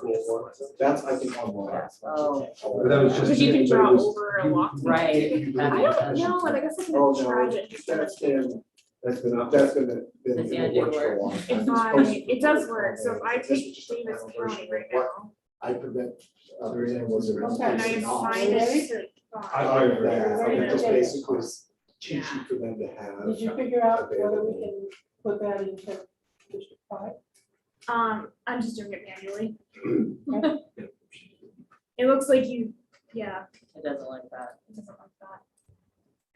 That's, I think, online. Oh. But that was just. Because you can but it draw was- over a lock. Right. you- you- I don't know, and I guess I can Oh, try no, it. that's been, that's been in Does the Andy works for a long If time. it does work, so if I take Davis County right now, I prevent others and was. Okay. and I assign it to I five. like that, I think just Ready? basically cheat sheet for them to have. Did you figure out whether we can put that into District 5? I'm just doing it manually. It looks like you, yeah, It doesn't like that. it doesn't like that.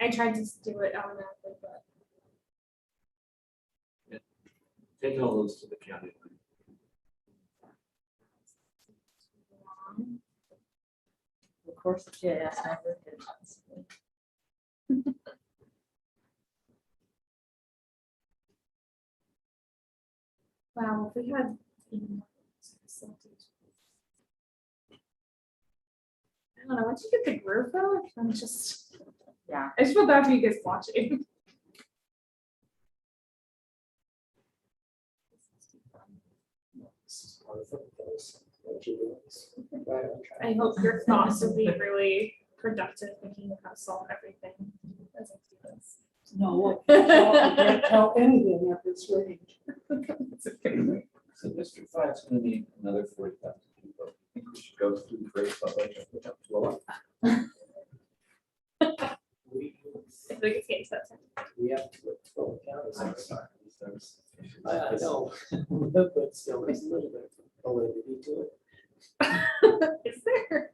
I tried to do it automatically, but. Take all those to the county. Of course, the GIS never did. Wow, if we had. I don't know, once you get the groove though, I'm just, Yeah. I just feel bad for you guys watching. Right on track. I hope your thoughts will be really productive thinking of how to solve everything as I do this. No, I can't tell anything at this range. It's okay. So District 5 is going to need another 40,000 people. I think we should go through the great public and put up to a lot. I think it's getting to that time. We have to look at 12 counties. I'm sorry. There's- I know, but still, there's a little bit of validity to it. Is there?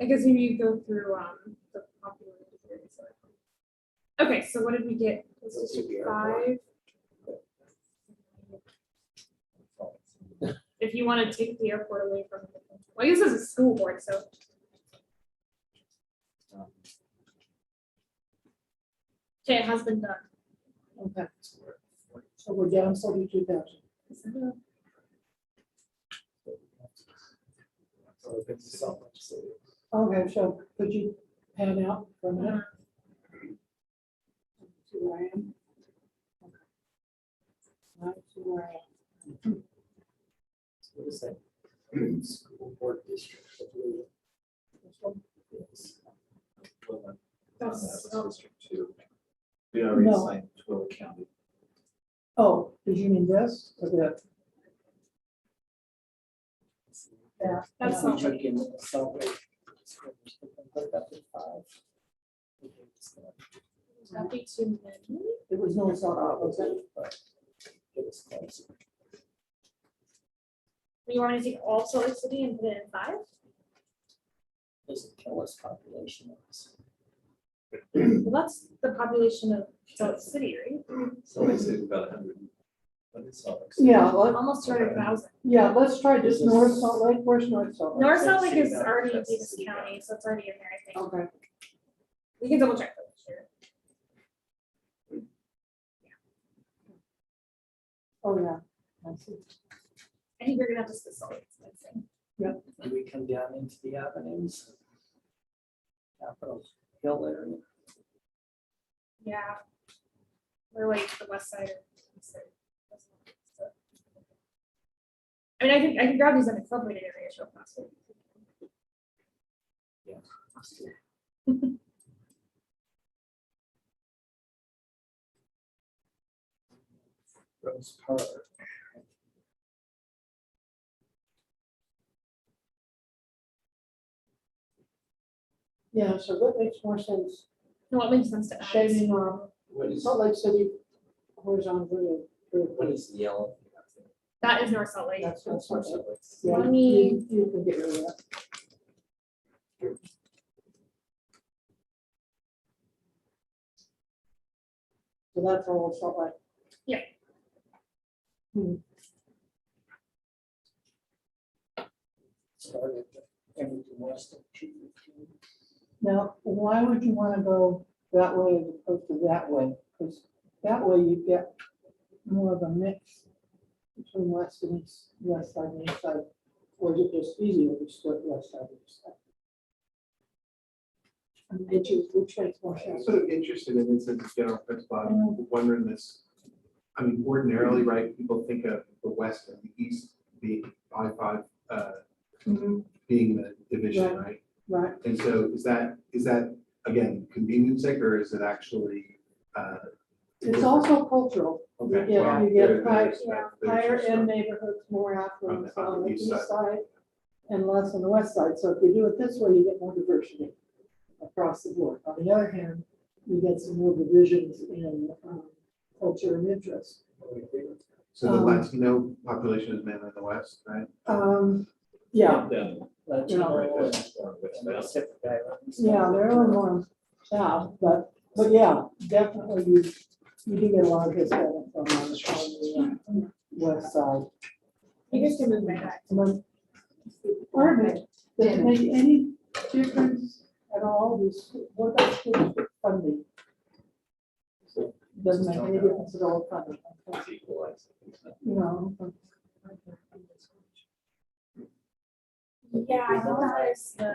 I guess maybe you go through the popular theories. Okay, so what did we get? This Let's is do the 5. If you want to take the airport away from, well, I guess this is a school board, so um, okay, it has been done. Okay, so we're down 42,000. So if it's so much, so Okay, so could you pan out for a minute? See where I am? Okay. Right, see where I am. what is that? School board district. I believe. This one? Yes. well, That's- that's District 2. We already No. signed Twilla County. Oh, did you mean this? Or that? Yeah. That's We not took in the Salt Lake. Put it up to 5. That'd be too many. It was no salt, was it? But it was close. You want me to take all Salt Lake City and put it in 5? Doesn't tell us population. Well, that's the population of Salt Lake City, right? So they say about 100. What is Salt Lake City? Yeah, Almost 200,000. yeah, let's try this This is- North Salt Lake. Where's North Salt Lake? North Salt Lake is City already in County. Davis County, so it's already in there, I think. Okay. We can double check that, sure. Oh, yeah. I see. I think you're gonna have to split Salt Lake. I'd say. And we come down into the avenues. Capitol Hill area. Yeah. Or like the west side or east side. I mean, I can grab these unincorporated areas real fast. Rose Park. Yeah, so what makes more sense? No, what makes sense to add? Shading What is, Salt Lake City horizontally. what is the yellow? That is North Salt Lake. That's what Salt Lake. Yeah. Yeah, Let me- you can get rid of that. So that's all Salt Lake. Started everything west of 215. Now, why would you want to go that way as opposed to that way? Because that way you get more of a mix between west and east, west side and east side. Or is it just easier to split west side and east side? I mean, which makes more I'm sense? sort of interested in this as a general principle. I'm wondering this. I mean, ordinarily, right, people think of the west and the east being I-5, being the division, right? Right, And so is that, again, convenience sake, or is it actually? it's also cultural. You Okay, get, well, you get there- high- there's that- there's higher your end stuff. neighborhoods, more affluent On on the the east east side. side and less on the west side. So if you do it this way, you get more diversity across the board. On the other hand, you get some more divisions in culture and interest. So the Um, Latino population is mainly in the west, right? Yeah, Latino Yeah. and the Pacific Islands. yeah, they're a little more south, but yeah, definitely you do get a lot of Hispanic on the west side. You guys can move my back. And then, pardon me, does it make any difference at all, what about school district funding? Doesn't make any difference at all, funding, It's equalized. you know. Yeah, I know that is the,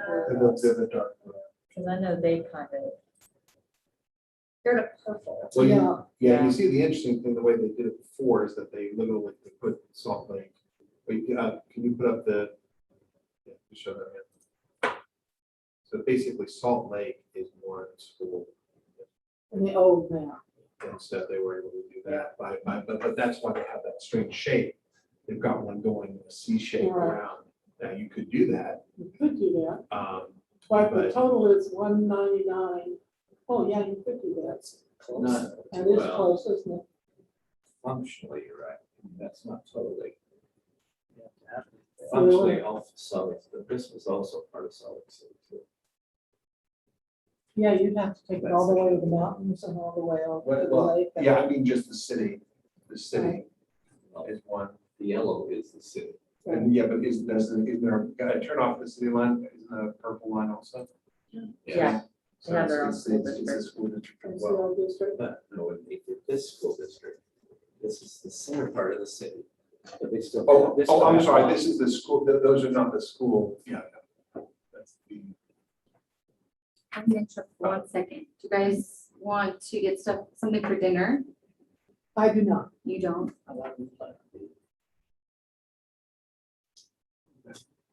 They're the dark blue. Because I know they kind of, they're the purple. Well, Yeah. yeah, you see the interesting thing, the way they did it before is that they literally they put Salt Lake, Wait, can you put up the, yeah, to show that again? So basically Salt Lake is one school, In the old map. and so they were able to do that but that's why they have that strange shape. They've got one going in a C shape Right. around. Now, you could do that, You could do that, but but the total is 199. Oh, yeah, you could do that. Close. Not That is well. close, isn't it? Functionally, you're right. That's not totally. You have to have it. Functionally, all Salt Lake, but this was also part of Salt Lake City too. Yeah, you'd have to take it all the way to the mountains and all the way over to the well, lake. and- yeah, I mean, just the city is one. The yellow is the city. And yeah, but is there, gotta turn off the city line, isn't the purple line also? Yeah. So They have it's, their own it's, school it's a district. school district as It's well. the old district. But no, this school district, this is the center part of the city. But they still. Oh, this oh, I'm part- sorry, this is the school, those are not the school, yeah. That's the, I'm gonna interrupt for 1 second. Do you guys want to get something for dinner? I do not. You don't? I like the plan.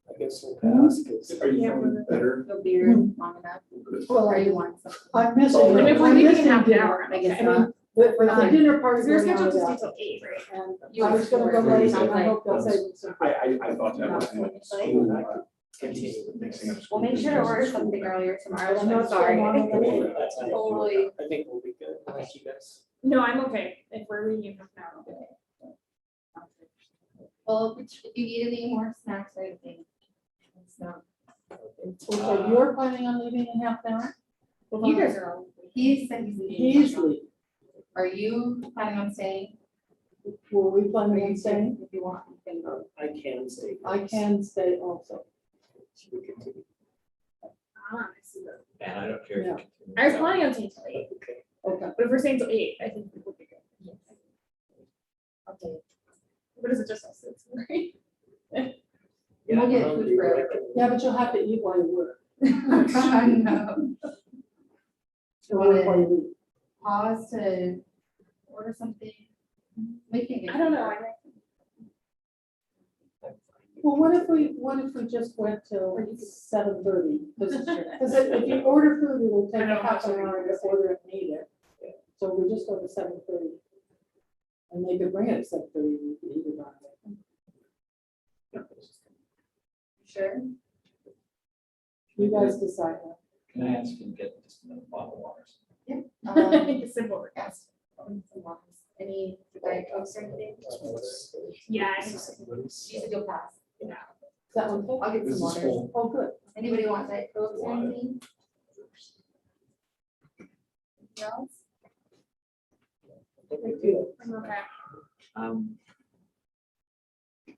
I guess we'll ask. is- are you feeling better? No beer long enough? Well, Or you want something? I'm missing. Oh, I mean, if we're I'm leaving in missing half an dinner. hour, I guess okay. not. The dinner part Because is we're going on scheduled to stay without. till 8, right? And I was gonna go late, and I hope they'll save me some. I thought that was in school. Continue. Mixing up We'll school make sure to districts order and school something districts. earlier tomorrow. I'm not I'm sorry. sure I'm on the- That's not- Totally. I think we'll be good. Thank you guys. No, I'm okay. If we're leaving in half an hour, okay. Well, if you need any more snacks or anything. It's not. So you're planning on leaving in half an hour? You guys are all. He said he's leaving. He's leaving. Are you planning on staying? Were we Or planning you on staying? If you want, you can go. I can stay. I can stay also. Should we continue? I see that. And I don't care. if you Yeah. continue. I was planning on staying till 8, Okay. Okay. but if we're staying till 8, I think we would be good. Okay. What is it, just us? It's right? Yeah, We'll get I'm food hungry, for but I everyone. can- Yeah, but you'll have to eat while you work. No. Or work while you eat. Pause to order something. We can get. I don't know. Well, what if we just went till 7:30? Because if you order food, it'll take I know, a half an that's what hour we to were order it and eat it. So we just go to 7:30. And they could bring it at 7:30, we could eat it on it. Sure. You guys decide. Can I ask you to get just another bottle of water? Um, Simple request. Any Diet Cokes or anything? Yeah, I think so. You said you'll pass. Is that one full? I'll get This some is water. full. Oh, good. Anybody want Diet Cokes or anything? Anything else? Thank you. I'm okay.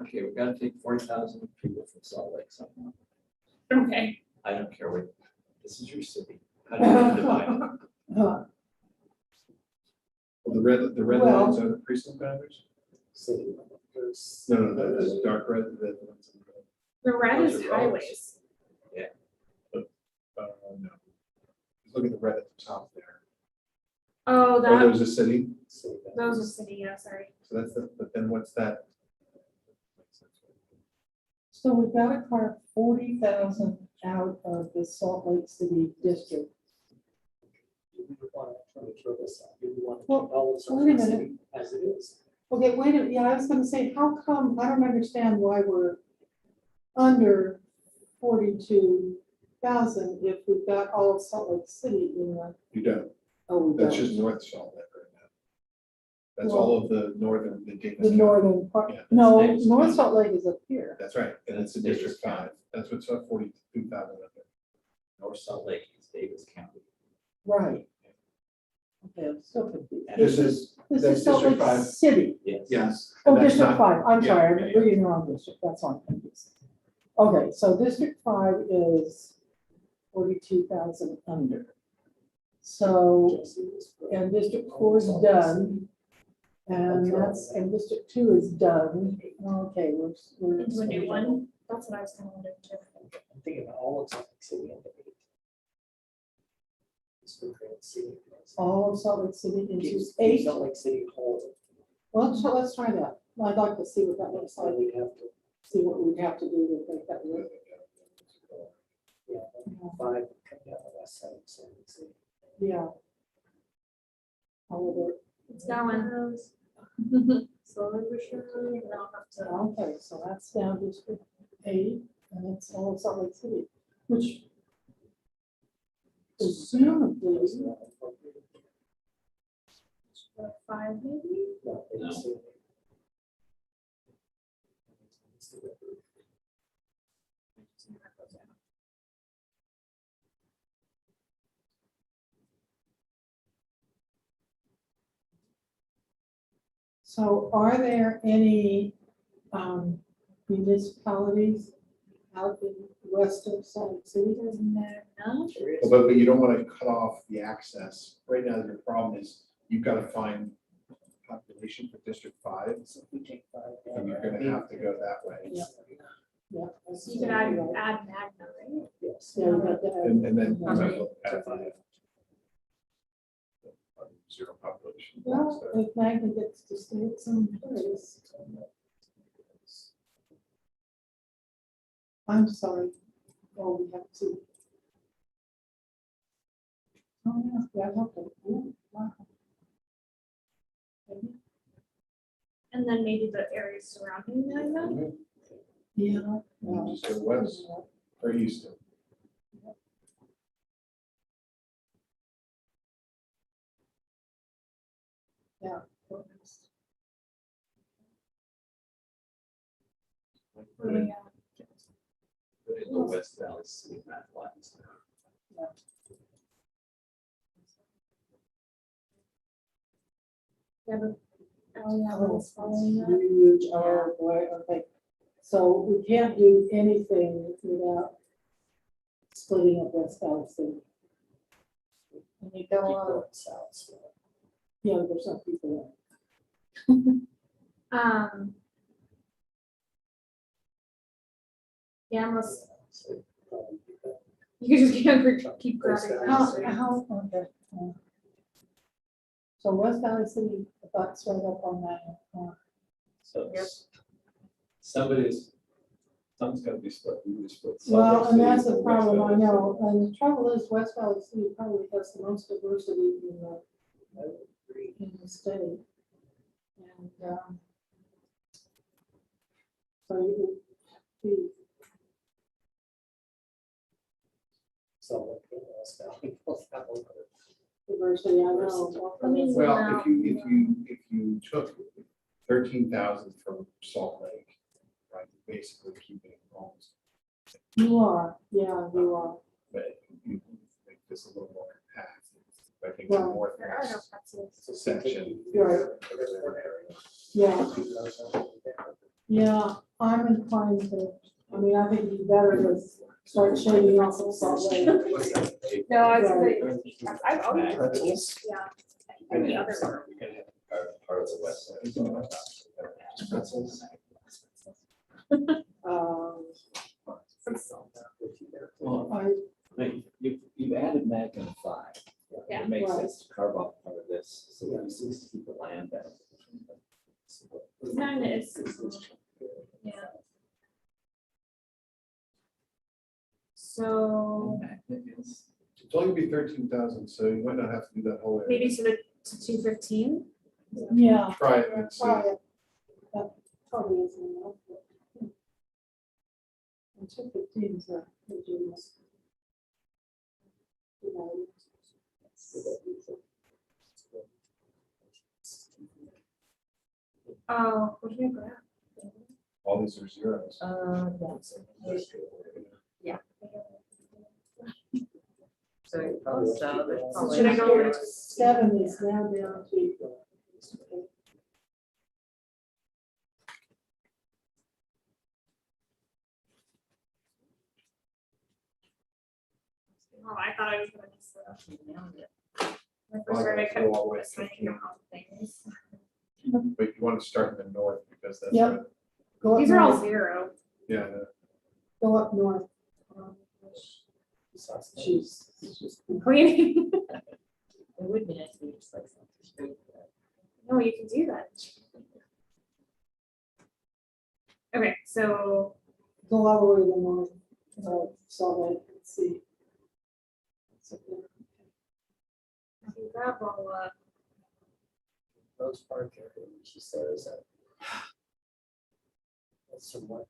Okay, we've got to take 40,000 people from Salt Lake somehow. Okay. I don't care what, this is your city. How do you divide it? Uh, Well, the red Well- lines are the precinct boundaries? City. There's- No, the dark red, the red ones. The red Those is are roads. highways. No. Just look at the red at the top there. Oh, Are that, those a city? City. those are city, yeah, sorry. So that's but then what's that? So we've got to carve 40,000 out of the Salt Lake City district. Do we want to throw this out? Do we want to Well, keep all of Salt wait a Lake minute. City as it is? Okay, wait a minute. Yeah, I was gonna say, how come, I don't understand why we're under 42,000 if we've got all of Salt Lake City in the, You don't. oh, we That's don't. just North Salt Lake right now. That's all of the northern, the Davis The County. northern part, Yeah, no, Davis North County. Salt Lake is up here. That's right, and it's in Davis District County. 5. That's what's up 42,000 up there. North Salt Lake is Davis County. Right. Okay, I'm still confused. And This is, This that's is Salt Lake District 5. City. Yes. Yes. Oh, and that's District not- 5, I'm yeah, sorry, yeah, I'm yeah. reading the wrong district, that's why I'm confused. Okay, so District 5 is 42,000 under. So, and District 4 is done, and that's, and District 2 is done. Okay, we're. Into a new one. That's what I was kind of wondering too. I'm thinking of all of Salt Lake City and the eight. Spokane City. All of Salt Lake City into Keep 8. Salt Lake City whole. Well, so let's try that. I'd like to see what that looks So like, we'd have to, see what we'd have to do to make that work. yeah, 5 come down the west side, so we'd see. Yeah. However, It's going. Slowly but surely, and I'll have to. okay, so that's down District 8, and it's all of Salt Lake City, which presumably, 5 maybe? No, they just see it. so are there any municipalities out in west of Salt Lake City? No. But you don't want to cut off the access. Right now, your problem is you've got to find population for District 5, So if we take 5 down. and you're gonna have to go that way. Yeah. Yeah. So you can add Magna, right? Yes. Yeah, we got that. And then you might as well add 5. Zero population. Well, if Magna gets to stay at some place. I'm sorry. Oh, we have to. Oh, yeah, that happened. Ooh, wow. And then maybe the areas surrounding Magna. Yeah. Just go west or east. Yeah. Put in the West Valley City map lines. Oh, yeah, Oh, it's following that. huge, oh, boy, okay. So we can't do anything without splitting up West Valley City. And you go on south. So Yeah, there's some people Yeah, unless probably do that. you just keep grabbing. there. faster. How, okay. So West Valley City, that's right up on that. So somebody's got to be split. We would split. Well, Salt and Lake that's City the from West problem, I Valley know, and the trouble is West Valley City probably has the most diversity in the state. And, so you would be, So like, you know, West Valley, West Valley. diversity, I know. I mean, Well, if you took 13,000 from Salt Lake, right, you're basically keeping homes, You are, yeah, you are. but you make this a little more compact. I think the Well, There are no northwest pretzels. section. Right. Yeah, yeah, I'm inclined to, I mean, I think it'd be better to start shading off of Salt Lake. No, I was Right. gonna, I've always, Pretzels. yeah. We're And the gonna other have one. we're gonna have part of the west side. Just pretzels. Well, I, I- you've added Magna 5. Yeah. It makes Right. sense to carve off part of this, so that you just keep the land out. Magna is, yeah. So It's only be 13,000, so you might not have to do that whole area. maybe to the, to 215. yeah. Try it and see. Try it. That probably isn't enough. but, And 215 is a legitimate. You know, Oh, what do you grab? All these are zeros. So, So should I go over to? 7 is now down to. Oh, I thought I was gonna miss the. When I Oh, first started, I yeah, kept go all the way assigning out things. But you want to start in the north because that's. Yep. what- Go up These are all north, 0. Yeah, I know. go up north. She's Cleaning. it would be nice to be just like something straight. No, you can do that. Okay, so Go all the way to the north, so they can see. grab all up. Rose Park area, she says that. That's somewhat.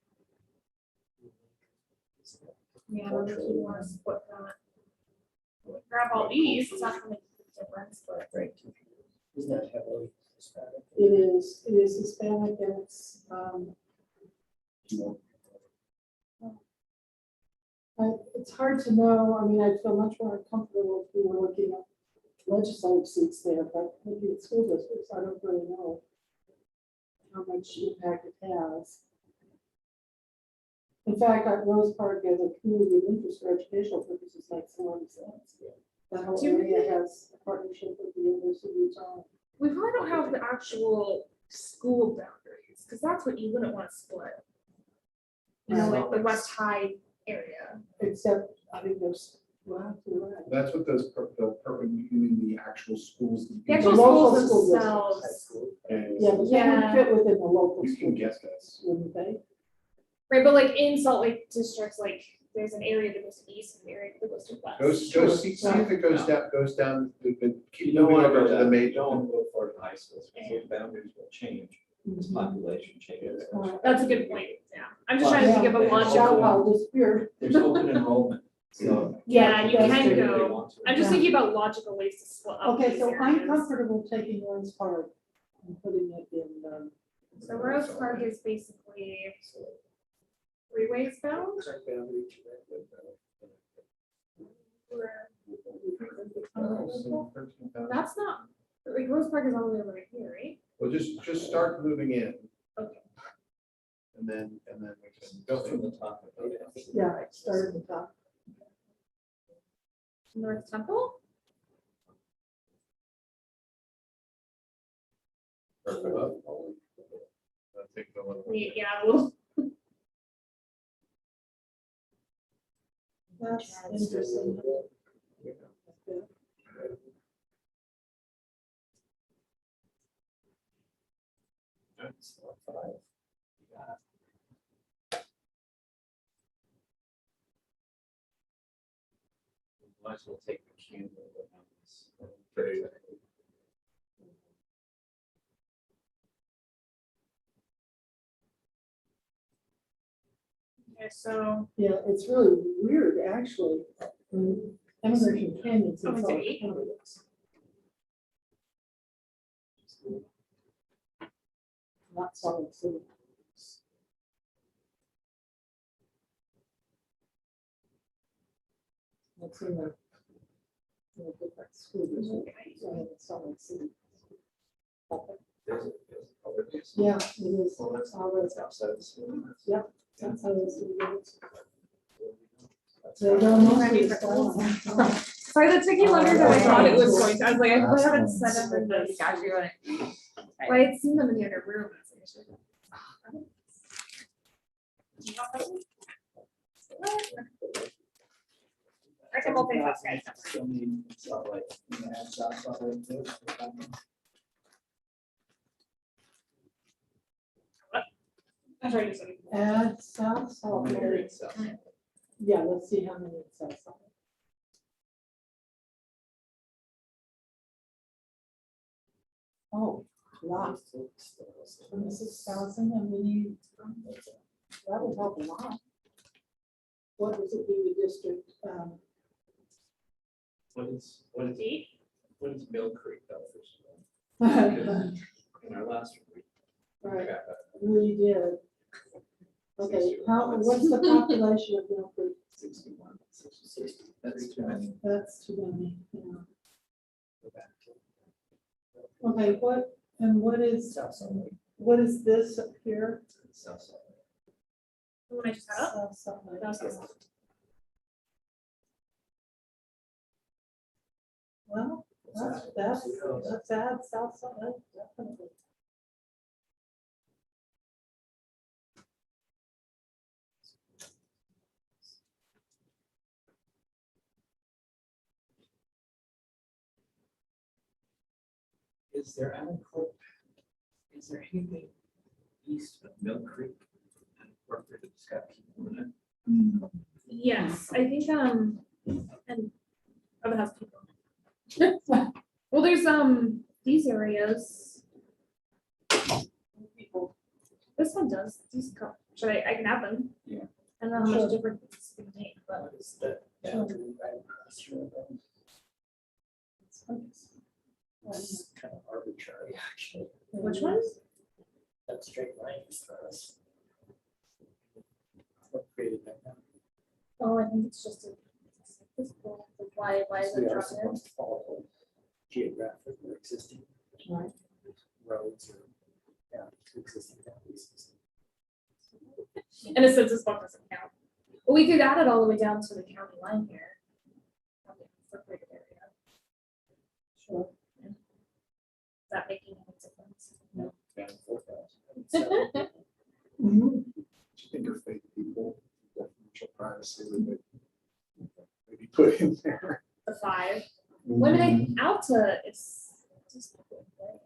Yeah, I don't know if you want to split that. Grab all these, it's not gonna make a difference, but. Right. Isn't that heavily Hispanic? It is Hispanic and it's, it's hard to know, I mean, I feel much more comfortable if we were looking at legislative seats there, but maybe it's school districts, I don't really know how much impact it has. In fact, at Rose Park as a community of interest for educational purposes makes a lot of sense. That whole area has a partnership with the University of Utah. We probably don't have the actual school boundaries, because that's what you wouldn't want to split. You know, like the West High area. Except, I think there's, well, you're right. That's what those, you mean the actual schools. The actual Local schools school themselves. Yeah, but they would fit within the local You school can guess districts, this. wouldn't they? Right, but like in Salt Lake districts, like there's an area that goes to east and an area that goes to west. Go see if it goes down, keep You don't moving want to over go to the down, you major. don't want to go for the high schools, because those boundaries will change as population changes. That's a good point, yeah. I'm just trying to think of a Yeah. logical. I'll disappear. There's open enrollment, so. Yeah, you That's can They go. want to. I'm just thinking about logical ways to split up. Okay, these so I'm areas. comfortable taking Rose Park and putting it in, So Rose Park is basically three ways bound. That's not, like Rose Park is all the way over here, right? Well, just start moving in. Okay. And then we can Go from the top. yeah, start at the top. North Temple? I think the one. Yeah, a little. That's interesting. Might as well take the cue. Okay, so Yeah, it's really weird, actually. Emigration Canyon's in Oh, is it Salt eight? County. Not Salt Lake City. It's in a different school district, so it's Salt Lake City. Yeah, it is. Well, that's All right. outside the city. Yep, that's how it's. They don't know how to spell it. sorry, that took you longer than I thought it was going to. I was like, I hope I haven't said them in this. Got you on it. Well, I had seen them in the other room. I was like, I should have- Do you want that? I can multitask, guys. Still need Salt Lake, you know, add Salt Lake too. I'm trying to do something. Add South Salt How many are Lake. in South? Yeah, let's see how many it says. Oh, lot, 26,000, and we need, that would help a lot. What does it do to district, What is Eight? Mill Creek though, first of all? right, In our last week. we did. Okay, what's the population of Mill Creek? 61, 60. That's too many. That's too many, yeah. Go back to Okay, what is this up here? South Salt Lake. The one I just had up? South Salt Lake. That was this one. Well, that's add South Salt Lake, definitely. Is there anything east of Mill Creek I think, and other has people. Well, there's, these areas. People. This one does, these, should I can have them. Yeah. I don't know how much difference it's gonna make, but. What is the boundary right across here? It's kind of arbitrary, actually. Which one? That straight line is for us. What created that? boundary? Oh, I think it's just a. Why is We it are dropped there? supposed to follow geographic or existing Right. roads or, yeah, existing boundaries. In a sense, this one doesn't count. Well, we could add it all the way down to the county line here. Incorporated area. Sure. Is that making any difference? Mhm. Do you think of fake people, definition of privacy would maybe put in there? The 5. Limiting Alta is. just a bit big.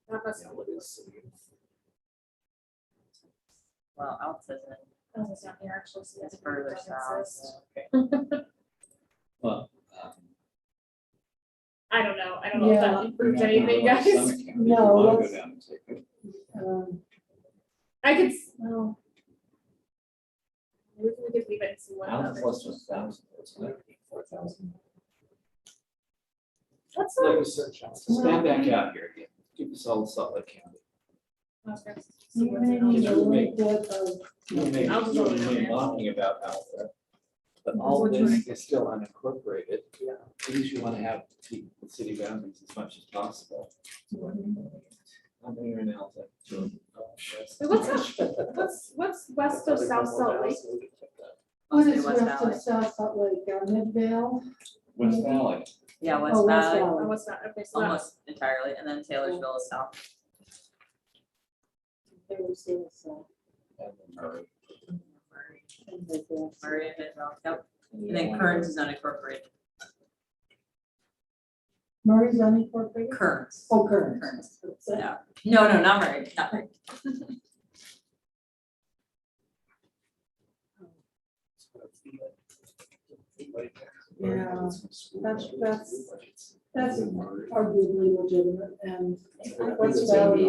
That must not look. Well, Alta's in, Oh, it's not here actually. So it's that's further differences. Well, I don't know. I don't know if Yeah. that improved anything, guys. No, Go let's- down and take it. I could, well. We could leave it and see what. Alta other- plus 1,000, wasn't it? 4,000. What's Like that? a search house. Stand back out here again. Give us all Salt Lake County. Okay. You may need a Just little make- bit of, You may, Alta's you already may on there. talking about Alta, but all this is still unincorporated. Yeah. Because you want to have keep the city boundaries as much as possible. I'm here in Alta. Wait, what's west of South Salt Lake? what Say is West west Valley. of South Salt Lake, Midvale? West Valley. yeah, West Oh, West Valley, Oh, Valley. what's that? Okay, so that's, almost entirely, and then Taylorsville is south. There's this, And then Murray. and Midvale. Murray and Midvale, yep. And then Kearns is unincorporated. Murray's unincorporated? Kearns. Oh, Kearns. Kearns. That's it. Yeah. No, not Murray, not Murray. Yeah, that's arguably legitimate, and West Valley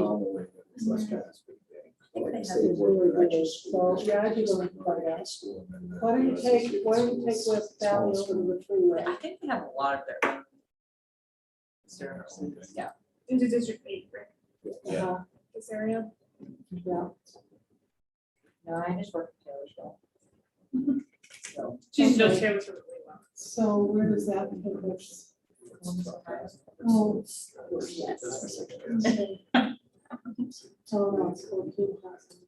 is really good, so, yeah, I do like that. Why don't you take West Valley over to the freeway? I think they have a lot of their own. Yeah. into District 8, right? Uh-huh, This area. yeah. No, I just work in Taylorsville. So, She's Okay. just here with her really well. So where does that put us? Oh, oh, no, it's 14,000.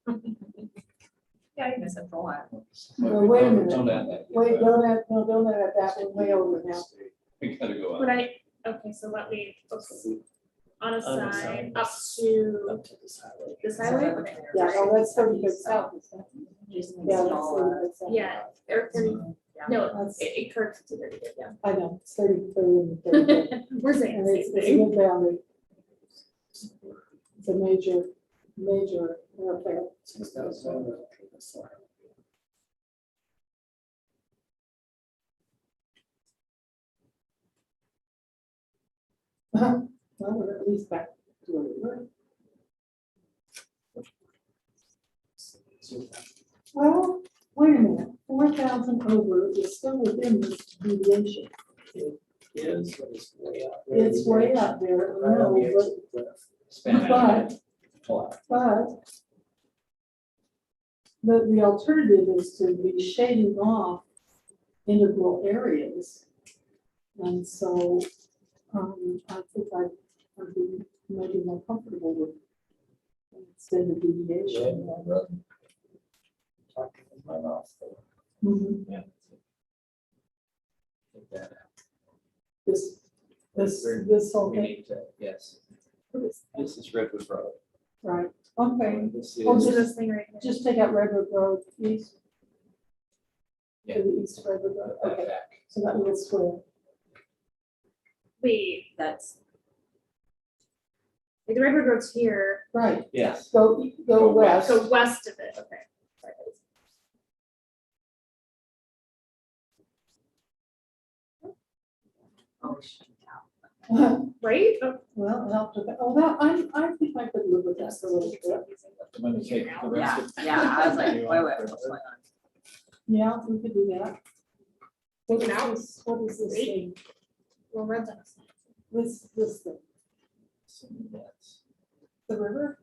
Yeah, I I guess that's a lot. No, wait a minute. Don't add that. Wait, don't add that, we're way over now. We gotta go But up. okay, so let me, on a On the side, side. up to Up to this highway. this highway? Okay. Yeah, oh, that's 30 south, isn't it? Just Yeah, that's smaller. 30 south. Yeah, or 30, no, That's, it curves to 30, yeah. I know, it's 30, 30, and 30. We're saying And the it's same a thing. good boundary. It's a major repair. Since that's all the- that's all. Well, we're at least back to where we were. Well, wait a minute, 4,000 over is still within this deviation. Is, but it's way up. there. It's way up there, I Right on the know, edge but of the cliff. Span But- it. Pull out. But the alternative is to be shading off integral areas. And so, I think I'd be maybe more comfortable with extended deviation. Talking with my mouth. Mhm. Yeah. Take that out. This whole We thing, need to, yes. This is Redwood Road. right, okay, This Oh, is, So this thing right here. just take out Redwood Road east. Yeah. To the east of Redwood Road, that okay, back. so that will square. Wait, That's, like the Redwood Road's here, Right, Yes. go Go west. go west of it, okay. Right? Well, it helped with that. Oh, that, I think I could live with that for a little bit. I'm gonna take the rest of. Yeah, I was like, wait, what's going on? Yeah, we could do that. What is Now? this, what is this thing? Well, red's on. This thing, the river?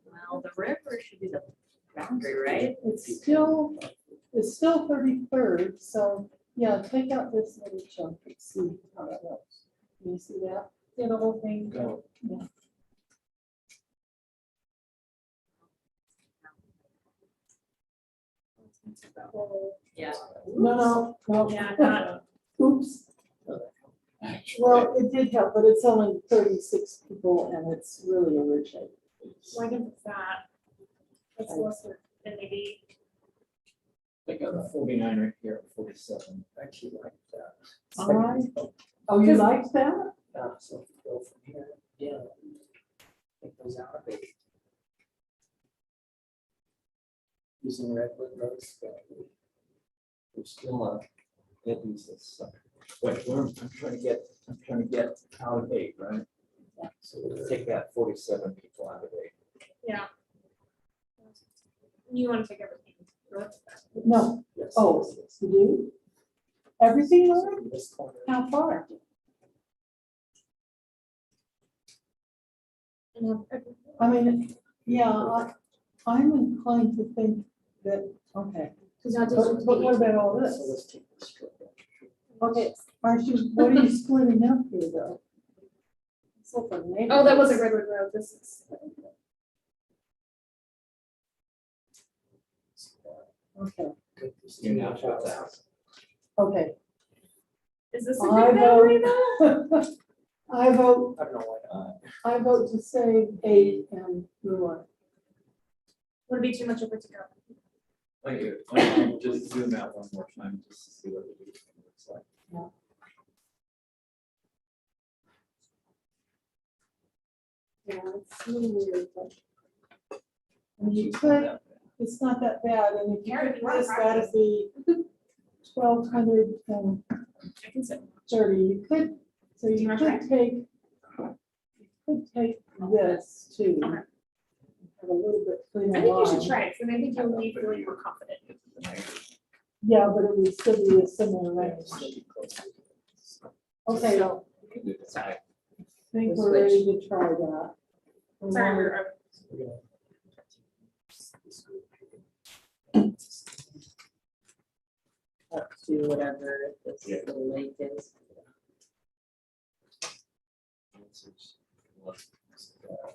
Well, the river should be the boundary, right? It's still 33rd, so yeah, take out this little chunk and see how that looks. Can you see that? Yeah, the whole thing. Go. Yeah. Yeah. No. Yeah, not- Oops. Well, it did help, but it's only 36 people and it's really a weird shape. Well, I guess it's that. That's less than maybe. I got a 49 right here, 47. I actually like that. All right. Oh, you liked that? So if you go from here, yeah. Take those out a bit. Using redwood rose. There's still that is this. Wait, I'm trying to get out of 8, right? So we'll take that 47 people out of 8. Yeah. You want to take everything. No. Yes. Oh, you do? Everything, Laura? This corner. How far? I mean, yeah, I'm inclined to think that, okay. Because now But what about all So this? let's take this strip. Okay, aren't you, what are you splitting up here though? So for Oh, that wasn't Redwood Road. This is. Okay, You're now to 1,000. okay. Is this a I good boundary vote, though? I vote, I don't know why not. I vote to save 8 and move on. Would it be too much of it to go? I'll just zoom out one more time just to see what the view looks like. Yeah, it's a little weird, but. I mean, you could, it's not that bad, and if you Karen, could if you want this, to that'd be 1,230, I can sit. you could, so Do you you want could to take. This too. Okay. Have a little bit cleaner. I think you should line. try it, and I think you'll leave feeling more confident. Yeah, but it would still be a similar range. Okay, You can do this. I think we're ready to try that. Sorry, We're gonna- Up to whatever this little lake is.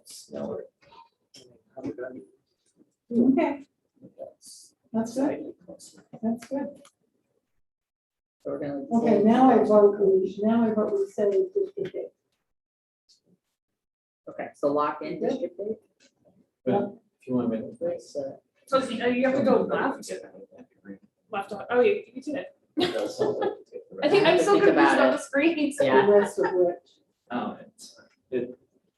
Smell it. Okay, That's that's good, slightly closer. that's good. So we're gonna. Okay, now I vote we say District 8. Okay, so lock in district eight. But if you want to make this. So you have to go left, left on, oh, you did. I think I'm so Think confused about on it. the screen. so- Yeah. The rest of which,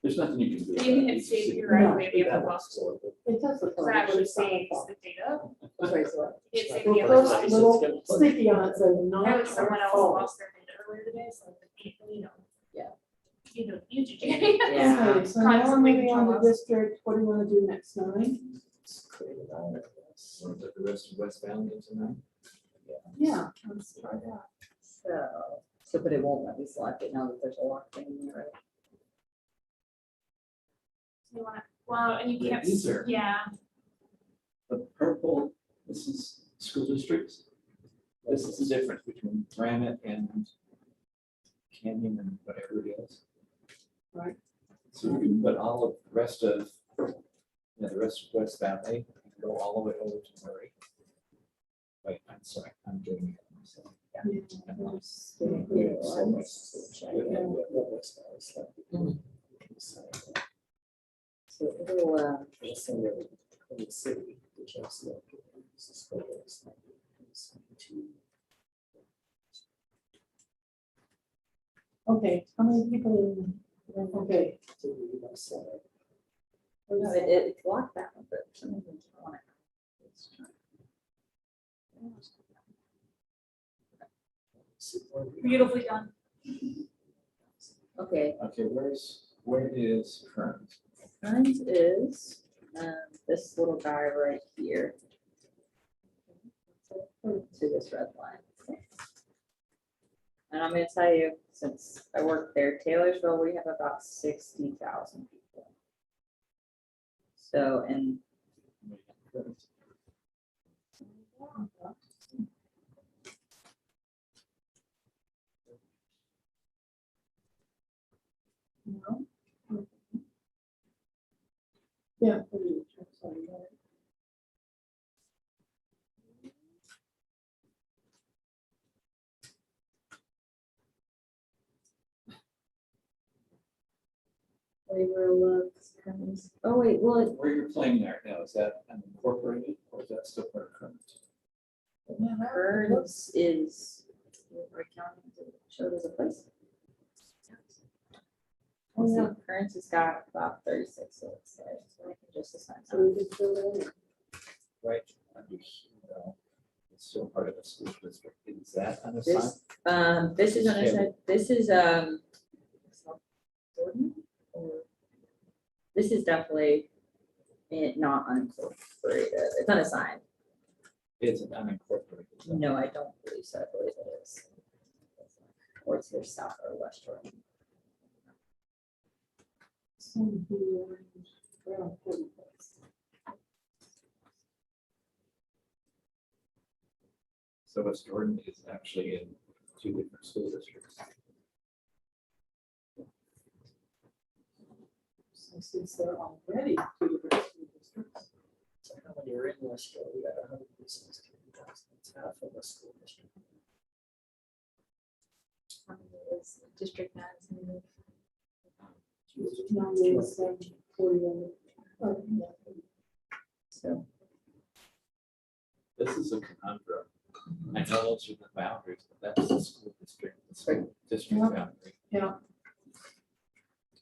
There's nothing you can do. You can hit save here, No. right, maybe if it lost. it does look Because it like. actually it's not a saves fault. the data. Okay, so It saved the the other first side. little sticky on it says I not. was someone else fault. lost their data earlier today, so you know. Yeah. You do. Jenny. Yeah. Okay, so now we're Constantly moving on to control us. district, what do you want to do next, 9? Want to put the rest of West Valley into that? Yeah, let's try that. So, but it won't let me select it now that there's a lock thing in there, right? You wanna, well, and you Yeah, can't, these are- yeah, The purple, this is school districts. This is the difference between Granite and Canyon and whatever it is. Right. So you can put all of the rest of, the rest of West Valley, you can go all the way over to Murray. Wait, I'm sorry, I'm doing it myself. So it'll, City, which has the. Okay, how many people in? Okay, no, it's locked that one, but some of them don't want it. beautifully done. Okay, Okay, where is current? current is, this little guy right here. To this red line. And I'm gonna tell you, since I work there, Taylorsville, we have about 60,000 people. So, and Yeah. pretty much, sorry, yeah. labor looks, comes, oh wait, well, Where you're playing there now, is that unincorporated or is that still part of current? Kearns is, Wright County, is it showed as a place? Oh, yeah. Kearns has got about 36, so it's like, so I can just assign So that. we just fill it in. Right. Under here, it's still part of the school district. Is that unassigned? This is unassigned, this is, South Jordan, or- this is definitely not unincorporated, it's unassigned. It's an unincorporated. zone. No, I don't believe so, I believe it is. Or it's either south or west Jordan. Some who are around 40 bucks. So West Jordan is actually in 2 different school districts. So since they're already two different school districts. So how many are in Western? We got 162,000. It's half of a school district. District 9 is gonna move. Now there's 41. Oh, yeah. So, This is a conundrum. I know those are the boundaries, but that's the school district, the school district Yeah. boundary. Yeah,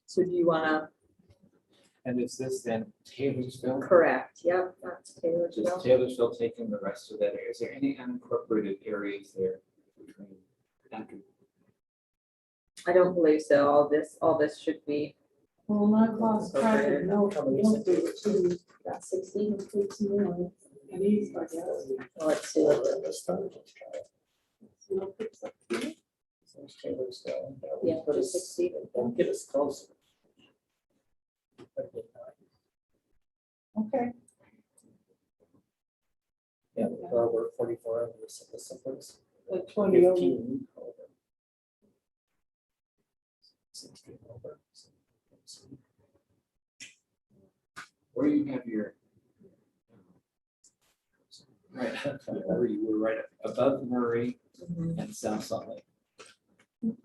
so do you wanna, And is this then Taylorsville? correct, yep, that's Is Taylorsville. Taylorsville taking the rest of that area? Is there any unincorporated areas there between after? I don't believe so, all this should be well, not lost track of no, How many no, is it? two, about 60. it's more. And east, I guess. Well, let's see what the, Let's start, let's try it. No, it's like two. So it's Taylorsville. yeah, Put just us, 60. don't get us closer. Okay. Yeah, we're 44 under the simplest. At 20 over. 15 over. 16 over. Where you have your. Right, where you were right above Murray Mhm. and South Salt Lake.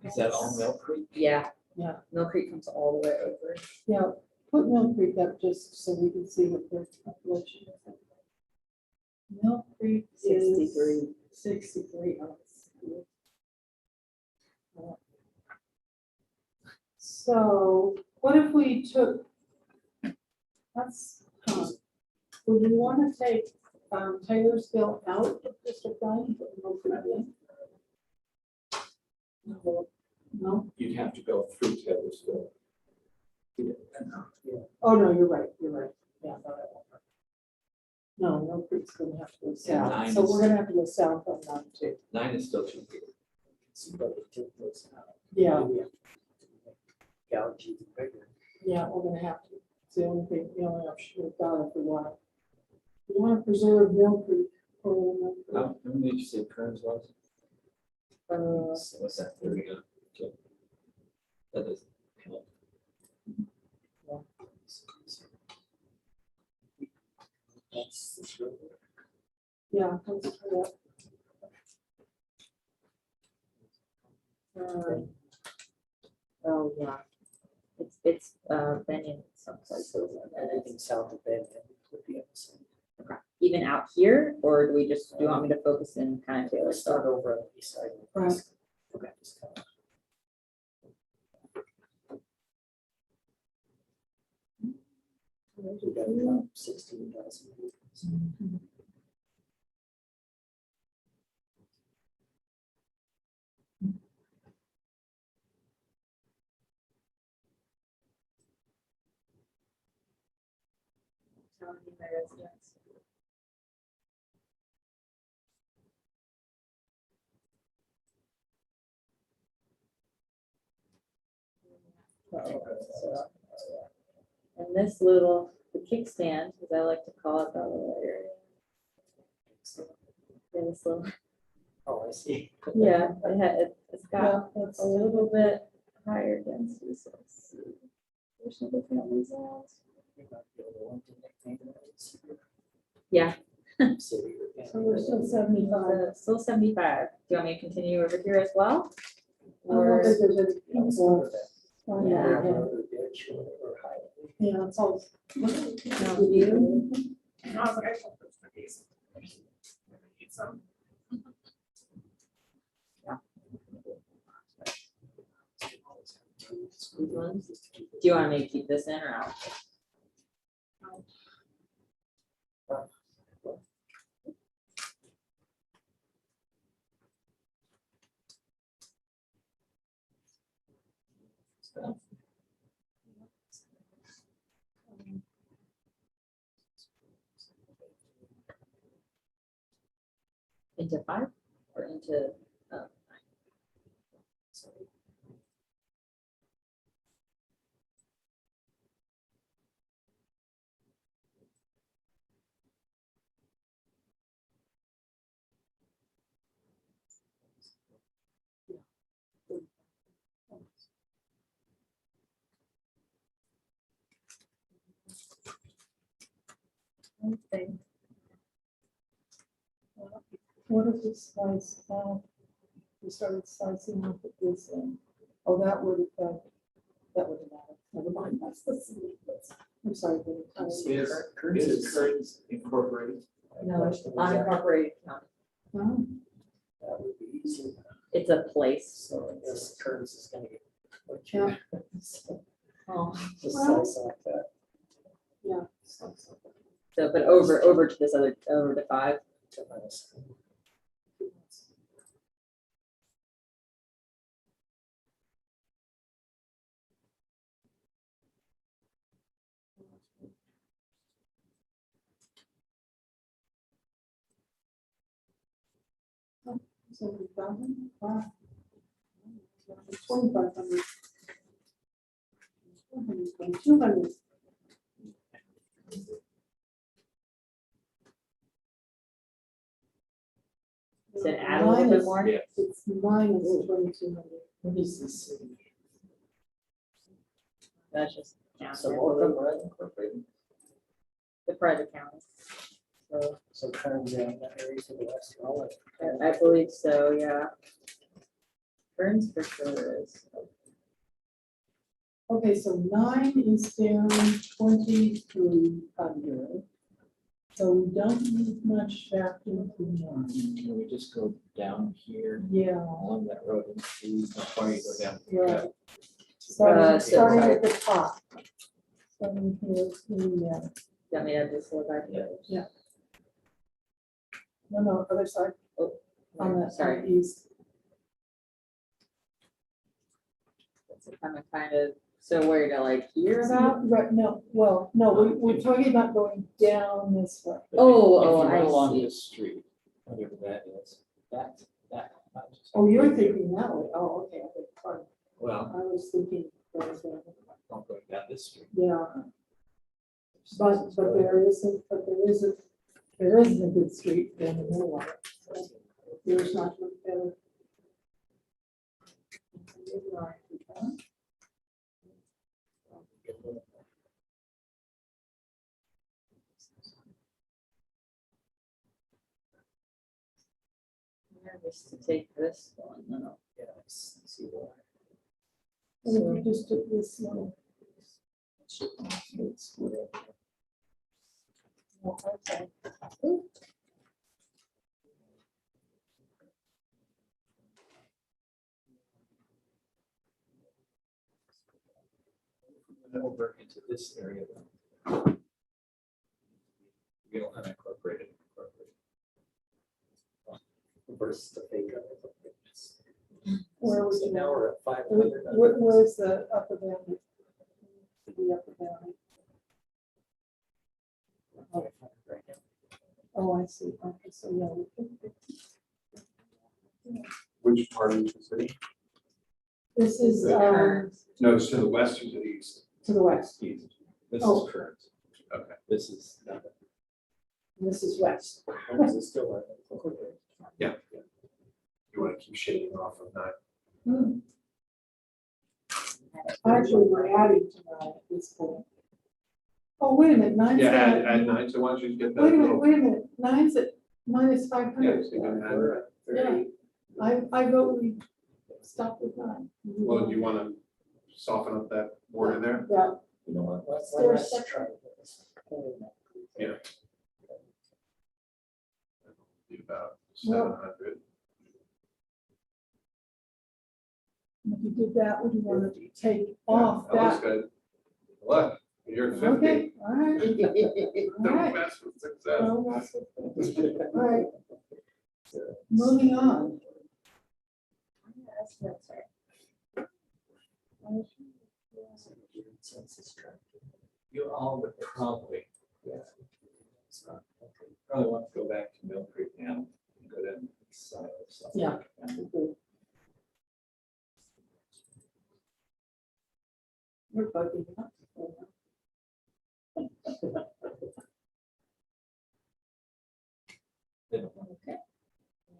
Is that all Mill Creek? Yeah. Yeah. Mill Creek comes all the way over. Yeah, put Mill Creek up just so we can see what their population is. Mill Creek is 63. 63. So what if we took, that's, would we want to take Taylorsville out of District 9? Put Mill Creek in? No? You'd have to go through Taylorsville. Oh, no, you're right, yeah. No, Mill Creek's gonna have to go south, nine so is- we're gonna have to go south on 9 too. 9 is still too big. See, but we took those out. Yeah, Maybe we have to make Gouge even bigger. yeah, we're gonna have to. It's the only thing, the only option we've got if we want to. We want to preserve Mill Creek. or Mill Creek. How many did you say Kearns was? Uh, What's that, 30? Okay. That doesn't help. That's really. Yeah, let's try that. Oh, yeah. It's been in some places. and then Everything it's- south of Bend would be up the same. okay. Even out here, or do we just, do you want me to focus in kind of Taylor Let's start stuff? over on the east side. Right. Okay. Just kind of- We got about 16,000. residents. And this little, the kickstand, as I like to call it, that little area. Yeah, this little, Oh, I see. yeah, it's got Yeah, that's a little bit higher density, so let's see. There's single families out. You might be able to want to nickname it Cedar Yeah, City or So we're still 75. still 75. Do you want me to continue over here as well? I don't know Or, if there's any people. Yeah. Or ditch or highway. Yeah, it's all. no, you? And I was like, I told those cookies. Eat some. These ones? Do you want me to keep this in or out? Into 5 or into, uh, okay. What is this slice now? We started slicing up at this end. Oh, that would have, that would have mattered. Never mind, that's the city. I'm sorry. but Is Kearns Kearns incorporated? No, it's unincorporated county. Oh, That would be easy. It's a place. So I guess Kearns is gonna get. Yeah. Oh, Just Well- slice like that. yeah. Slice like that. so, but over to this other, over to 5. To minus. So we found them. Wow. 2,500. 200. Is it add a little bit Minus- more? Yeah. It's minus 2,200. What is this city? That's just county, So all of them are unincorporated. the private county. So So Kearns in that area to the west, all of it. I believe so, yeah. Burns for sure is. Okay, so 9 is down 2,300. So we don't need much back into 9. Can we just go down here Yeah, along that road and see how far you go down? right. so- Starting at the top. Starting here, yeah. Got me to just look back here. No, other side. Oh, On that sorry. side east. I'm kind of, so where to like here about? Right, no, well, no, we're talking about going down this way. Oh, If you I went along see. this street, whatever that is, that. Oh, you're thinking that way. Oh, okay, okay, fine. Well, I was thinking, that way. I'm going down this street. Yeah. But there isn't a good street in the middle of it. So there's not much better. Just to take this one, no. Yeah, I see why. And if you just took this one. Okay. Over into this area. Then. We don't have incorporated. Versus the fake. Where was So it now now? we're at 500. Where's the upper boundary? The upper boundary. Okay, Oh, I see. Okay, so yeah. we could- Which part of the city? This is No, it's to the west or to the east? to the west. East. This Oh. is current. Okay. This is not. This is west. Homes is still like. Yeah. You want to keep shading off of that? Hmm. Actually, we're adding to nine at this point. Oh, wait a minute, nine's. Yeah, at- add 9, so why don't you get that? Wait a minute, little- wait a minute, nine's at minus five Yeah, hundred. so you can add that. Yeah, I vote we stop with nine. Well, do you want to soften up that border there? Yeah, You know what, let's There's try this. Yeah. Be about 700. if you did that, would you want to take off Yeah, that looks that? good. Look, you're at 50. Okay, all right. All Don't right. mess with success. Well, that's what- All right. Moving on. You all would probably, yeah. Probably want to go back to Mill Creek now and go down the side of stuff. Yeah. We're bugging up.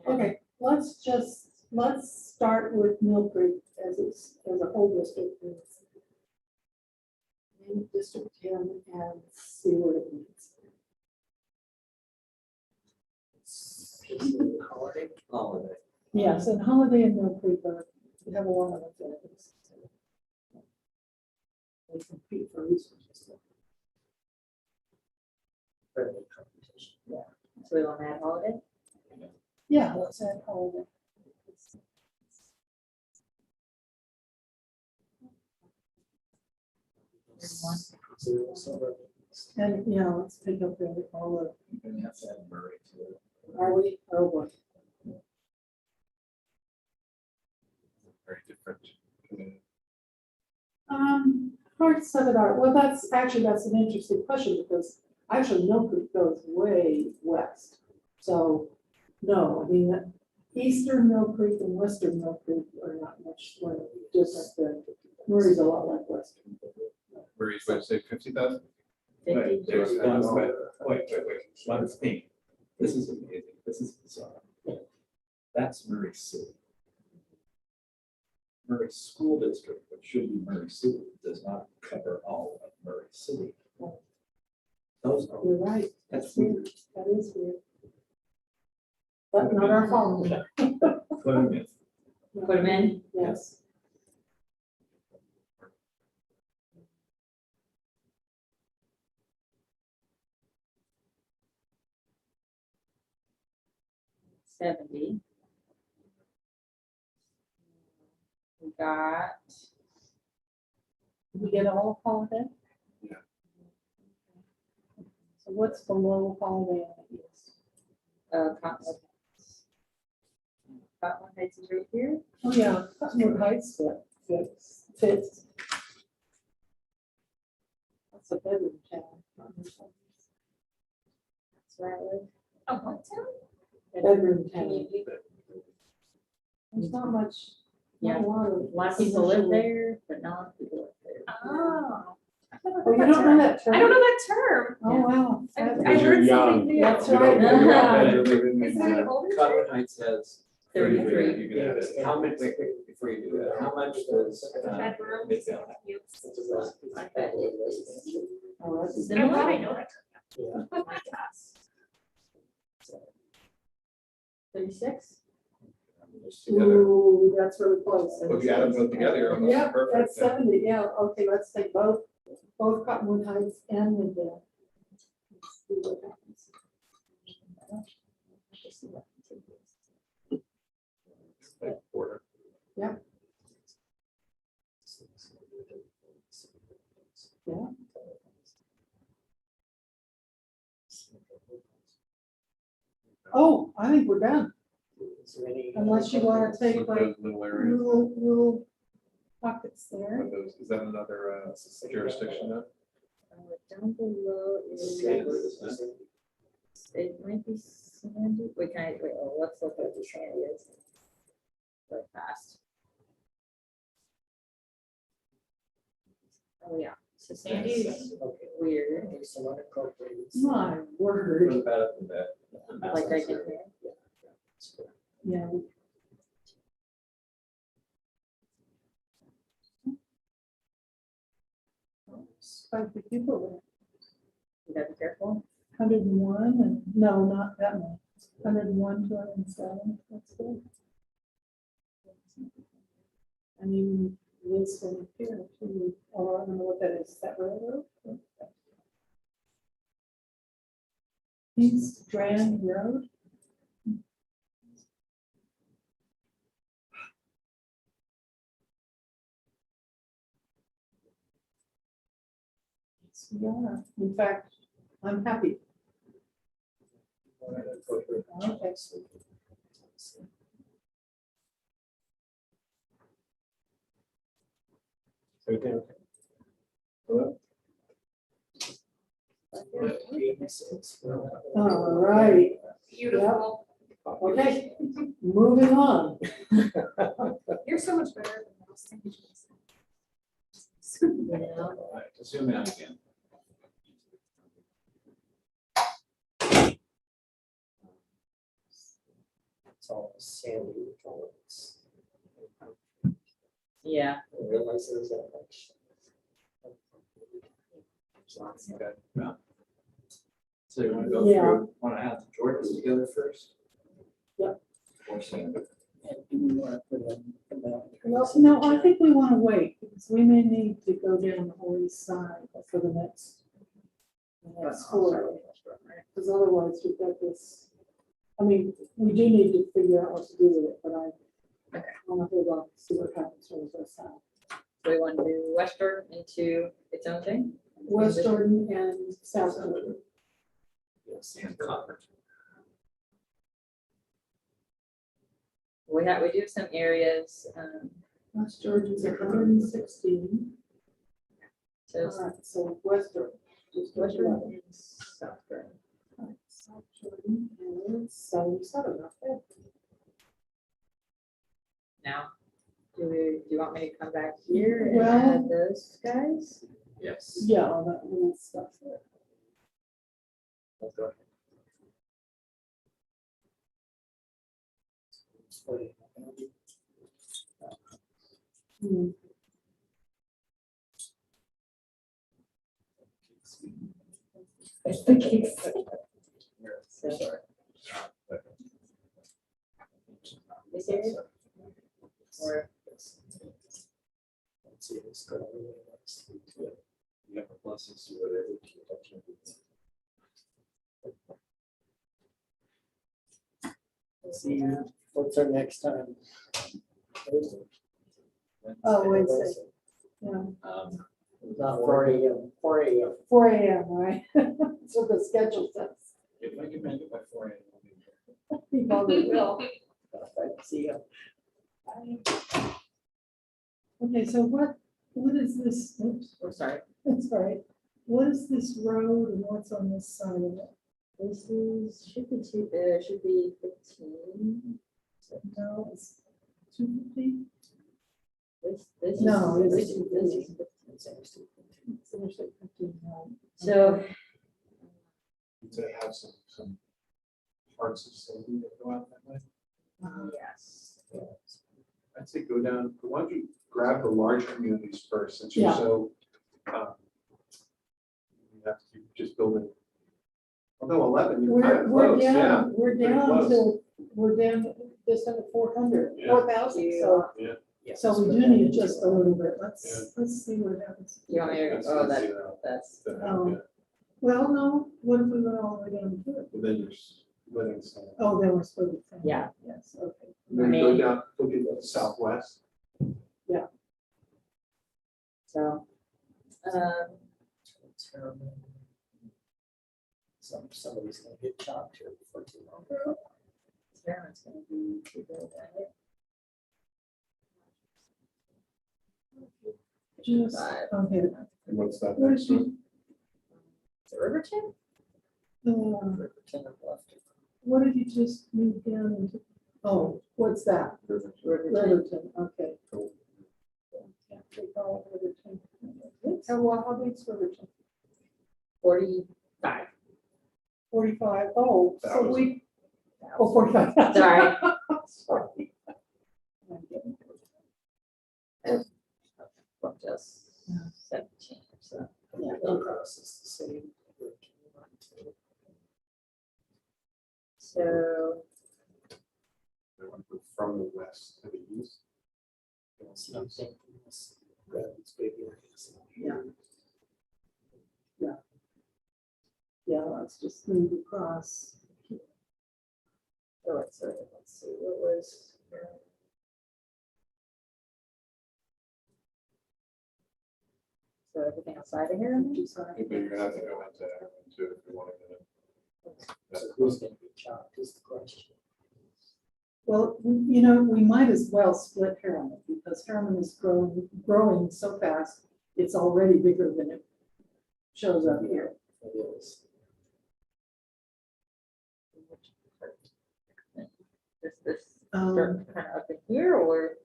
Okay, let's start with Mill Creek as a whole district. Name District 10 and see what it means. Holiday. Yes, and Holiday and Mill Creek we have a lot of things. They compete for resources. So we want to add holiday? Yeah, let's add Holiday. And, yeah, let's pick up all of, You're gonna have to add Murray to it. are we, oh, what? Very different. community. Hard to set it out. Well, that's an interesting question because actually Mill Creek goes way west. So, no, I mean, eastern Mill Creek and western Mill Creek are not much different than Murray's a lot like western. Where you supposed to say 50,000? Fifty? Wait, one thing. This is amazing. This is bizarre. That's Murray City. Murray School District, which should be Murray City, does not cover all of Murray City. Those are, You're right. that's weird. That is weird. But not our fault. Put them in. Put them in? Yes. $70. We got, Did we get all Holiday? Yeah. So what's below Holiday on the east? Cottonwood. Cottonwood Heights is right here. Oh, yeah, Cottonwood Heights fits. That's a bedroom town. That's where I live. Oh, what town? Bedroom Can you town. do- There's not much, Yeah. not a lot of. A lot of people live there, but not a lot of people live there. Oh. I've never Oh, heard you that don't know term. that term? I don't know that term. Oh, wow. I Because heard you're something young. new. That's You don't- right. you don't Yeah. better living Is in, there an older term? Cottonwood Heights has 33. You can add it. How much, wait, before you do that, how much does? Bedroom. Midtown? Use. I bet it is. Oh, that's- I'm Similar? glad I know that term. Yeah. Oh my gosh. 36? Just together. Ooh, that's really close. If you add them both together, you're almost Yeah, perfect. that's 70, yeah, okay, let's take both Cottonwood Heights and Midvale. Let's see what happens. Like border. Yeah. Yeah. Oh, I think we're done, Is there any? unless you want to take With like those little areas. little pockets there. With those- Is that another jurisdiction though? Down below is. Standard, isn't it? It might be Sandy. Wait, let's look at what the Sandy is. Really fast. Oh, yeah. So Sandy's Okay, weird. okay, so unincorporated. My word, What about that? Like right in here. yeah. Quite the people You gotta be careful. there, 101, and, no, not that much, 101, 207, that's good. I mean, this one here, too, oh, I don't know what that is that railroad? East Grand Road? Yeah, in fact, I'm happy. Okay. Okay. Hello? All right, Beautiful. okay, moving on. You're so much better than most. Thank you. All right, zoom out again. It's all Sandy. Collins. Yeah. I didn't realize there was that much. Okay, well. So you wanna go Yeah. through, wanna have the Jordans together first? Yep. Or Sandy? And do we want to put them? Well, no, I think we want to wait, because we may need to go down the whole east side for the next school. Because otherwise we've got this, I mean, we do need to figure out what to do with it, but I want to hold on, see what happens with this side. So we want to do West Jordan into its own thing. West Jordan and South Jordan. Yes, and Concord. We do have some areas, West Jordan's 116. so All right, so West Jordan. Just West West Jordan Jordan. and South Jordan. South Jordan and 77, okay. Now, do you want me to come back here and Well- add those guys? Yes. Yeah, all that little stuff there. Go ahead. Hmm. So, this area? Or, Let's see, it's got everything else. You have a pluses to whatever. Let's see, what's our next time? Oh, Wednesday, yeah, Not 4 AM, 4 AM. 4 AM, right? That's what the schedule says. If I can make it by 4 a.m. You probably will. See ya. Okay, so what is this, oops, oh, sorry. that's right. What is this road and what's on this side of it? This is, should be 15. No, it's 250? This No, is, it's this is 250. It's actually 15 now. So, To have some parts of Sandy that go out that way. yes. I'd say go down, why don't you grab the large communities first, since you're Yeah. so, you have to keep just building. Although 11, you're kind of We're close, yeah. down, we're pretty down close. to, we're down just under 400, Yeah. 4,000, so, Yeah. so we do need just a little bit. Let's see what happens. You want me to, That's oh, easy that, enough. that's, Oh. Well, no, what if we went all the way down to it? But then you're letting some. Oh, then we're supposed to. Yeah. Yes, okay. Then you go down, look at the southwest. so, Somebody's gonna get chopped here before too long. Sharon's gonna be too good at it. Just, Five. okay. And what's that What next is she- one? Is it Riverton? Riverton and Bluffton. What did you just move down into? Oh, what's that? Riverton, okay. Can't take all of Riverton. So, well, how big's Riverton? 45. 45. Oh, so 1,000. we, oh, 45. Sorry. Sorry. Well, just 17, so. Yeah. Across is the same. So, They want to go from the west to the east. It's nothing. It's big areas. Yeah. Yeah, let's just move across. let's see, what was. So everything outside of here? But you're gonna have to go into if you want to. So who's gonna be chopped is the question. Well, you know, we might as well split Harriman because Harriman is growing so fast. It's already bigger than it shows up here. It is. Does this Um, start kind of up in here or?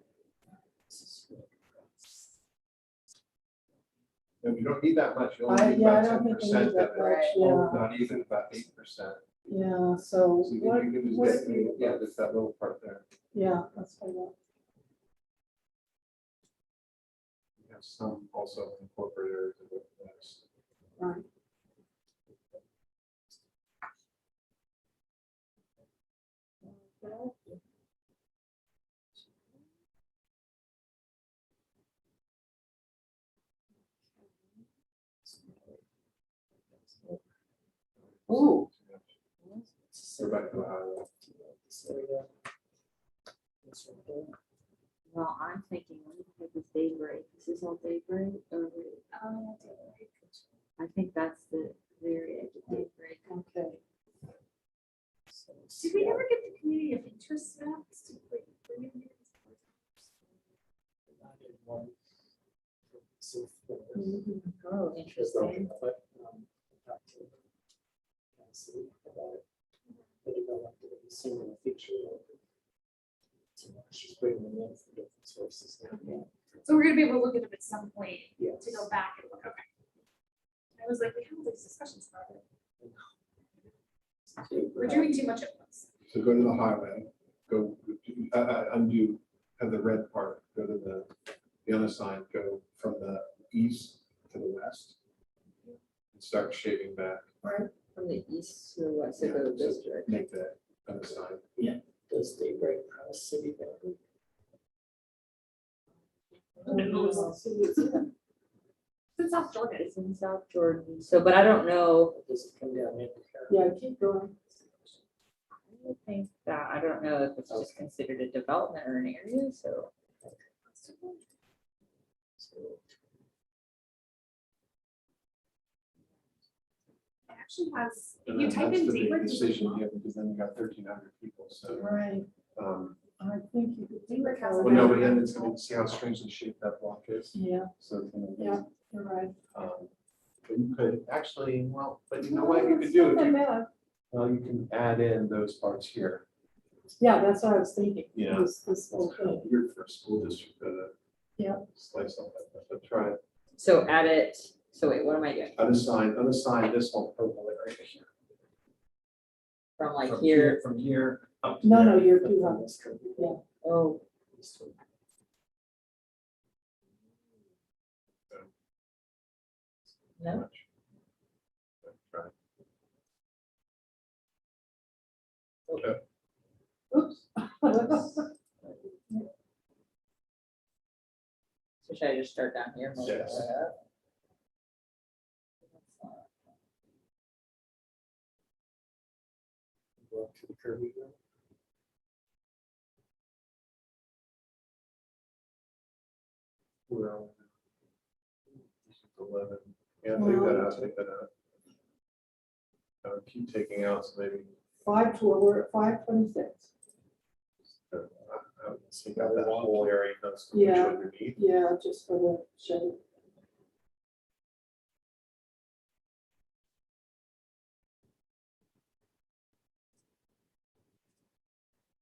And you don't need that much, you I only need yeah, I about don't 10% think we need of that it. much, yeah, Not even about 8%. yeah, so So you what, can just what, get, yeah, just that little part there. yeah, that's fine. Yeah. You have some also incorporated areas of it, that's- Right. Ooh. Go back to the highway. This area. This one here. Well, I'm thinking, what the heck is daybreak? This is all daybreak? I think that's the very edge of daybreak. Okay. Did we ever get the community of interest maps? Not in one. So, Oh, interesting. but, talked to Nancy about it. But it don't have to be seen in the future. So she's bringing them in from different sources now. So we're gonna be able to look at them at some point Yes. to go back and look, okay. I was like, we have all these discussions about it. We're doing too much at once. So go to the highway, go, undo, have the red part, go to the unassigned, go from the east to the west. And start shading back, From the east to the west of the district. make that unassigned. Does daybreak promise city boundary? It's South Jordan. It's in South Jordan, so, but I don't know. Does it come down into Yeah, keep going. I would think that, I don't know if it's just considered a development or an area, so. It actually has, if And you then type that's in the big Daybreak. decision here, because then you got 1,300 people, so. Right. I think you could. Daybreak has Well, no, but then it's gonna see how strangely shaped that block is. Yeah, So it's gonna. yeah, you're right. But you could actually, well, but you know what you could do? It's not that bad. Well, you can add in those parts here. Yeah, that's what I was thinking. Yeah. This whole thing. Weird for a school district, Yeah. slice off that, but try it. So add it, so wait, what am I doing? Unassigned this whole purple area here. From like here, From here up. to No, there. no, you're 200. Yeah. oh, no, Much. Try it. Okay. Oops. so should I just start down here? and work Yes. my way up? Go up to the curvy one. Well, this is 11. Yeah, take that out, take that out. Keep taking out, so maybe, We're at 526. take out that whole area, that's Yeah. underneath. Yeah, just for the shade.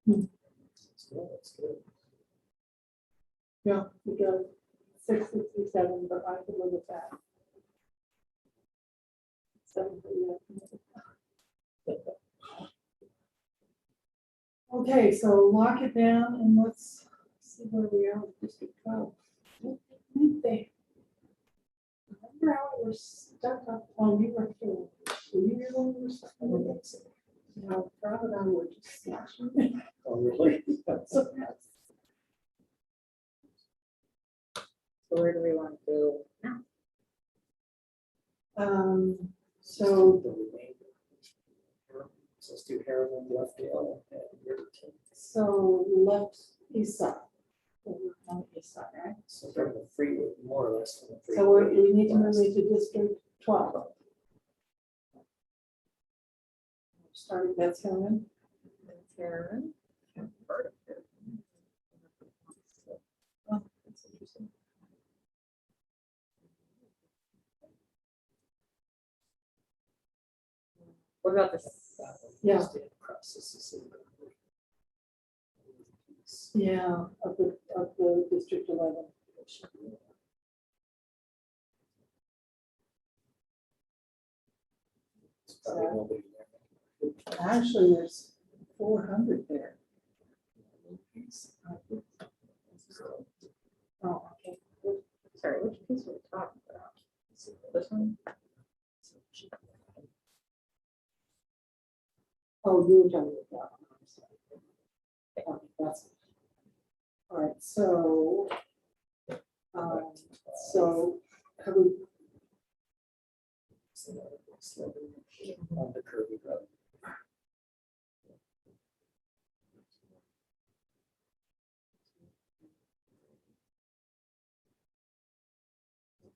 That's good, that's good. Yeah, we got 667, but I could live with that. 738. Okay, so lock it down and let's see where we are with District 12. Remember how we were stuck up, oh, you were through. Were you here when we were stuck on it? No, Rob and I were just smashing. Oh, really? So, yes. So where do we want to go now? So, The remainder. So let's do Harriman, Bluffdale, and Riverton. so left east side. So we're on the east side, right? So from the freeway, more or less from the freeway. So we need to move into District 12. Starting, that's Herman. Karen. Oh, That's interesting. What about this? Yeah. Processes. Yeah, of the District 11. It's probably nobody there. Actually, there's 400 there. Oh, okay. Sorry, which piece are we talking about? This one? Oh, you were talking about that one. I'm sorry. Okay, that's. All right, so, so have we, On the curvy road.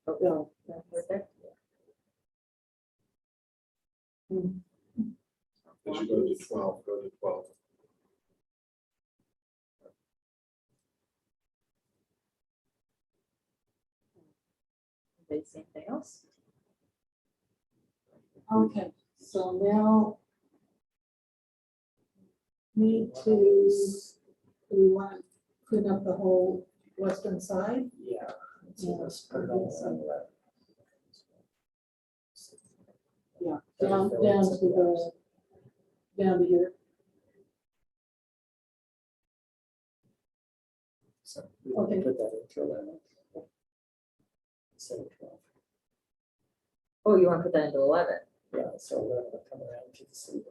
Oh, no, right there. As you go to 12, go to 12. They say anything else? okay, so now need to, we want to clean up the whole western side. Yeah. So let's put it on the left. Yeah, down to here. So we want to Okay. put that into 11. Instead of 12. Oh, you want to put that into 11? Yeah, so 11 will come around to the city.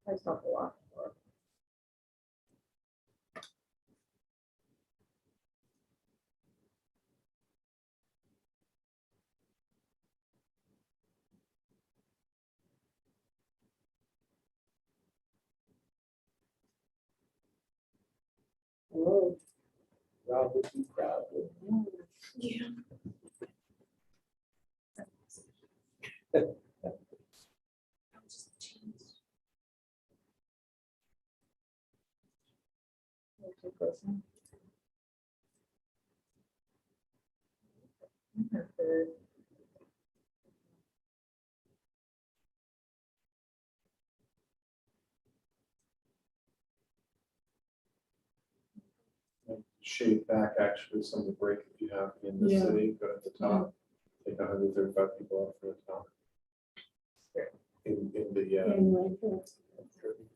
That's not a lot. Hello. Rob would be proud. Yeah. Too close now. Shade back actually some of the break that you have in the Yeah. city, go to the top, take 135 people off from the top. In the, And right there. Curvy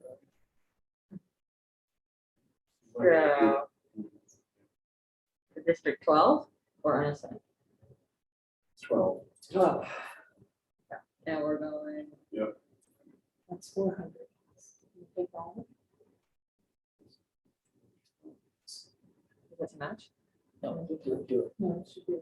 road. For District 12 or unassigned? 12. 12. And we're going, That's 400. You take all does that match? No, do it. No, it should be.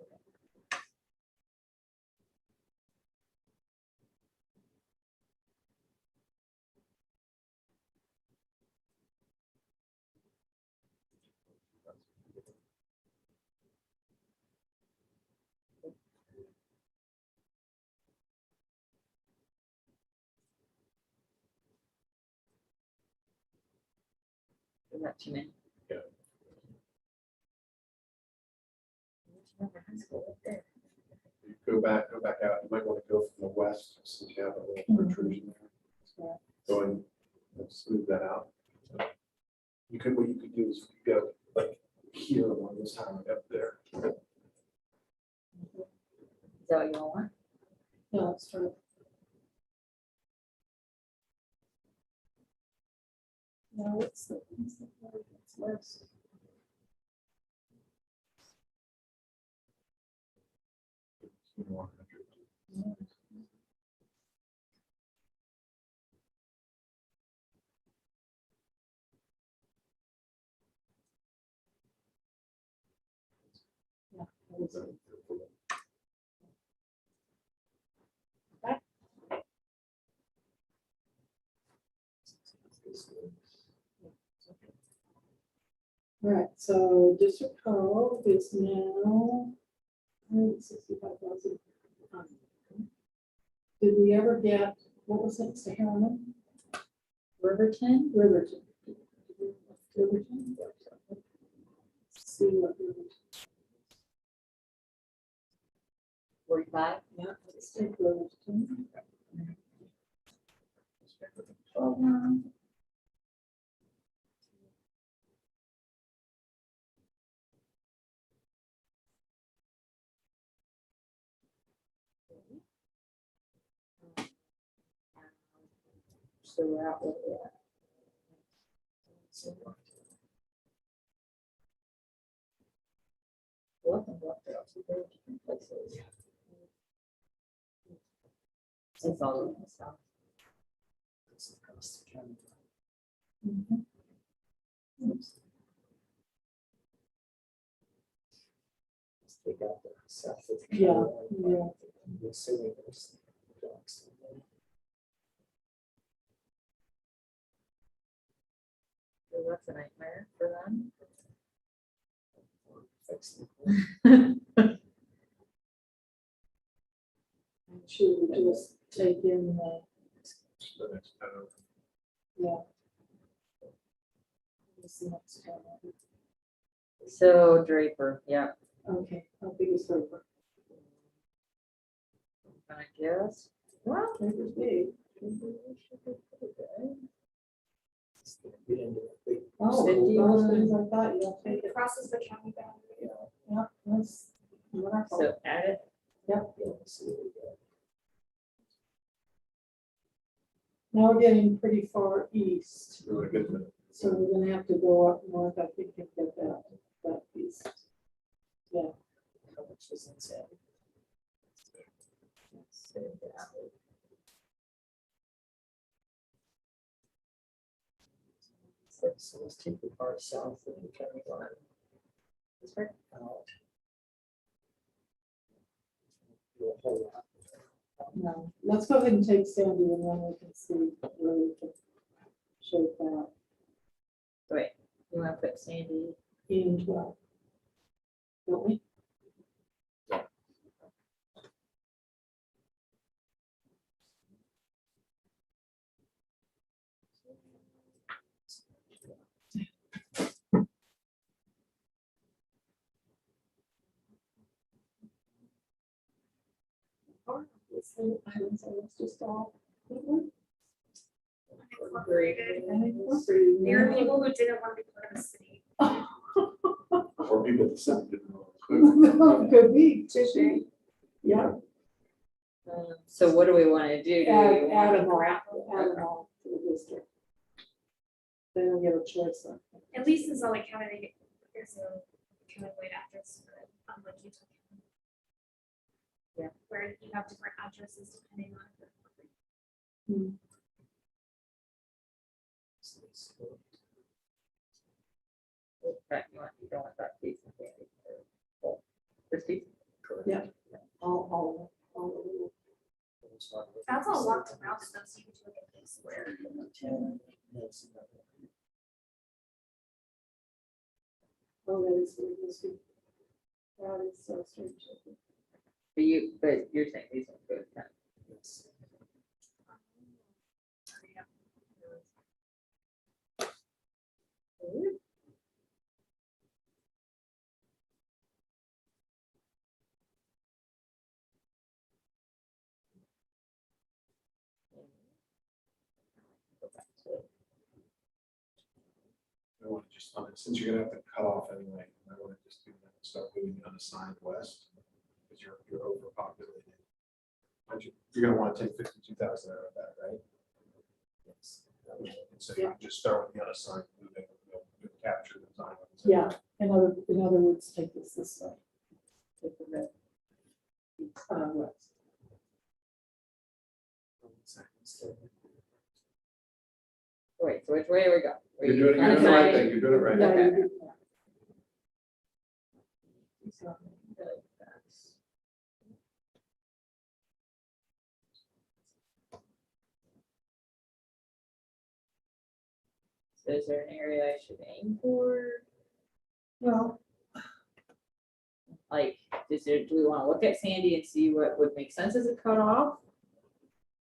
Okay. Is that too many? Yeah. There's another high school right there. go back out, you might want to go from the west, since you have a little protrusion there. Going, let's smooth that out. You could, what you could do is you go like here along this highway up there. Is that what you want? Yeah, that's true. Now, what's west? Yeah, that was it. All right, so district code is now 165,000. Did we ever get, what was next to Harriman? Riverton? Riverton. Riverton? See what Riverton. 45? Yeah, let's take Riverton. So we're out with that. Welcome, welcome to very different places. It's all over the south. It's across the county. Let's take out the south. of the Yeah, county. yeah. I'm assuming there's dogs in there. So that's a nightmare for them. Fix them. I'm sure we just take in the, The next kind of- yeah. This is next time. So Draper, yeah, Okay, how big is Draper? I guess. Well, Draper's big. It's gonna get into a big. Oh, 51. those things I thought you'll take It it. crosses the county boundary. Yeah, that's wonderful. so add it. Yeah, let's see what we got. Now we're getting pretty far east, Really good to- so we're gonna have to go up north, I think, and get that piece. Yeah, How much was inside? So let's take the part south of the county line. This way out. Do a whole lot. no, let's go ahead and take Sandy and then we can see where we can shape that Wait, you want to put Sandy? in 12. Don't we? Islands, so it's just all. Incorporated. Incorporated, There are yeah. people who didn't want to be part of the city. Or people that said didn't know. Could be, could be. Yeah, So what do we want to do? Do add, we want add to- them all, add them all to the district. They don't get a choice then. At least in Salt Lake County, there's a countywide address for it, unlike Utah. County. Yeah. Where you have different addresses depending on. Right, you don't want that piece of Sandy. Oh, this piece? Yeah. All of them. That's a lot to round it though, so you can do like a big square. Oh, that is, that is so strange. But you're saying these ones go to 10. Since you're gonna have to cut off anyway, I wanna just do that, start moving the unassigned west, because you're overpopulated. But you're gonna wanna take 52,000 out of that, right? Yes. And so you can just start with the unassigned, moving, you'll capture the design. Yeah, in other words, take this way. Take the red. West. Wait, so which way are we going? You're doing the right thing, you're doing it right. Yeah, Okay. you did that. So, So is there an area I should aim for? Well, Like, do we want to look at Sandy and see what would make sense as a cutoff?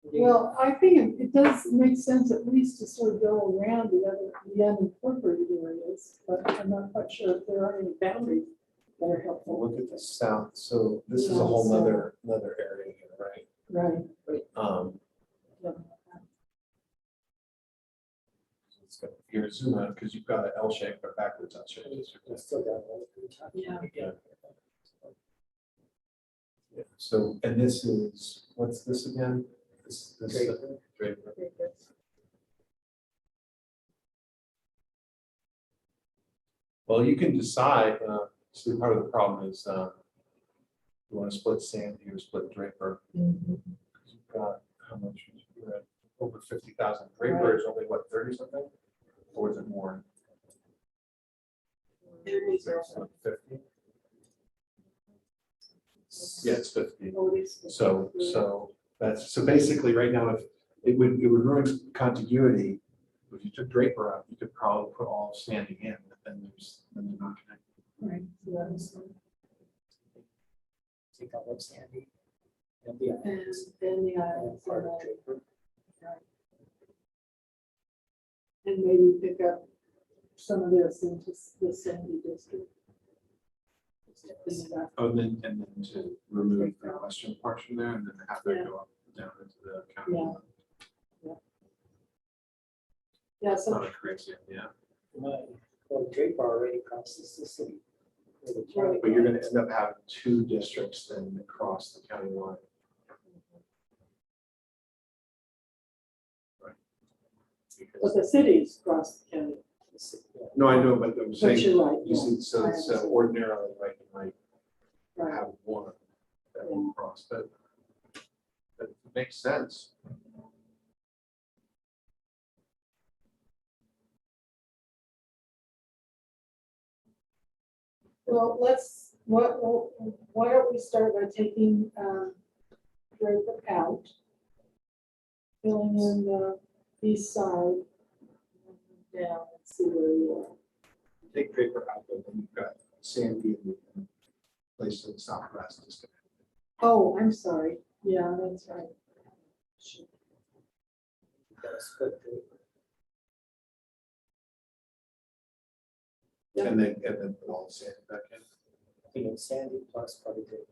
well, I think it does make sense at least to sort of go around the unincorporated areas, but I'm not quite sure if there are any boundaries that are helpful. Well, look at the south, so this is a Yeah, whole so- nother area here, right? Right. So it's got, you're zoom out, because you've got an L shape, but backwards L shape. It's still got one at the top. Yeah. Yeah, so, and this is, what's this again? This, Draper. Draper. Well, you can decide, so part of the problem is, you want to split Sandy or split Draper. Mhm. You've got, how much, you're at over 50,000. Draper is only what, 30 something? Or is it more? 50? Yeah, it's 50. So that's, so basically right now, if it would ruin continuity. If you took Draper out, you could probably put all of Sandy in, but then they're not connected. Right, so that was, Take all of Sandy. And the and islands. then the And islands, part of and Draper. maybe pick up some of this into the Sandy district. Oh, and then to remove the western portion there, and then have that Yeah. go up down into the county. Yeah. line. Yeah, It's so, not a crazy, yeah, Well, Draper already crosses the city. Where the county but you're line gonna is. end up having two districts then that cross the county line. Right. but Because- the cities cross the county. No, I know, but I'm But saying, you're right. you yeah. see, so I it's understand. ordinarily, right, you might Right. have one that will cross, but it makes sense. Well, why don't we start by taking Draper out, filling in the east side, down and see where we are. Take Draper out, but then you've got Sandy and place in the southwest. Just Oh, I'm sorry. Yeah, that's right. You gotta split Draper. Yeah. And then put all the Sandy back in. I think it's Sandy plus part of Draper.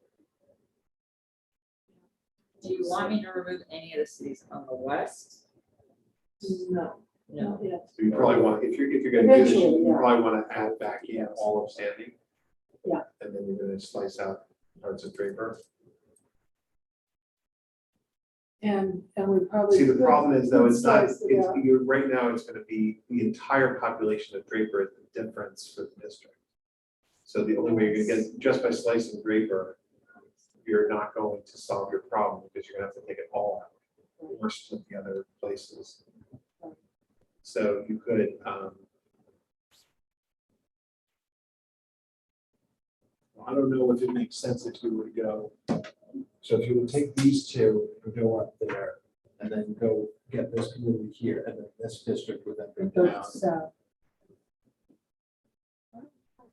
Do you want me to remove any of the cities on the west? No, No. not yet. So you probably want, if you're gonna do this, Eventually, you yeah. probably want to add back in Yes. all of Sandy. Yeah. And then you're gonna slice out parts of Draper. And we probably. See, the could- problem is though, could it's not, slice it out. you're, right now, it's gonna be the entire population of Draper is the difference for the district. So the only way you're gonna get, just by slicing Draper, you're not going to solve your problem because you're gonna have to take it all out. Versus with the other places. So you could, I don't know if it makes sense if you were to go, so if you would take these two and go up there, and then go get this community here, and then this district would then It go goes down. south.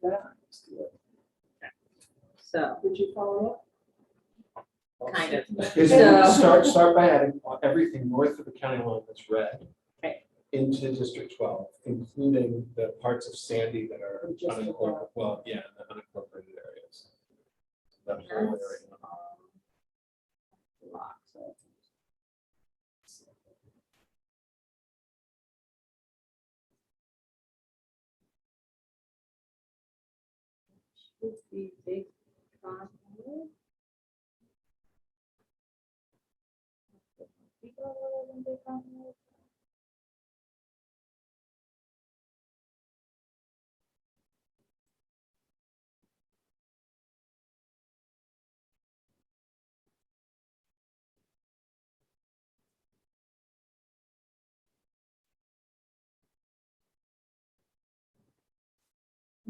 Yeah, So, did you follow up? kind of. Is So- start by adding everything north of the county line that's red. Okay. Into District 12, including the parts of Sandy that are Just unincorporated, well, yeah, the unincorporated areas. That whole area. That's, locked, so. would be Big Cottonwood. People live in Big Cottonwood.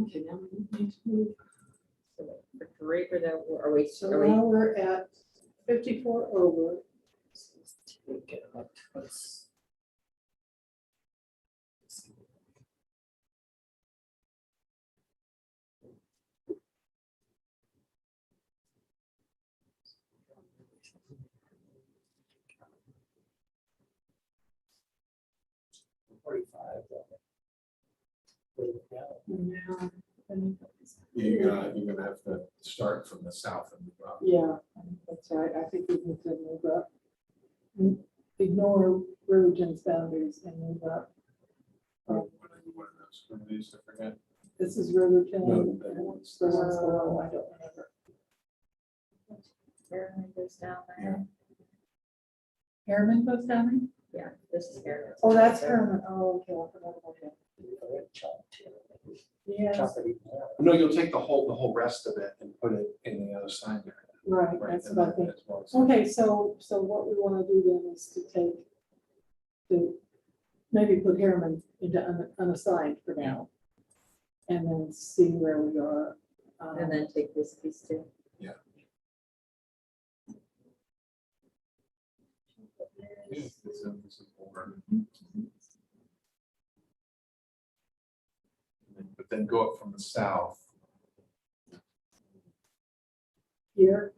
Okay, now we need to move. So for Draper, though, are we, So are we? now we're at 54 over. Take it up, let's- $45. Where we go? Now, and- You're gonna have to start from the south and move up. Yeah, that's right. I think we need to move up. Ignore Riverton's boundaries and move up. What are those communities, I forget? This is Riverton. No, and that one's- the ones below, I don't remember. Harriman goes down there. Harriman goes down Yeah, this is Harriman. there? Oh, that's Harriman. Oh, okay. I forgot about him. Chop too. Yeah, Chop it even more. No, you'll take the whole rest of it and put it in the other side there. right. Right, That's and what I then think. as well. Okay, so what we want to do then is to take, to maybe put Harriman into unassigned for now. And then see where we are. And then take this piece too. This is over. But then go up from the south. Here,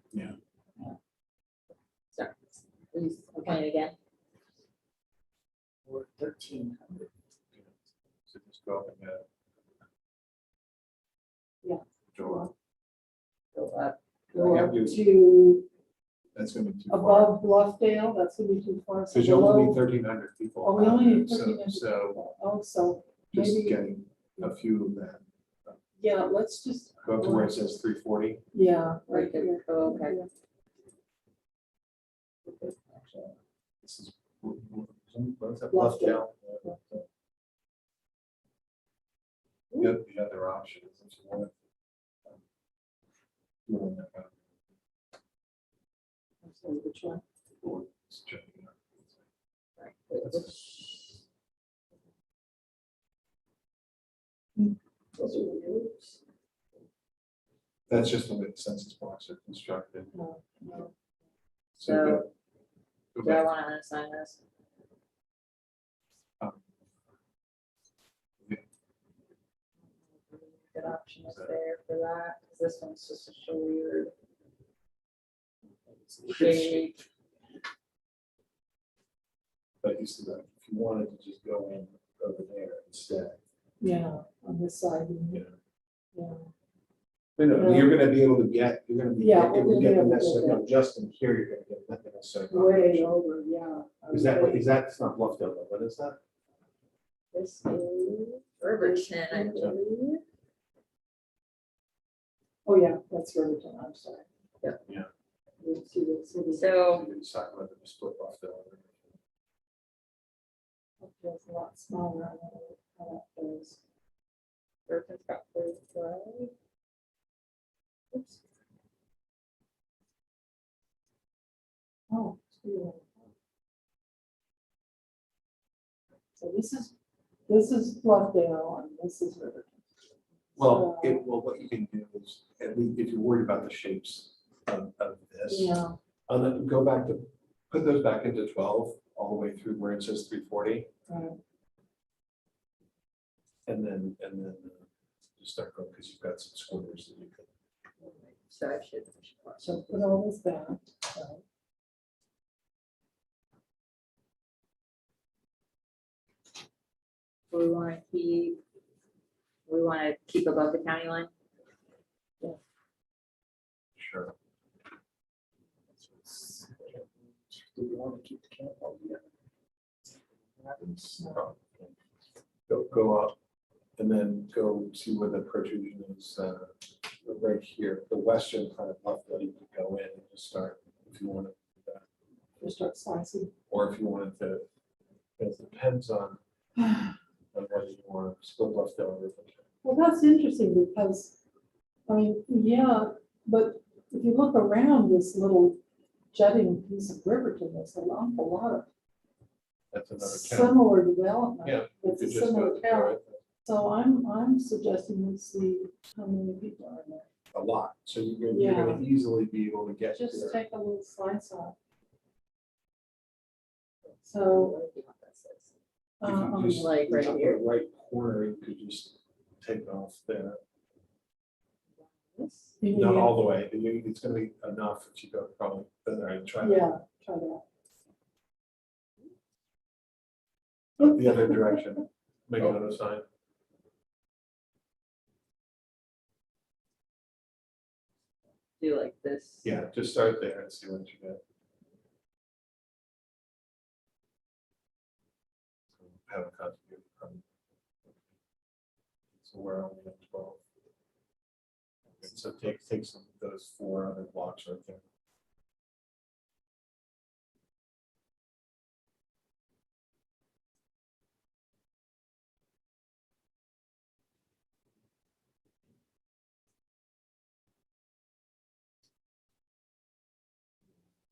Sorry. Please, point it again. We're 1,300. So just go up and get. Yeah. Go up. Go up. go Yeah, up you- to That's gonna be too far. above Bluffdale, that's gonna be too far. So Because you only need below- 1,300 people. Oh, we only need So- 1,300 So people. Oh, so just maybe, getting a few of them. yeah, let's just, Go up to where it says 340. yeah, right Right there. here. Oh, okay. Yeah. This is. What's that? Bluffdale. The other option is if you want. You want that kind I'm sorry, which one? of- it's checking out. Right. Which- Those are the roads. That's just the way the census blocks are constructed. No, no. So, go Do I back. want to unassign this? Good option is there for that, 'cause this one's just a weird shape. But you see that if you wanted to just go in over there instead. Yeah, on this side, Yeah. yeah. No, you're gonna be able to get, you're gonna be Yeah, able we'll to be get the able to necessary, get no, just in here, you're gonna get nothing necessary. Way over, yeah. Is that, what? Is that, it's not Bluffdale, though, what is that? This is Riverton, I believe. Oh, yeah, that's Riverton, I'm sorry. Yep. Yeah. We see the city. So, You can decide whether to split Bluffdale. It's a lot smaller. I don't know how that goes. Riverton's got 45. Oops. Oh. it's beautiful. So this is Bluffdale and this is Riverton. Well, So- well, what you can do is, at least if you're worried about the shapes of this. Yeah, Go back to, put those back into 12, all the way through where it says 340, right. and then just start going, because you've got some squares that you can. So I should. So put all this back. Right. We want to keep above the county line. Sure. Do we want to keep the camp all together? Go up, and then go see where the protrusion is, right here, the western part of Bluffdale, you could go in and just start if you wanted to do that. Just start slicing. Or if you wanted to, it depends on whether you want to split Bluffdale or Riverdale. Well, that's interesting because, I mean, yeah, but if you look around this little jutting piece of Riverton, there's an awful lot of That's another town. similar development. Yeah, It's a You just go similar through town. it. So I'm suggesting we see how many people are in there. A lot, so you're gonna easily be able to get Just there. take a little slice off. So. If you just like right top here. Right corner, you could just take off there. Not all the way, it's gonna be enough if you go probably, I try Yeah, try that. the other direction, make another sign. Do like this. Yeah, just start there and see what you get. Haven't contributed from. So we're only at 12. Okay, so take some of those 4 other blocks right there.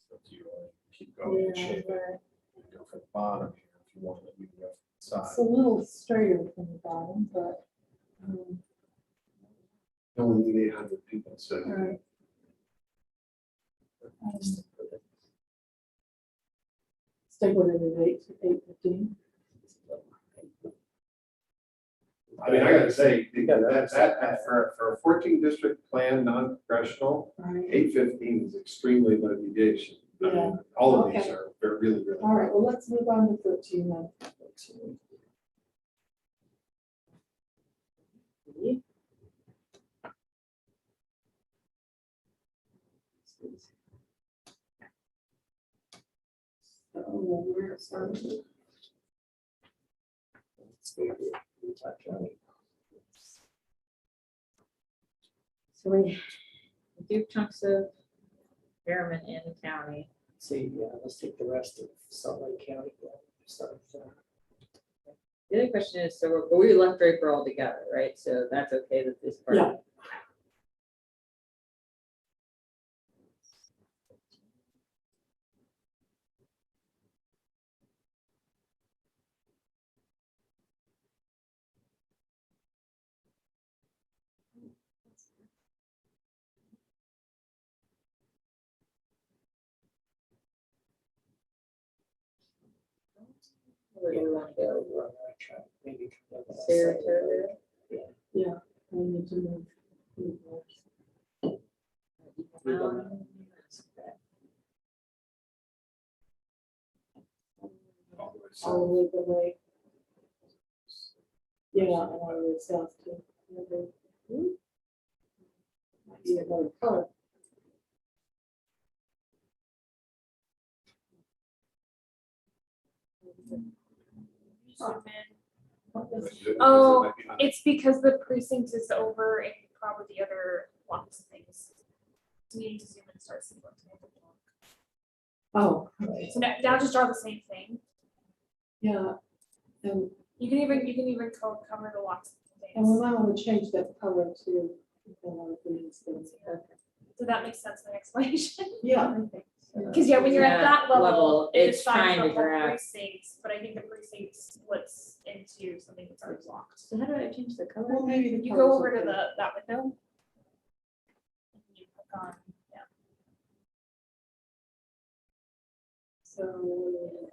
So if you want to keep going and Yeah, shape it, right. you can go for the bottom here if you want to, you can go for the It's a side. little straighter from the bottom, but, You only need 800 people, so. right. Stay with it at 8:15. I mean, I gotta say, that for a 14 district plan, non-congressional, Right. 8:15 is extremely low deviation. I mean, Yeah. all of these Okay. are, they're really, really. All right, well, let's move on to 13 then. So where started? So we do chunks of Harriman in the county. See, yeah, let's take the rest of Salt Lake County. Start with that. The other question is, so we left Draper all together, right? So that's okay that this part. Yeah. Where do you want to go? We're on the right track. Maybe come down that side. Saratoga? Yeah, I need to move. Um, All the way. Yeah, and all the way south too. Might be another color. Zoom in. What was- Oh, It's because the precinct is over and probably the other blocks and things. So you need to zoom in and start seeing what's going on. Oh, So now just draw the same thing. yeah. And You can even cover the blocks. And we might want to change that color to. one of these things. Did that make sense in the explanation? Yeah. Because when you're at that level, it's decides trying the to whole grab. precincts, but I think the precinct splits into something that's already blocked. So how do I change the color? Well, maybe the You go colors over to okay. that window. And you click on, yeah. So.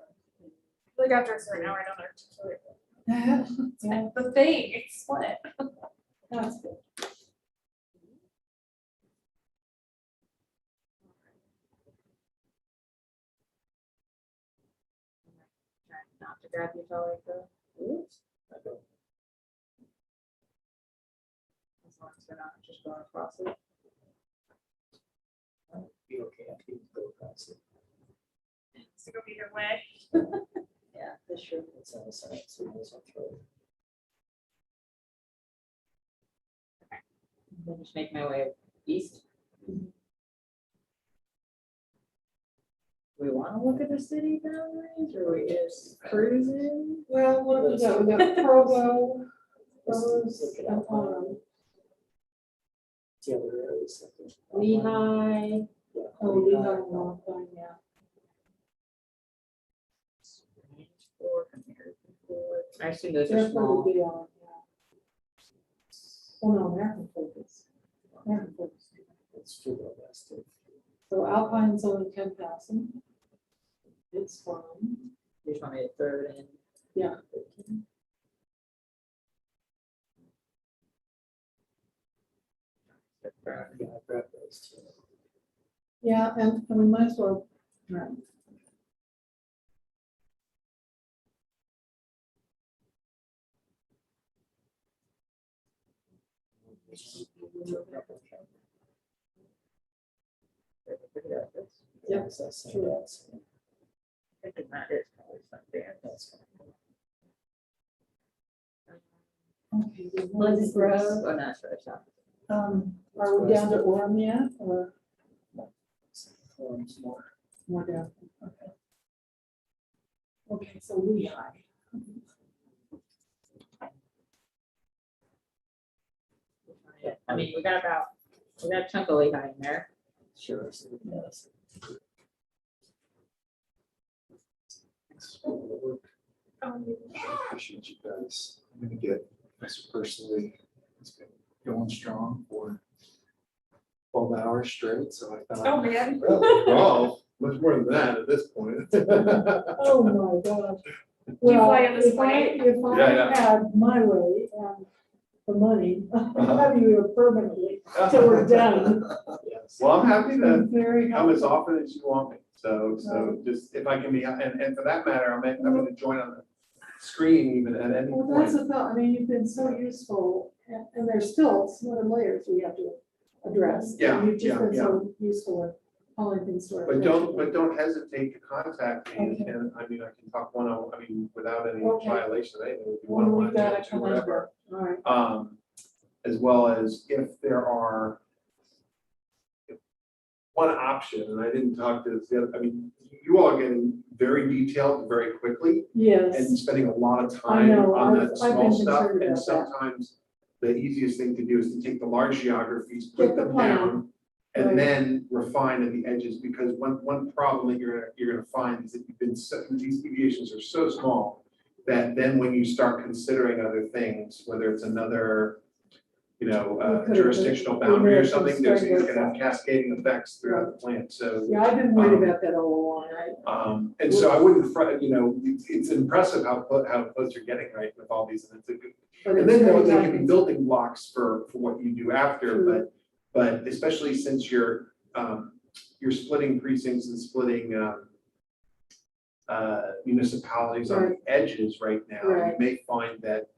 Like after a certain hour, I don't articulate it. Yeah, The thing, it's split. that's good. Trying not to grab your color, though. I don't. As long as we're not just going across it. Be okay, I can go across it. It's gonna go either way. Yeah, this sure. It's on the side, so we might as well throw it. Then just make my way east. We wanna look at the city boundaries, or we just cruising? Well, what have we got? We got Provo, Rose, and The other areas. I think. Lehigh, oh, we have a long time, yeah. I assume those are They're small. pretty big on, yeah. Oh, no, American focus. American focus. It's true, though, that's true. So Alpine's only 10,000. It's fine. You just want me to throw it in? Yeah. Yeah, I grabbed those two. Yeah, and we might as well, right. Yeah, so that's True. that's- I think that is probably something. that's- Okay. Pleasant Grove, oh, no, that's right, stop. Are we down to Orem yet, or Forms more. more down? Okay. Okay, so Lehigh. I mean, we got a chunk of Lehigh in there. Sure. So, yes. Thanks for all the work. I appreciate you guys. I'm gonna get this personally. It's been going strong for 12 hours straight, so I thought. Oh, man. Well, much more than that at this point. Oh, my gosh. Do you Well, fly on this if I plane? Yeah. had my way and the money, I'd have you here permanently till we're done. Yes. Well, I'm happy to I'm very come as happy. often as you want me. So just if I can be, and for that matter, I'm going to join on the screen even at any Well, that's point. the thought. I mean, you've been so useful, and there's still some other layers we have to address. Yeah, You've just yeah, been yeah. so useful in calling things to our But attention. don't hesitate to contact me, Okay. and I mean, I can talk I mean, without any Okay. violation of anything, if you When want we to, gotta come in, whatever. all right. As well as if there are one option, and I didn't talk to this, the other, I mean, you all are getting very detailed very quickly and Yes, spending a lot of I time know. on I've that been small stuff, concerned and about that. sometimes the easiest thing to do is to take the large geographies, Get put the them plan. down, Right. and then refine at the edges, because one problem that you're gonna find is that these deviations are so small that then when you start considering other things, whether it's another, We could've jurisdictional been- boundary or we something, could've there's started gonna have with cascading effects throughout the plant, so. yeah, I've been worried Um, about that all along, right? And so I wouldn't, it's impressive how close you're getting, right, with all these, and it's a good. But And it's then very they can be time- building blocks for what you do after, True. but especially since you're splitting precincts and splitting municipalities on the edges right now, you Right. may find that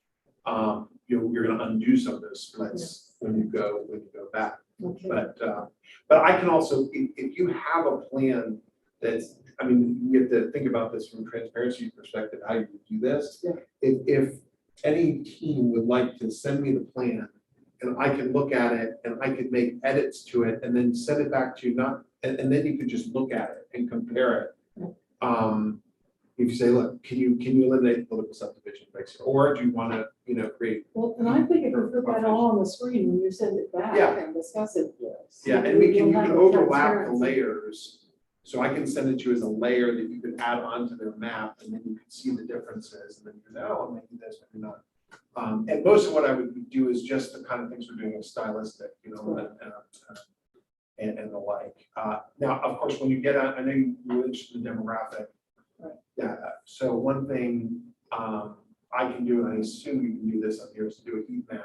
you're gonna undo some of those splits when you go back. Okay. But I can also, if you have a plan that's, I mean, you get to think about this from a transparency perspective, how you do this. Yeah. If any team would like to send me the plan, and I can look at it, and I could make edits to it, and then send it back to you, and then you could just look at it and compare it. If you say, look, can you eliminate political subdivision, or do you wanna, create. Well, and I think if you put that all on the screen when you send it back Yeah. and discuss it. Yeah, and we you will can have a overlap the transparency. layers, so I can send it to you as a layer that you could add on to their map, and then you can see the differences, and then you know, oh, maybe this, maybe not. And most of what I would do is just the kind of things we're doing with stylistic, and the like. Now, of course, when you get out, I know you were interested in demographic. Right. Yeah, so one thing, I can do, and I assume you can do this on here, is to do a heat map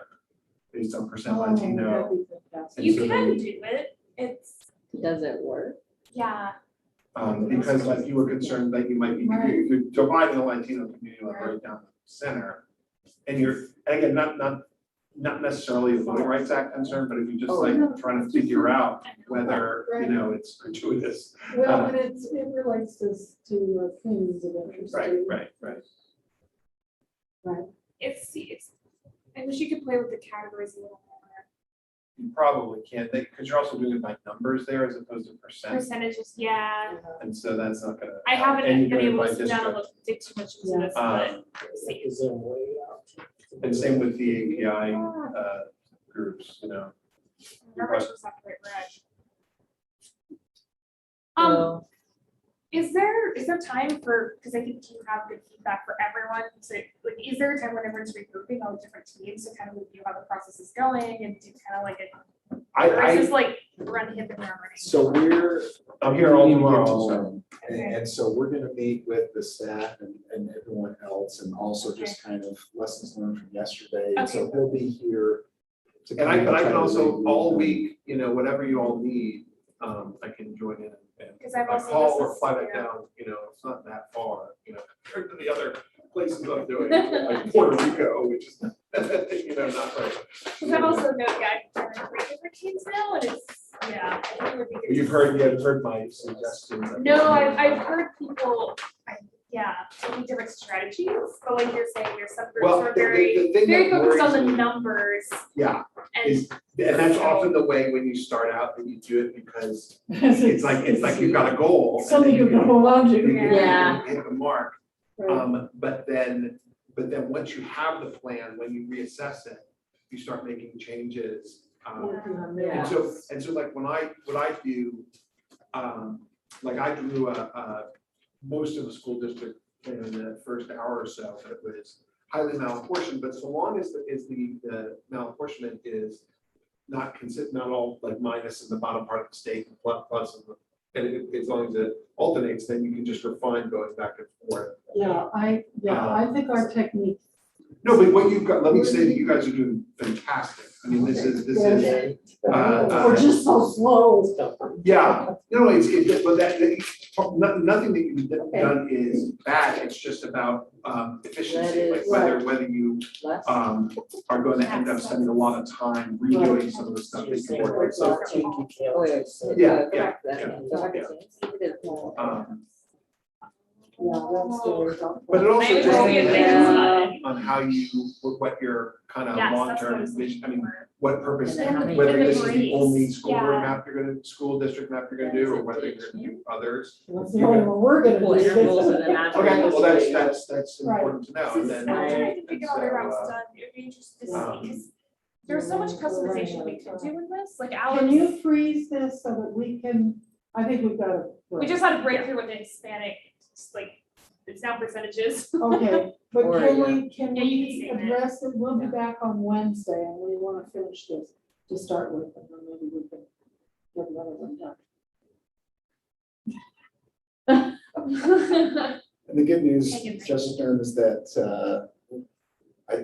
based on percent Oh, Latino. that'd be fantastic. And You so can then- do it. It's, Does it work? yeah. Because like you were concerned that you might be, Right. if you're dividing the Latino community like right down the center. And again, not necessarily a voting rights act concern, but if you just Oh, like no. trying to figure out whether, Right. it's gratuitous. Well, and it relates to things of interest. too. Right. It's, I wish you could play with the categories a little more. you probably can't, because you're also doing it by numbers there as opposed to percent. Percentages, yeah. And so that's not gonna. I haven't and you're been doing it able by to sit down and district. dig too much into this, but see. Is there a way out? And same with the API groups, you know. Numbers was not great, right? So, Is there time for, because I think you have good feedback for everyone, so like, is there a time when everyone's regrouping all the different teams to kind of review how the process is going and do kind of like a, or is this like run hit the ground running? So we're. I'm here all we need to get tomorrow to also. learn. And so we're gonna meet with the staff and everyone else and also just kind of lessons learned from yesterday. And so Okay. he'll be here. to And I kind of can try to also, regroup all and- week, you know, whatever you all need, I can join in and. Because I've like also call this or is- fly back yeah. down, you know, it's not that far, you know, compared to the other places I'm doing, like Puerto Rico, which is, you know, not right. Because I've also known, yeah, I've done 3 different teams now, and it's, yeah, I think it would be good. You've heard my suggestions. No, I've heard people, yeah, taking different strategies, but like you're saying, there's some groups Well, who are the very, thing very that focused on worries the me- numbers Yeah, and. is, and that's often the way when you start out, that you do it because it's like you've got a goal. and Something then you can hold on to. Yeah. Hit the mark. Right. But then once you have the plan, when you reassess it, you start making changes. Working on Yeah. that. And so like what I do, like I drew most of the school district in the first hour or so, but it was highly malapportioned, but so long as the malapportionment is not not all like minus in the bottom part of the state and plus in the, and as long as it alternates, then you can just refine going back and forth. I think our technique. No, but what you've got, let me say that you guys are doing fantastic. I mean, this is, We're just so slow. yeah, no, but nothing that you've done is bad, it's just about efficiency, like whether you less. are going to end up spending a lot of time redoing some of the stuff that you worked on. So, Oh, yeah. Yeah, Correct, yeah, that- yeah, that- um, Yeah, that's very helpful. but it also I would just totally agree depends with that. on how you, what your kind of Yes, that's what I long-term was vision, I looking mean, for. what purpose, And then how many whether And the this is the breeze, only school board yeah. map you're gonna, school district map you're gonna do, or whether you're gonna do others. That's the only one we're gonna Equal intervals do. and then after. Okay, well, those, that's Right. important to know, and then. After I think we get all the and so, routes done, it would be interesting to um, see, because there's so much customization we can do with this, like Can Alex. you freeze this so that we can, I think we've got to. We just had a breakthrough with the Hispanic, just like, it's now percentages. Okay, but Or, can yeah. can Yeah, you we can say that. address it? We'll be back on Wednesday and we want to finish this to start with, and then maybe we can get another one done. And the good news, Thank you. Justice Stern, is that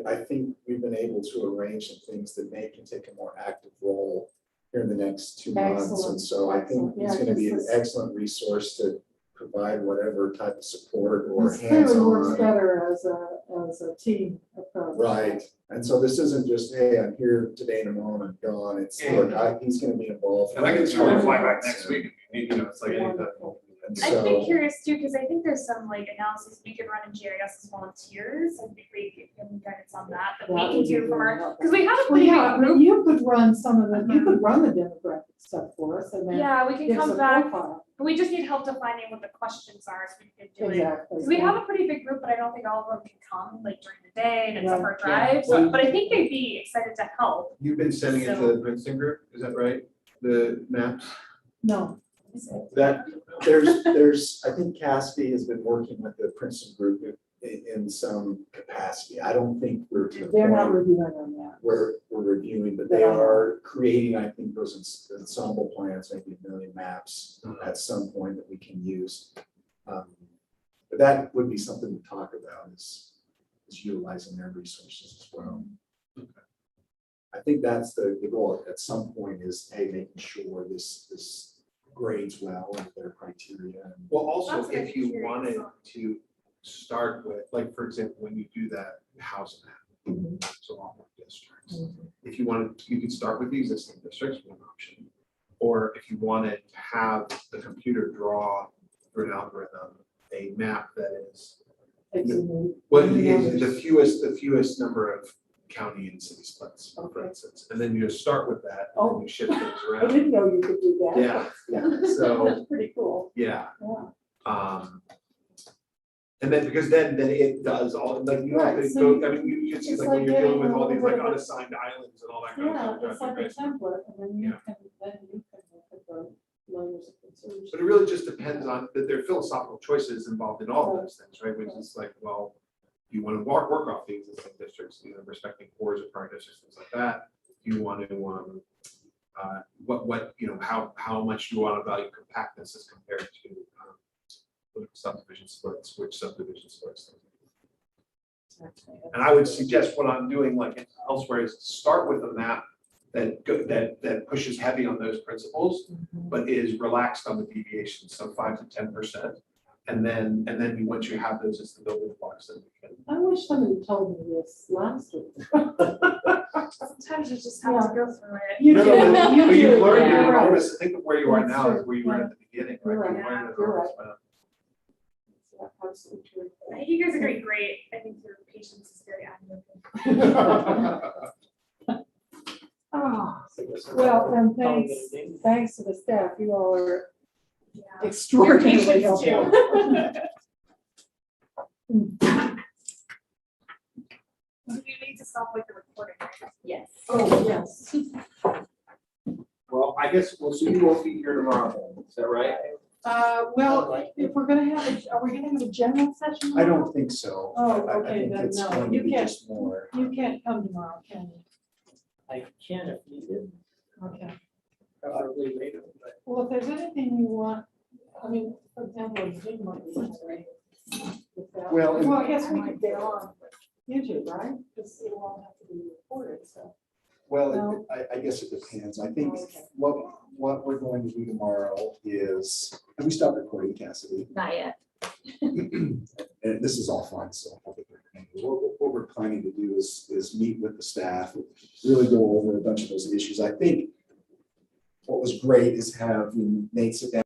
I think we've been able to arrange some things that Nate can take a more active role here in the next 2 months. Excellent, And so I think excellent. he's Yeah, gonna be an this is- excellent resource to provide whatever type of support or This clearly works hands-on. better as a team approach. Right, and so this isn't just, hey, I'm here today and tomorrow and I'm gone. It's, Yeah. look, he's gonna be involved. And I can totally fly back next week, if you need, you know, it's like anything. Wonderful. And I'd be so, curious too, because I think there's some like analysis we could run in GIS as volunteers, I think we could give them guidance on that we That can would be do from very our, helpful. because we have a Well, pretty yeah, big but group. you could run some of the, you could run the demographic stuff for us and then Yeah, we can give us come a back, profile. but we just need help defining what the questions are, so we can do it. Exactly. Because we have a pretty big group, but I don't think all of them can come like during the day and it's a hard Right, yeah. drive, so, but I think they'd be excited to help. You've been sending it to the Princeton group, is that right? The maps? No, that, there's, I think Caspi has been working with the Princeton group in some capacity. I don't think we're to the they're not point reviewing on that. where we're reviewing, but they are creating, I think, those ensemble plans, maybe 1 million maps at some point that we can use. But that would be something to talk about is utilizing their resources as well. I think that's the goal at some point is, hey, making sure this grades well into their criteria. And Well, also, That's what if I'm you curious wanted on. to start with, like, for example, when you do that house map, so all the districts. If you wanted, you could start with the existing districts, one option. Or if you wanted to have the computer draw through an algorithm, a map that is, It's a new- what is the fewest number of county and city splits, for Okay. instance. And then you just start with that, and Oh. then you shift things I around. didn't know you could do that. Yeah, so, That's pretty cool, yeah. yeah. And then, because then it does all, like, you have Right, to so go, I mean, you can see it's like like when you're dealing with getting a all these little like bit of a- unassigned islands and all that kind of Yeah, stuff. it's like a right? template, and then you Yeah. can look at the layers of consideration. But it really just depends on, that there are philosophical choices involved in all those things, right? Which is like, well, you want to work off the existing districts, you know, respecting cores or prior districts, things like that. You want to, what, you know, how much you want to value compactness as compared to subdivision splits, which subdivision splits. And I would suggest what I'm doing like elsewhere is start with a map that pushes heavy on those principles, but is relaxed on the deviations, so 5 to 10%. And then once you have those as the building blocks, then we can. I wish somebody told me this last week. Sometimes you just have to go through it. You No, do, no, but you you do, learn, yeah, you're right. always, think of where you are That's now, true, is where you were yeah. at the beginning, You're right? right, You learn as you're always, Yeah, absolutely true. I think you guys are doing great. I think your patience is very admirable. Ah, well, and thanks to the staff, you all are Yeah. extraordinarily Your patience helpful. You need to stop like the recording, right? Yes. Oh, yes. Well, I guess, well, so you won't be here tomorrow, then, is that right? Well, if we're gonna have, are we gonna have a general session? I tomorrow? don't think so. Oh, I okay, think then it's no, going to you be can't, just more. you can't come tomorrow, can you? I can if needed, Okay. probably later, but Well, if there's anything you want, I mean, for example, Zoom might be great. Well, and- Well, I guess we could get on YouTube, right? Because it won't have to be recorded, so. Well, No. I guess it depends. I think Okay. what we're going to do tomorrow is, have we stopped recording, Cassidy? Not yet. And this is all fun, so. What we're planning to do is meet with the staff, really go over a bunch of those issues. I think what was great is have Nate sit down